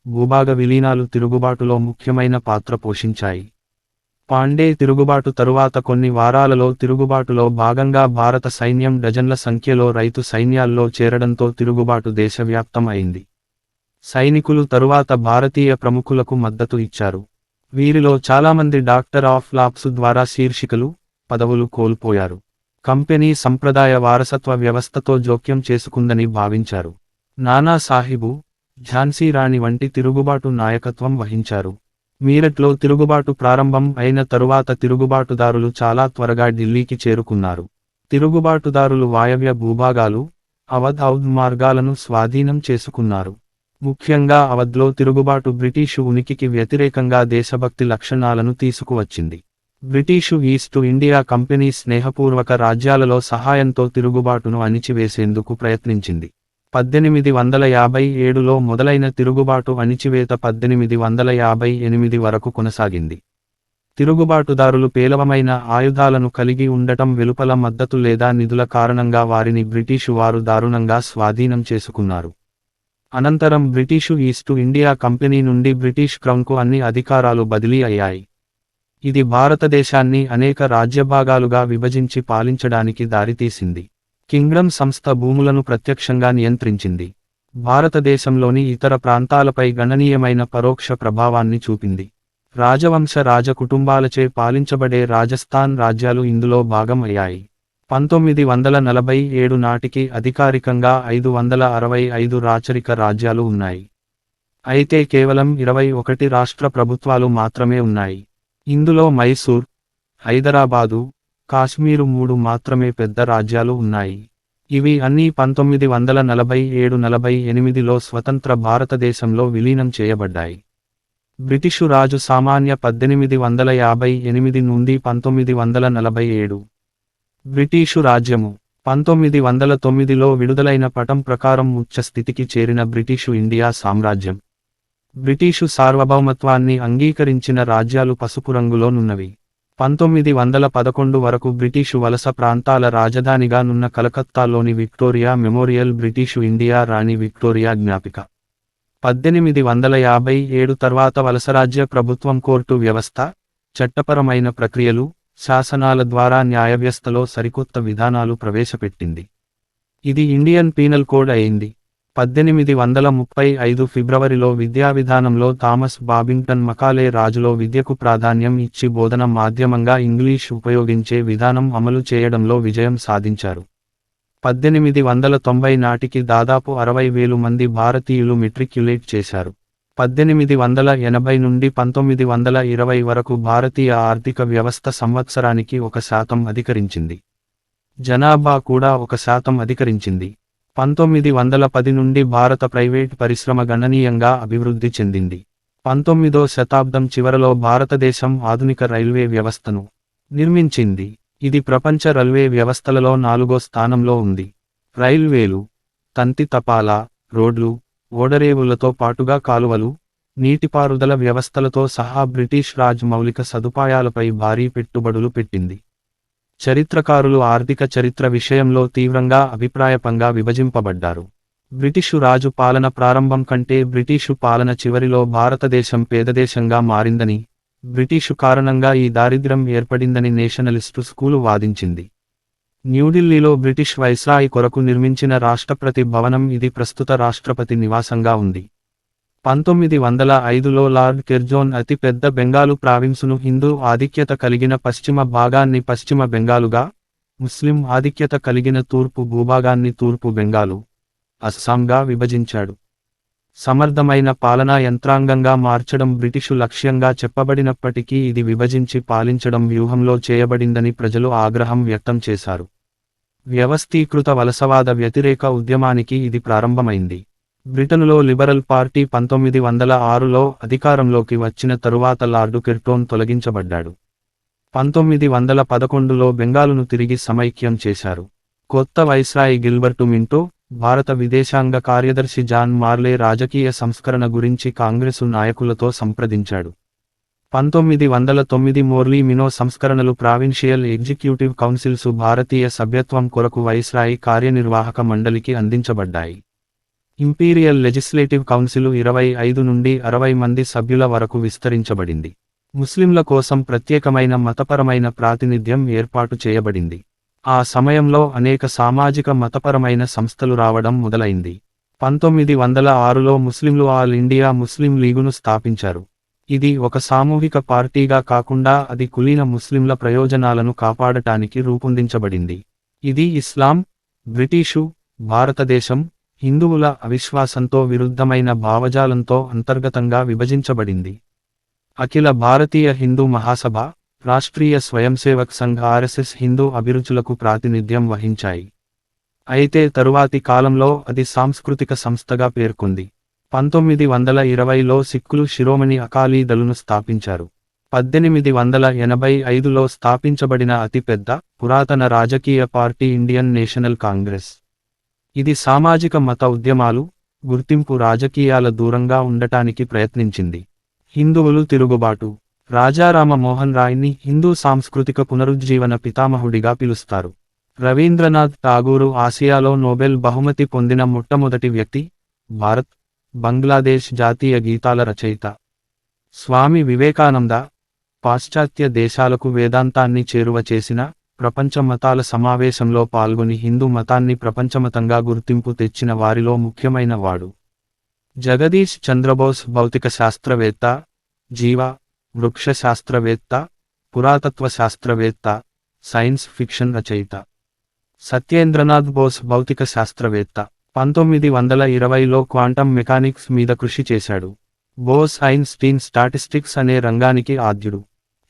[SPEAKER 1] భూభాగ విలీనాలు తిరుగుబాటులో ముఖ్యమైన పాత్ర పోషించాయి. పాండే తిరుగుబాటు తరువాత కొన్ని వారాలలో తిరుగుబాటులో భాగంగా భారత సైన్యం డజన్ల సంఖ్యలో రైతు సైన్యాల్లో చేరడంతో తిరుగుబాటు దేశవ్యాప్తం అయింది. సైనికులు తరువాత భారతీయ ప్రముఖులకు మద్దతు ఇచ్చారు. వీరిలో చాలామంది డాక్టర్ ఆఫ్ లాప్స్ ద్వారా శీర్షికలు, పదవులు కోల్పోయారు. కంపెనీ సంప్రదాయ వారసత్వ వ్యవస్థతో జోక్యం చేసుకుందని భావించారు. నానా సాహిబు, ఝాన్సీ రాణి వంటి తిరుగుబాటు నాయకత్వం వహించారు. మీరట్లో తిరుగుబాటు ప్రారంభం అయిన తరువాత తిరుగుబాటుదారులు చాలా త్వరగా ఢిల్లీకి చేరుకున్నారు. తిరుగుబాటుదారులు వాయవ్య భూభాగాలు, అవధ్ మార్గాలను స్వాధీనం చేసుకున్నారు. ముఖ్యంగా అవధ్లో తిరుగుబాటు బ్రిటిషు ఉనికికి వ్యతిరేకంగా దేశభక్తి లక్షణాలను తీసుకువచ్చింది. బ్రిటిషు ఈస్ట్ ఇండియా కంపెనీ స్నేహపూర్వక రాజ్యాలలో సహాయంతో తిరుగుబాటును అణిచివేసేందుకు ప్రయత్నించింది. 1857లో మొదలైన తిరుగుబాటు అణిచివేత 1858 వరకు కొనసాగింది. తిరుగుబాటుదారులు పేలవమైన ఆయుధాలను కలిగి ఉండటం, వెలుపల మద్దతు లేదా నిధుల కారణంగా వారిని బ్రిటీషు వారు దారుణంగా స్వాధీనం చేసుకున్నారు. అనంతరం బ్రిటీషు ఈస్టు ఇండియా కంపెనీ నుండి బ్రిటిష్ క్రౌన్కు అన్ని అధికారాలు బదిలీ అయ్యాయి. ఇది భారతదేశాన్ని అనేక రాజ్యభాగాలుగా విభజించి పాలించడానికి దారితీసింది. కింగ్డమ్ సంస్థ భూములను ప్రత్యక్షంగా నియంత్రించింది. భారతదేశంలోని ఇతర ప్రాంతాలపై గణనీయమైన పరోక్ష ప్రభావాన్ని చూపింది. రాజవంశ రాజకుటుంబాలచే పాలించబడే రాజస్థాన్ రాజ్యాలు ఇందులో భాగం అయ్యాయి. 1947 నాటికి అధికారికంగా 565 రాచరిక రాజ్యాలు ఉన్నాయి. అయితే కేవలం 21 రాష్ట్ర ప్రభుత్వాలు మాత్రమే ఉన్నాయి. ఇందులో మైసూర్, హైదరాబాదు, కాశ్మీరు 3 మాత్రమే పెద్ద రాజ్యాలు ఉన్నాయి. ఇవి అన్నీ 1947–48లో స్వతంత్ర భారతదేశంలో విలీనం చేయబడ్డాయి. బ్రిటిషు రాజు సామాన్య 1858 నుండి 1947. బ్రిటీషు రాజ్యము 1909లో విడుదలైన పటం ప్రకారం ఉచ్చ స్థితికి చేరిన బ్రిటీషు ఇండియా సామ్రాజ్యం. బ్రిటీషు సార్వభౌమత్వాన్ని అంగీకరించిన రాజ్యాలు పసుపు రంగులో నున్నవి. 1911 వరకు బ్రిటీషు వలస ప్రాంతాల రాజధానిగా నున్న కలకత్తాలోని విక్టోరియా మెమోరియల్ బ్రిటీషు ఇండియా రాణి విక్టోరియా జ్ఞాపిక. 1857 తర్వాత వలసరాజ్య ప్రభుత్వం కోర్టు వ్యవస్థ, చట్టపరమైన ప్రక్రియలు, శాసనాల ద్వారా న్యాయవ్యవస్థలో సరికొత్త విధానాలు ప్రవేశపెట్టింది. ఇది ఇండియన్ పీనల్ కోడ్ అయింది. 1835 ఫిబ్రవరిలో విద్యా విధానంలో థామస్ బాబింగ్టన్ మకాలే రాజులో విద్యకు ప్రాధాన్యం ఇచ్చి బోధన మాధ్యమంగా ఇంగ్లీష్ ఉపయోగించే విధానం అమలు చేయడంలో విజయం సాధించారు. 1890 నాటికి దాదాపు 60,000 మంది భారతీయులు మెట్రిక్యులేట్ చేశారు. 1880 నుండి 1920 వరకు భారతీయ ఆర్థిక వ్యవస్థ సంవత్సరానికి 1% అధికరించింది. జనాభా కూడా 1% అధికరించింది. 1910 నుండి భారత ప్రైవేట్ పరిశ్రమ గణనీయంగా అభివృద్ధి చెందింది. 19వ శతాబ్దం చివరలో భారతదేశం ఆధునిక రైల్వే వ్యవస్థను నిర్మించింది. ఇది ప్రపంచ రైల్వే వ్యవస్థలలో 4వ స్థానంలో ఉంది. రైల్వేలు, తంతి తపాలా, రోడ్లు, ఓడరేవులతో పాటుగా కాలువలు, నీటిపారుదల వ్యవస్థలతో సహా బ్రిటిష్ రాజ్ మౌలిక సదుపాయాలపై భారీ పెట్టుబడులు పెట్టింది. చరిత్రకారులు ఆర్థిక చరిత్ర విషయంలో తీవ్రంగా అభిప్రాయపంగా విభజింపబడ్డారు. బ్రిటిషు రాజు పాలన ప్రారంభం కంటే బ్రిటిషు పాలన చివరిలో భారతదేశం పేదదేశంగా మారిందని, బ్రిటిషు కారణంగా ఈ దారిద్ర్యం ఏర్పడిందని నేషనలిస్టు స్కూలు వాదించింది. న్యూఢిల్లీలో బ్రిటిష్ వైస్రాయ్ కొరకు నిర్మించిన రాష్ట్రపతి భవనం ఇది ప్రస్తుత రాష్ట్రపతి నివాసంగా ఉంది. 1905లో లార్డ్ కెర్జోన్ అతి పెద్ద బెంగాలు ప్రావిన్సును హిందూ ఆధిక్యత కలిగిన పశ్చిమ భాగాన్ని పశ్చిమ బెంగాలుగా, ముస్లిం ఆధిక్యత కలిగిన తూర్పు భూభాగాన్ని తూర్పు బెంగాలు, అస్సాంగా విభజించాడు. సమర్థమైన పాలనా యంత్రాంగంగా మార్చడం బ్రిటిషు లక్ష్యంగా చెప్పబడినప్పటికీ ఇది విభజించి పాలించడం వ్యూహంలో చేయబడిందని ప్రజలు ఆగ్రహం వ్యక్తం చేశారు. వ్యవస్థీకృత వలసవాద వ్యతిరేక ఉద్యమానికి ఇది ప్రారంభమైంది. బ్రిటనులో లిబరల్ పార్టీ 1906లో అధికారంలోకి వచ్చిన తరువాత లార్డు కెర్టోన్ తొలగించబడ్డాడు. 1911లో బెంగాలును తిరిగి సమైక్యం చేశారు. కొత్త వైస్రాయ్ గిల్బర్టు మింటో, భారత విదేశాంగ కార్యదర్శి జాన్ మార్లే రాజకీయ సంస్కరణ గురించి కాంగ్రెసు నాయకులతో సంప్రదించాడు. 1909 మోర్లీ మినో సంస్కరణలు ప్రావిన్షియల్ ఎగ్జిక్యూటివ్ కౌన్సిల్సు భారతీయ సభ్యత్వం కొరకు వైస్రాయ్ కార్యనిర్వాహక మండలికి అందించబడ్డాయి. ఇంపీరియల్ లెజిస్లేటివ్ కౌన్సిలు 25 నుండి 60 మంది సభ్యుల వరకు విస్తరించబడింది. ముస్లింల కోసం ప్రత్యేకమైన మతపరమైన ప్రాతినిధ్యం ఏర్పాటు చేయబడింది. ఆ సమయంలో అనేక సామాజిక మతపరమైన సంస్థలు రావడం మొదలైంది. 1906లో ముస్లింలు ఆల్ ఇండియా ముస్లిం లీగును స్థాపించారు. ఇది ఒక సామూహిక పార్టీగా కాకుండా అది కులీన ముస్లింల ప్రయోజనాలను కాపాడటానికి రూపొందించబడింది. ఇది ఇస్లాం, బ్రిటీషు, భారతదేశం, హిందువుల అవిశ్వాసంతో విరుద్ధమైన భావజాలంతో అంతర్గతంగా విభజించబడింది. అఖిల భారతీయ హిందూ మహాసభ, రాష్ట్రీయ స్వయంసేవక్ సంఘ్ ఆర్ఎస్ఎస్ హిందూ అభిరుచులకు ప్రాతినిధ్యం వహించాయి. అయితే తరువాతి కాలంలో అది సాంస్కృతిక సంస్థగా పేర్కొంది. 1920లో సిక్కులు శిరోమణి అకాలీ దళును స్థాపించారు. 1885లో స్థాపించబడిన అతిపెద్ద, పురాతన రాజకీయ పార్టీ ఇండియన్ నేషనల్ కాంగ్రెస్. ఇది సామాజిక మత ఉద్యమాలు, గుర్తింపు రాజకీయాల దూరంగా ఉండటానికి ప్రయత్నించింది. హిందువులు తిరుగుబాటు. రాజారామ మోహన్ రాయ్ని హిందూ సాంస్కృతిక పునరుజ్జీవన పితామహుడిగా పిలుస్తారు. రవీంద్రనాథ్ ఠాగూరు ఆసియాలో నోబెల్ బహుమతి పొందిన మొట్టమొదటి వ్యక్తి, భారత్, బంగ్లాదేశ్ జాతీయ గీతాల రచయిత. స్వామి వివేకానంద, పాశ్చాత్య దేశాలకు వేదాంతాన్ని చేరువ చేసిన, ప్రపంచ మతాల సమావేశంలో పాల్గొని హిందూ మతాన్ని ప్రపంచమతంగా గుర్తింపు తెచ్చిన వారిలో ముఖ్యమైన వాడు. జగదీష్ చంద్రబోస్ భౌతిక శాస్త్రవేత్త, జీవ, వృక్ష శాస్త్రవేత్త, పురాతత్వ శాస్త్రవేత్త, సైన్స్ ఫిక్షన్ రచయిత. సత్యేంద్రనాథ్ బోస్ భౌతిక శాస్త్రవేత్త. 1920లో క్వాంటం మెకానిక్స్ మీద కృషి చేశాడు. బోస్ ఐన్స్టీన్ స్టాటిస్టిక్స్ అనే రంగానికి ఆద్యుడు.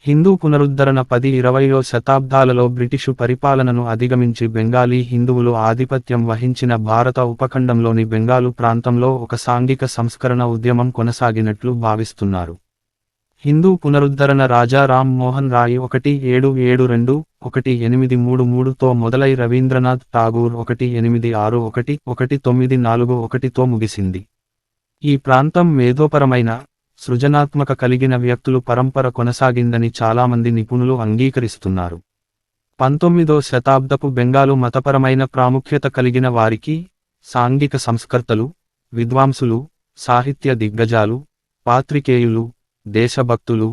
[SPEAKER 1] హిందూ పునరుద్ధరణ 10-20వ శతాబ్దాలలో బ్రిటిషు పరిపాలనను అధిగమించి బెంగాలీ హిందువులు ఆధిపత్యం వహించిన భారత ఉపఖండంలోని బెంగాలు ప్రాంతంలో ఒక సాంఘిక సంస్కరణ ఉద్యమం కొనసాగినట్లు భావిస్తున్నారు. హిందూ పునరుద్ధరణ రాజా రామ్ మోహన్ రాయ్ 1772-1833తో మొదలై రవీంద్రనాథ్ ఠాగూర్ 1861-1941తో ముగిసింది. ఈ ప్రాంతం మేధోపరమైన, సృజనాత్మక కలిగిన వ్యక్తులు పరంపర కొనసాగిందని చాలామంది నిపుణులు అంగీకరిస్తున్నారు. 19వ శతాబ్దపు బెంగాలు మతపరమైన ప్రాముఖ్యత కలిగిన వారికి, సాంఘిక సంస్కర్తలు, విద్వాంసులు, సాహిత్య దిగ్గజాలు, పాత్రికేయులు, దేశభక్తులు,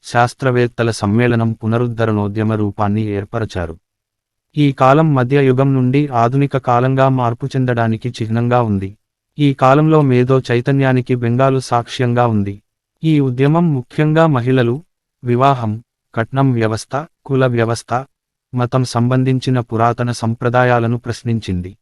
[SPEAKER 1] శాస్త్రవేత్తల సమ్మేళనం పునరుద్ధరణోద్యమ రూపాన్ని ఏర్పరచారు. ఈ కాలం మధ్య యుగం నుండి ఆధునిక కాలంగా మార్పు చెందడానికి చిహ్నంగా ఉంది. ఈ కాలంలో మేధో చైతన్యానికి బెంగాలు సాక్ష్యంగా ఉంది. ఈ ఉద్యమం ముఖ్యంగా మహిళలు, వివాహం, కట్నం వ్యవస్థ, కుల వ్యవస్థ, మతం సంబంధించిన పురాతన సంప్రదాయాలను ప్రశ్నించింది.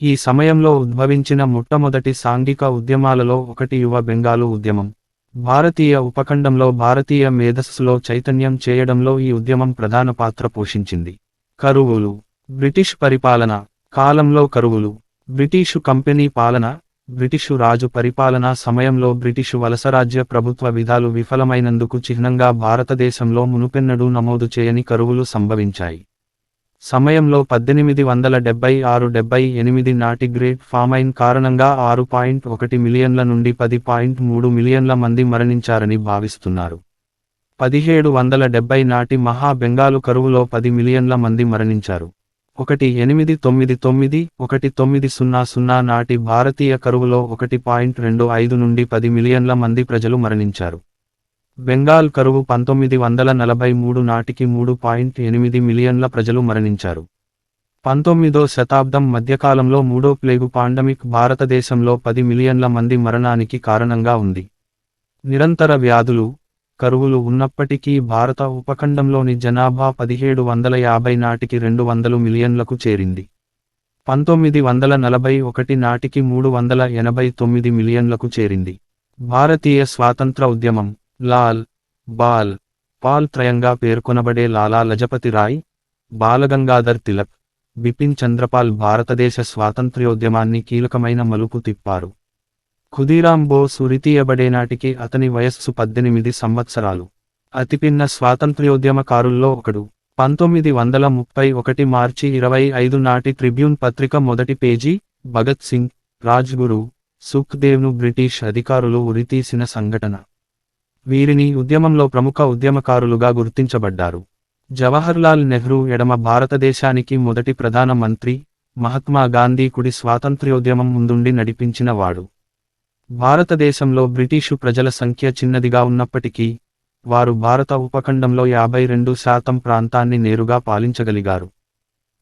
[SPEAKER 1] ఈ సమయంలో ఉద్భవించిన మొట్టమొదటి సాంఘిక ఉద్యమాలలో ఒకటి యువ బెంగాలు ఉద్యమం. భారతీయ ఉపఖండంలో భారతీయ మేధస్సులో చైతన్యం చేయడంలో ఈ ఉద్యమం ప్రధాన పాత్ర పోషించింది. కరువులు. బ్రిటిష్ పరిపాలన కాలంలో కరువులు. బ్రిటిషు కంపెనీ పాలన, బ్రిటిషు రాజు పరిపాలనా సమయంలో బ్రిటిషు వలసరాజ్య ప్రభుత్వ విధాలు విఫలమైనందుకు చిహ్నంగా భారతదేశంలో మునుపెన్నడూ నమోదు చేయని కరువులు సంభవించాయి. సమయంలో 1876-78 నాటి గ్రేట్ ఫామైన్ కారణంగా 6.1 మిలియన్ల నుండి 10.3 మిలియన్ల మంది మరణించారని భావిస్తున్నారు. 1770 నాటి మహా బెంగాలు కరువులో 10 మిలియన్ల మంది మరణించారు. 1899-1900 నాటి భారతీయ కరువులో 1.25 నుండి 10 మిలియన్ల మంది ప్రజలు మరణించారు. బెంగాల్ కరువు 1943 నాటికి 3.8 మిలియన్ల ప్రజలు మరణించారు. 19వ శతాబ్దం మధ్యకాలంలో మూడో ప్లేగు పాండమిక్ భారతదేశంలో 10 మిలియన్ల మంది మరణానికి కారణంగా ఉంది. నిరంతర వ్యాధులు, కరువులు ఉన్నప్పటికీ భారత ఉపఖండంలోని జనాభా 1750 నాటికి 200 మిలియన్లకు చేరింది. 1941 నాటికి 389 మిలియన్లకు చేరింది. భారతీయ స్వాతంత్ర ఉద్యమం. లాల్, బాల్, పాల్ త్రయంగా పేర్కొనబడే లాలా లజపతి రాయ్, బాలగంగాధర్ తిలక్, బిపిన్ చంద్రపాల్ భారతదేశ స్వాతంత్ర్యోద్యమాన్ని కీలకమైన మలుపు తిప్పారు. ఖుదీరాం బోస్ ఉరితీయబడేనాటికి అతని వయస్సు 18 సంవత్సరాలు. అతిపిన్న స్వాతంత్ర్యోద్యమకారుల్లో ఒకడు. 1931 మార్చి 25 నాటి ట్రిబ్యూన్ పత్రిక మొదటి పేజీ, భగత్ సింగ్, రాజ్గురు, సుఖ్దేవ్ను బ్రిటిష్ అధికారులు ఉరితీసిన సంఘటన. వీరిని ఉద్యమంలో ప్రముఖ ఉద్యమకారులుగా గుర్తించబడ్డారు. జవహర్లాల్ నెహ్రూ ఎడమ భారతదేశానికి మొదటి ప్రధాన మంత్రి, మహాత్మా గాంధీ కుడి స్వాతంత్ర్యోద్యమం ముందుండి నడిపించిన వాడు. భారతదేశంలో బ్రిటిషు ప్రజల సంఖ్య చిన్నదిగా ఉన్నప్పటికీ, వారు భారత ఉపఖండంలో 52% ప్రాంతాన్ని నేరుగా పాలించగలిగారు.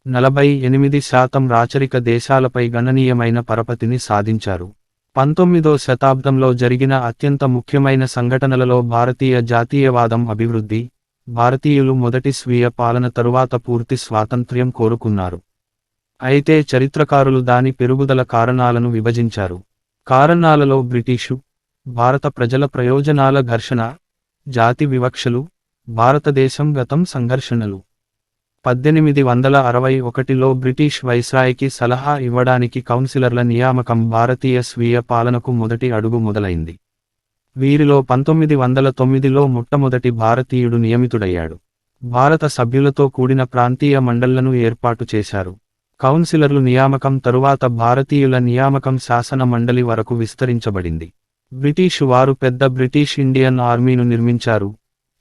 [SPEAKER 1] 48% రాచరిక దేశాలపై గణనీయమైన పరపతిని సాధించారు. 19వ శతాబ్దంలో జరిగిన అత్యంత ముఖ్యమైన సంఘటనలలో భారతీయ జాతీయవాదం అభివృద్ధి, భారతీయులు మొదటి స్వీయ పాలన తరువాత పూర్తి స్వాతంత్ర్యం కోరుకున్నారు. అయితే చరిత్రకారులు దాని పెరుగుదల కారణాలను విభజించారు. కారణాలలో బ్రిటిషు, భారత ప్రజల ప్రయోజనాల ఘర్షణ, జాతి వివక్షలు, భారతదేశం గతం సంఘర్షణలు. 1861లో బ్రిటిష్ వైస్రాయ్కి సలహా ఇవ్వడానికి కౌన్సిలర్ల నియామకం భారతీయ స్వీయ పాలనకు మొదటి అడుగు మొదలైంది. వీరిలో 1909లో మొట్టమొదటి భారతీయుడు నియమితుడయ్యాడు. భారత సభ్యులతో కూడిన ప్రాంతీయ మండళ్లను ఏర్పాటు చేశారు. కౌన్సిలర్లు నియామకం తరువాత భారతీయుల నియామకం శాసన మండలి వరకు విస్తరించబడింది. బ్రిటిషు వారు పెద్ద బ్రిటిష్ ఇండియన్ ఆర్మీను నిర్మించారు.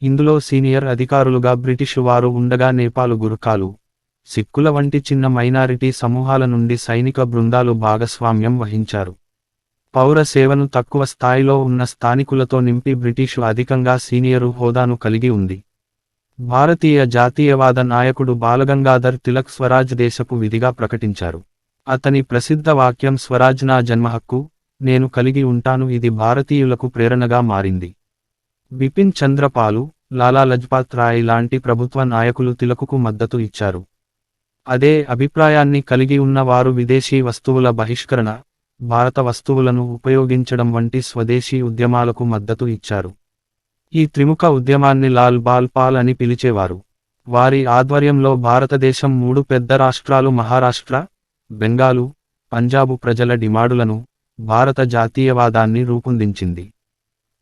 [SPEAKER 1] ఇందులో సీనియర్ అధికారులుగా బ్రిటిషు వారు ఉండగా నేపాలు గుర్ఖాలు, సిక్కుల వంటి చిన్న మైనారిటీ సమూహాల నుండి సైనిక బృందాలు భాగస్వామ్యం వహించారు. పౌర సేవను తక్కువ స్థాయిలో ఉన్న స్థానికులతో నింపి బ్రిటిషు అధికంగా సీనియరు హోదాను కలిగి ఉంది. భారతీయ జాతీయవాద నాయకుడు బాలగంగాధర్ తిలక్ స్వరాజ్ దేశపు విధిగా ప్రకటించారు. అతని ప్రసిద్ధ వాక్యం స్వరాజ్ నా జన్మహక్కు, నేను కలిగి ఉంటాను ఇది భారతీయులకు ప్రేరణగా మారింది. బిపిన్ చంద్రపాలు, లాలా లజ్పాత్ రాయ్ లాంటి ప్రభుత్వ నాయకులు తిలకుకు మద్దతు ఇచ్చారు. అదే అభిప్రాయాన్ని కలిగి ఉన్న వారు విదేశీ వస్తువుల బహిష్కరణ, భారత వస్తువులను ఉపయోగించడం వంటి స్వదేశీ ఉద్యమాలకు మద్దతు ఇచ్చారు. ఈ త్రిముఖ ఉద్యమాన్ని లాల్ బాల్ పాల్ అని పిలిచేవారు. వారి ఆధ్వర్యంలో భారతదేశం 3 పెద్ద రాష్ట్రాలు మహారాష్ట్ర, బెంగాలు, పంజాబు ప్రజల డిమాండులను, భారత జాతీయవాదాన్ని రూపొందించింది.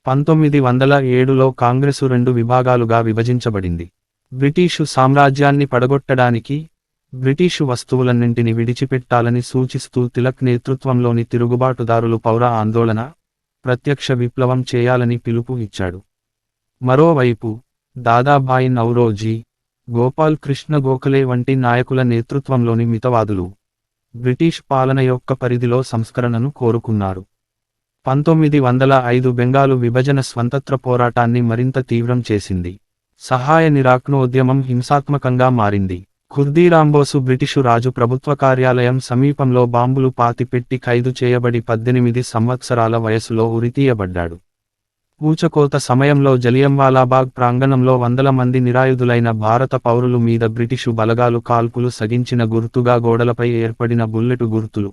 [SPEAKER 1] 1907లో కాంగ్రెసు 2 విభాగాలుగా విభజించబడింది. బ్రిటీషు సామ్రాజ్యాన్ని పడగొట్టడానికి, బ్రిటీషు వస్తువులన్నింటిని విడిచిపెట్టాలని సూచిస్తూ తిలక్ నేతృత్వంలోని తిరుగుబాటుదారులు పౌర ఆందోళన, ప్రత్యక్ష విప్లవం చేయాలని పిలుపు ఇచ్చాడు. మరోవైపు, దాదాభాయి నౌరోజీ, గోపాల్ కృష్ణ గోఖలే వంటి నాయకుల నేతృత్వంలోని మితవాదులు, బ్రిటిష్ పాలన యొక్క పరిధిలో సంస్కరణను కోరుకున్నారు. 1905 బెంగాలు విభజన స్వంతత్ర పోరాటాన్ని మరింత తీవ్రం చేసింది. సహాయ నిరాకరణోద్యమం హింసాత్మకంగా మారింది. ఖుర్దీరాంబోసు బ్రిటిషు రాజు ప్రభుత్వ కార్యాలయం సమీపంలో బాంబులు పాతిపెట్టి ఖైదు చేయబడి 18 సంవత్సరాల వయసులో ఉరితీయబడ్డాడు. ఊచకోత సమయంలో జలియంవాలాబాగ్ ప్రాంగణంలో వందల మంది నిరాయుధులైన భారత పౌరులు మీద బ్రిటిషు బలగాలు కాల్పులు సగించిన గుర్తుగా గోడలపై ఏర్పడిన బుల్లెటు గుర్తులు.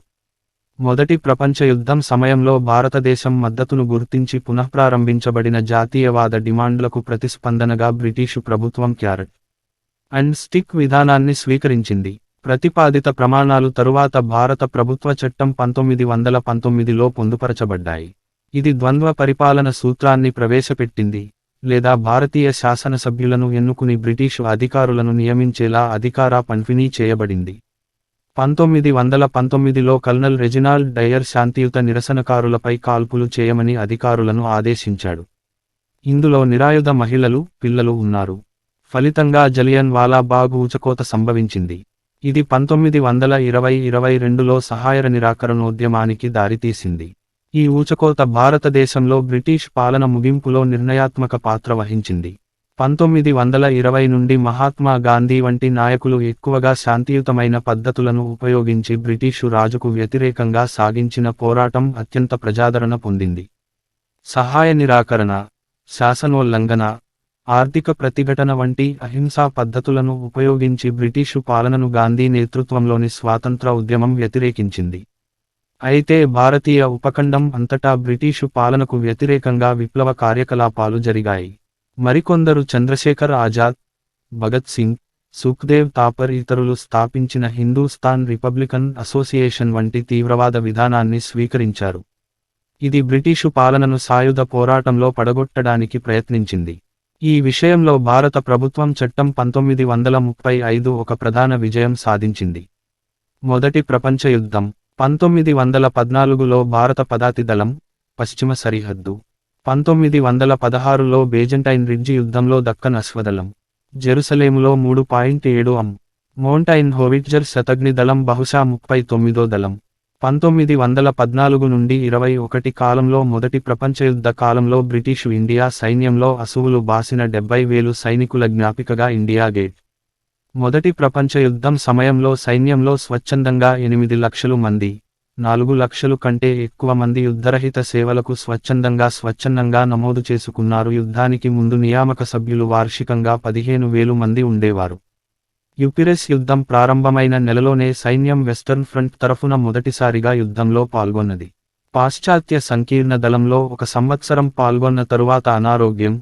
[SPEAKER 1] మొదటి ప్రపంచ యుద్ధం సమయంలో భారతదేశం మద్దతును గుర్తించి పునఃప్రారంభించబడిన జాతీయవాద డిమాండ్లకు ప్రతిస్పందనగా బ్రిటిషు ప్రభుత్వం క్యారెట్ అండ్ స్టిక్ విధానాన్ని స్వీకరించింది. ప్రతిపాదిత ప్రమాణాలు తరువాత భారత ప్రభుత్వ చట్టం 1919లో పొందుపరచబడ్డాయి. ఇది ద్వంద్వ పరిపాలన సూత్రాన్ని ప్రవేశపెట్టింది, లేదా భారతీయ శాసనసభ్యులను ఎన్నుకుని బ్రిటిషు అధికారులను నియమించేలా అధికార పంపిణీ చేయబడింది. 1919లో కల్నల్ రెజినాల్డ్ డయర్ శాంతియుత నిరసనకారులపై కాల్పులు చేయమని అధికారులను ఆదేశించాడు. ఇందులో నిరాయుధ మహిళలు, పిల్లలు ఉన్నారు. ఫలితంగా జలియన్ వాలాబాగ్ ఊచకోత సంభవించింది. ఇది 1920-22లో సహాయ నిరాకరణోద్యమానికి దారితీసింది. ఈ ఊచకోత భారతదేశంలో బ్రిటిష్ పాలన ముగింపులో నిర్ణయాత్మక పాత్ర వహించింది. 1920 నుండి మహాత్మా గాంధీ వంటి నాయకులు ఎక్కువగా శాంతియుతమైన పద్ధతులను ఉపయోగించి బ్రిటిషు రాజుకు వ్యతిరేకంగా సాగించిన పోరాటం అత్యంత ప్రజాదరణ పొందింది. సహాయ నిరాకరణ, శాసనోల్లంఘన, ఆర్థిక ప్రతిఘటన వంటి అహింసా పద్ధతులను ఉపయోగించి బ్రిటిషు పాలనను గాంధీ నేతృత్వంలోని స్వాతంత్ర ఉద్యమం వ్యతిరేకించింది. అయితే భారతీయ ఉపఖండం అంతటా బ్రిటిషు పాలనకు వ్యతిరేకంగా విప్లవ కార్యకలాపాలు జరిగాయి. మరికొందరు చంద్రశేఖర్ ఆజాద్, భగత్ సింగ్, సుఖ్దేవ్ థాపర్ ఇతరులు స్థాపించిన హిందూస్థాన్ రిపబ్లికన్ అసోసియేషన్ వంటి తీవ్రవాద విధానాన్ని స్వీకరించారు. ఇది బ్రిటిషు పాలనను సాయుధ పోరాటంలో పడగొట్టడానికి ప్రయత్నించింది. ఈ విషయంలో భారత ప్రభుత్వం చట్టం 1935 ఒక ప్రధాన విజయం సాధించింది. మొదటి ప్రపంచ యుద్ధం 1914లో భారత పదాతి దళం, పశ్చిమ సరిహద్దు. 1916లో బేజంటైన్ రిడ్జి యుద్ధంలో దక్కన్ అశ్వదళం, జెరూసలేములో 3.7 am. మౌంటైన్ హోవిట్జర్ శతఘ్ని దళం బహుశా 39వ దళం. 1914 నుండి 21 కాలంలో మొదటి ప్రపంచయుద్ధ కాలంలో బ్రిటిషు ఇండియా సైన్యంలో అసువులు బాసిన 70,000 సైనికుల జ్ఞాపికగా ఇండియా గేట్. మొదటి ప్రపంచ యుద్ధం సమయంలో సైన్యంలో స్వచ్ఛందంగా 8 లక్షలు మంది, 4 లక్షలు కంటే ఎక్కువ మంది యుద్ధరహిత సేవలకు స్వచ్ఛందంగా నమోదు చేసుకున్నారు. యుద్ధానికి ముందు నియామక సభ్యులు వార్షికంగా 15,000 మంది ఉండేవారు. యుపిరెస్ యుద్ధం ప్రారంభమైన నెలలోనే సైన్యం వెస్టర్న్ ఫ్రంట్ తరఫున మొదటిసారిగా యుద్ధంలో పాల్గొన్నది. పాశ్చాత్య సంకీర్ణ దళంలో 1 సంవత్సరం పాల్గొన్న తరువాత అనారోగ్యం,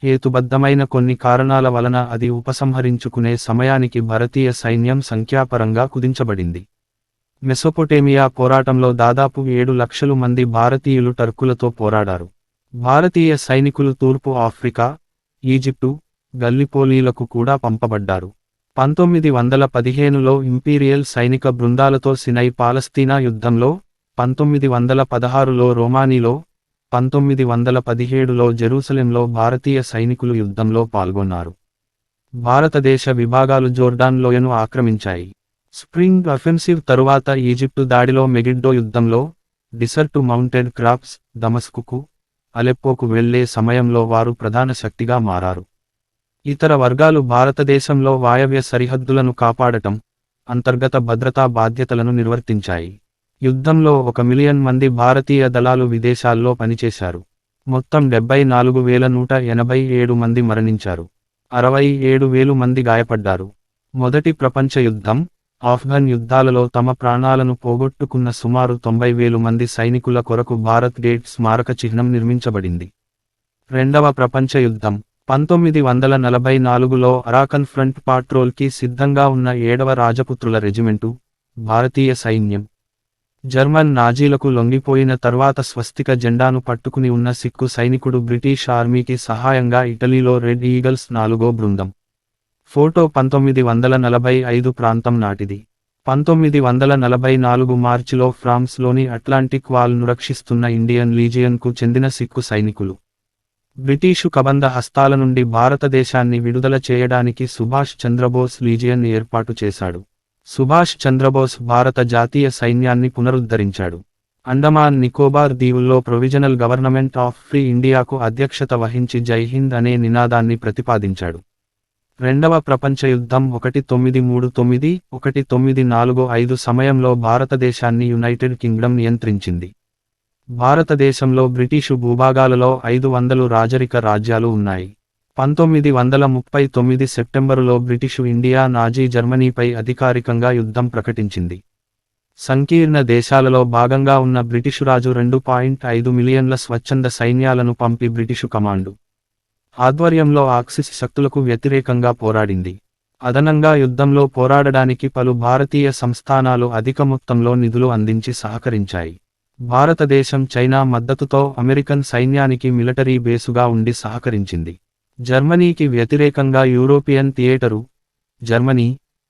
[SPEAKER 1] హేతుబద్ధమైన కొన్ని కారణాల వలన అది ఉపసంహరించుకునే సమయానికి భారతీయ సైన్యం సంఖ్యాపరంగా కుదించబడింది. మెసొపొటేమియా పోరాటంలో దాదాపు 7 లక్షలు మంది భారతీయులు టర్కులతో పోరాడారు. భారతీయ సైనికులు తూర్పు ఆఫ్రికా, ఈజిప్టు, గల్లిపోలీలకు కూడా పంపబడ్డారు. 1915లో ఇంపీరియల్ సైనిక బృందాలతో సినై పాలస్తీనా యుద్ధంలో, 1916లో రోమానీలో, 1917లో జెరూసలెంలో భారతీయ సైనికులు యుద్ధంలో పాల్గొన్నారు. భారతదేశ విభాగాలు జోర్డాన్ లోయను ఆక్రమించాయి. స్ప్రింగ్ అఫెన్సివ్ తరువాత ఈజిప్టు దాడిలో మెగిడ్డో యుద్ధంలో, డిసర్టు మౌంటెడ్ క్రాప్స్, దమస్కుకు, అలెప్పోకు వెళ్లే సమయంలో వారు ప్రధాన శక్తిగా మారారు. ఇతర వర్గాలు భారతదేశంలో వాయవ్య సరిహద్దులను కాపాడటం, అంతర్గత భద్రతా బాధ్యతలను నిర్వర్తించాయి. యుద్ధంలో 1 మిలియన్ మంది భారతీయ దళాలు విదేశాల్లో పనిచేశారు. మొత్తం 74,187 మంది మరణించారు. 67,000 మంది గాయపడ్డారు. మొదటి ప్రపంచ యుద్ధం, ఆఫ్ఘన్ యుద్ధాలలో తమ ప్రాణాలను పోగొట్టుకున్న సుమారు 90,000 మంది సైనికుల కొరకు భారత్ గేట్ స్మారక చిహ్నం నిర్మించబడింది. రెండవ ప్రపంచ యుద్ధం, 1944లో అరాకన్ ఫ్రంట్ పాట్రోల్కి సిద్ధంగా ఉన్న 7వ రాజపుత్రుల రెజిమెంటు, భారతీయ సైన్యం, జర్మన్ నాజీలకు లొంగిపోయిన తర్వాత స్వస్తిక జెండాను పట్టుకుని ఉన్న సిక్కు సైనికుడు బ్రిటిష్ ఆర్మీకి సహాయంగా ఇటలీలో రెడ్ ఈగల్స్ 4వ బృందం. ఫోటో 1945 ప్రాంతం నాటిది. 1944 మార్చిలో ఫ్రాన్స్లోని అట్లాంటిక్ వాల్ను రక్షిస్తున్న ఇండియన్ లీజియన్కు చెందిన సిక్కు సైనికులు బ్రిటీషు కబంధ హస్తాల నుండి భారతదేశాన్ని విడుదల చేయడానికి సుభాష్ చంద్రబోస్ లీజియన్ ఏర్పాటు చేశాడు. సుభాష్ చంద్రబోస్ భారత జాతీయ సైన్యాన్ని పునరుద్ధరించాడు. అండమాన్ నికోబార్ దీవుల్లో ప్రొవిజనల్ గవర్నమెంట్ ఆఫ్ ఫ్రీ ఇండియాకు అధ్యక్షత వహించి జై హింద్ అనే నినాదాన్ని ప్రతిపాదించాడు. రెండవ ప్రపంచ యుద్ధం 1939–1945 సమయంలో భారతదేశాన్ని యునైటెడ్ కింగ్డమ్ నియంత్రించింది. భారతదేశంలో బ్రిటిషు భూభాగాలలో 500 రాజరిక రాజ్యాలు ఉన్నాయి. 1939 సెప్టెంబరులో బ్రిటిషు ఇండియా నాజీ జర్మనీపై అధికారికంగా యుద్ధం ప్రకటించింది. సంకీర్ణ దేశాలలో భాగంగా ఉన్న బ్రిటిషురాజు 2.5 మిలియన్ల స్వచ్ఛంద సైన్యాలను పంపి బ్రిటిషు కమాండు ఆధ్వర్యంలో ఆక్సిస్ శక్తులకు వ్యతిరేకంగా పోరాడింది. అదనంగా యుద్ధంలో పోరాడడానికి పలు భారతీయ సంస్థానాలు అధిక మొత్తంలో నిధులు అందించి సహకరించాయి. భారతదేశం చైనా మద్దతుతో అమెరికన్ సైన్యానికి మిలిటరీ బేసుగా ఉండి సహకరించింది. జర్మనీకి వ్యతిరేకంగా యూరోపియన్ థియేటరు, జర్మనీ,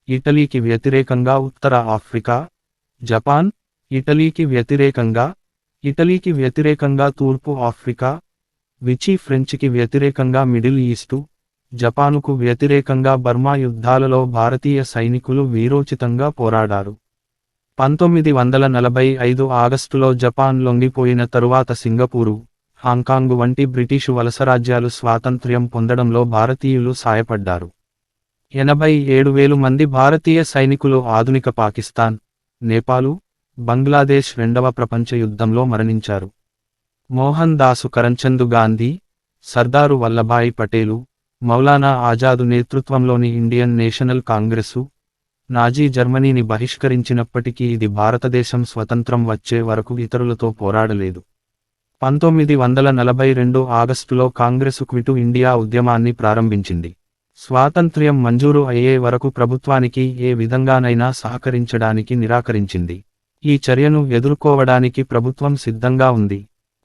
[SPEAKER 1] ఇటలీకి వ్యతిరేకంగా ఉత్తర ఆఫ్రికా, జపాన్, ఇటలీకి వ్యతిరేకంగా తూర్పు ఆఫ్రికా, విచి ఫ్రెంచ్కి వ్యతిరేకంగా మిడిల్ ఈస్టు, జపానుకు వ్యతిరేకంగా బర్మా యుద్ధాలలో భారతీయ సైనికులు వీరోచితంగా పోరాడారు. 1945 ఆగస్టులో జపాన్ లొంగిపోయిన తరువాత సింగపూరు, హాంకాంగ్ వంటి బ్రిటిషు వలసరాజ్యాలు స్వాతంత్ర్యం పొందడంలో భారతీయులు సాయపడ్డారు. 87,000 మంది భారతీయ సైనికులు ఆధునిక పాకిస్తాన్, నేపాలు, బంగ్లాదేశ్ రెండవ ప్రపంచ యుద్ధంలో మరణించారు. మోహన్ దాసు కరంచంద్ గాంధీ, సర్దారు వల్లభాయ్ పటేలు, మౌలానా ఆజాదు నేతృత్వంలోని ఇండియన్ నేషనల్ కాంగ్రెసు, నాజీ జర్మనీని బహిష్కరించినప్పటికీ ఇది భారతదేశం స్వతంత్రం వచ్చే వరకు ఇతరులతో పోరాడలేదు. 1942 ఆగస్టులో కాంగ్రెసు క్విటు ఇండియా ఉద్యమాన్ని ప్రారంభించింది. స్వాతంత్ర్యం మంజూరు అయ్యే వరకు ప్రభుత్వానికి ఏ విధంగానైనా సహకరించడానికి నిరాకరించింది. ఈ చర్యను ఎదుర్కోవడానికి ప్రభుత్వం సిద్ధంగా ఉంది.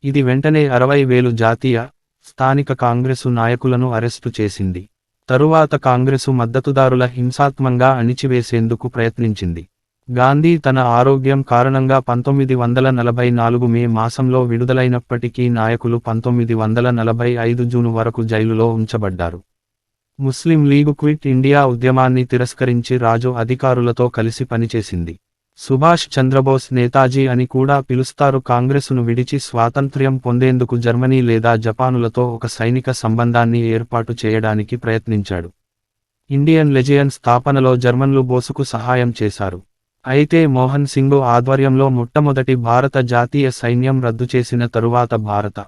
[SPEAKER 1] ఇది వెంటనే 60,000 జాతీయ, స్థానిక కాంగ్రెసు నాయకులను అరెస్టు చేసింది. తరువాత కాంగ్రెసు మద్దతుదారుల హింసాత్మకంగా అణిచివేసేందుకు ప్రయత్నించింది. గాంధీ తన ఆరోగ్యం కారణంగా 1944 మే మాసంలో విడుదలైనప్పటికీ నాయకులు 1945 జూన్ వరకు జైలులో ఉంచబడ్డారు. ముస్లిం లీగు క్విట్ ఇండియా ఉద్యమాన్ని తిరస్కరించి రాజు అధికారులతో కలిసి పనిచేసింది. సుభాష్ చంద్రబోస్ నేతాజీ అని కూడా పిలుస్తారు. కాంగ్రెసును విడిచి స్వాతంత్ర్యం పొందేందుకు జర్మనీ లేదా జపానులతో ఒక సైనిక సంబంధాన్ని ఏర్పాటు చేయడానికి ప్రయత్నించాడు. ఇండియన్ లెజియన్ స్థాపనలో జర్మన్లు బోసుకు సహాయం చేశారు. అయితే మోహన్ సింగ్ ఆధ్వర్యంలో మొట్టమొదటి భారత జాతీయ సైన్యం రద్దు చేసిన తరువాత భారత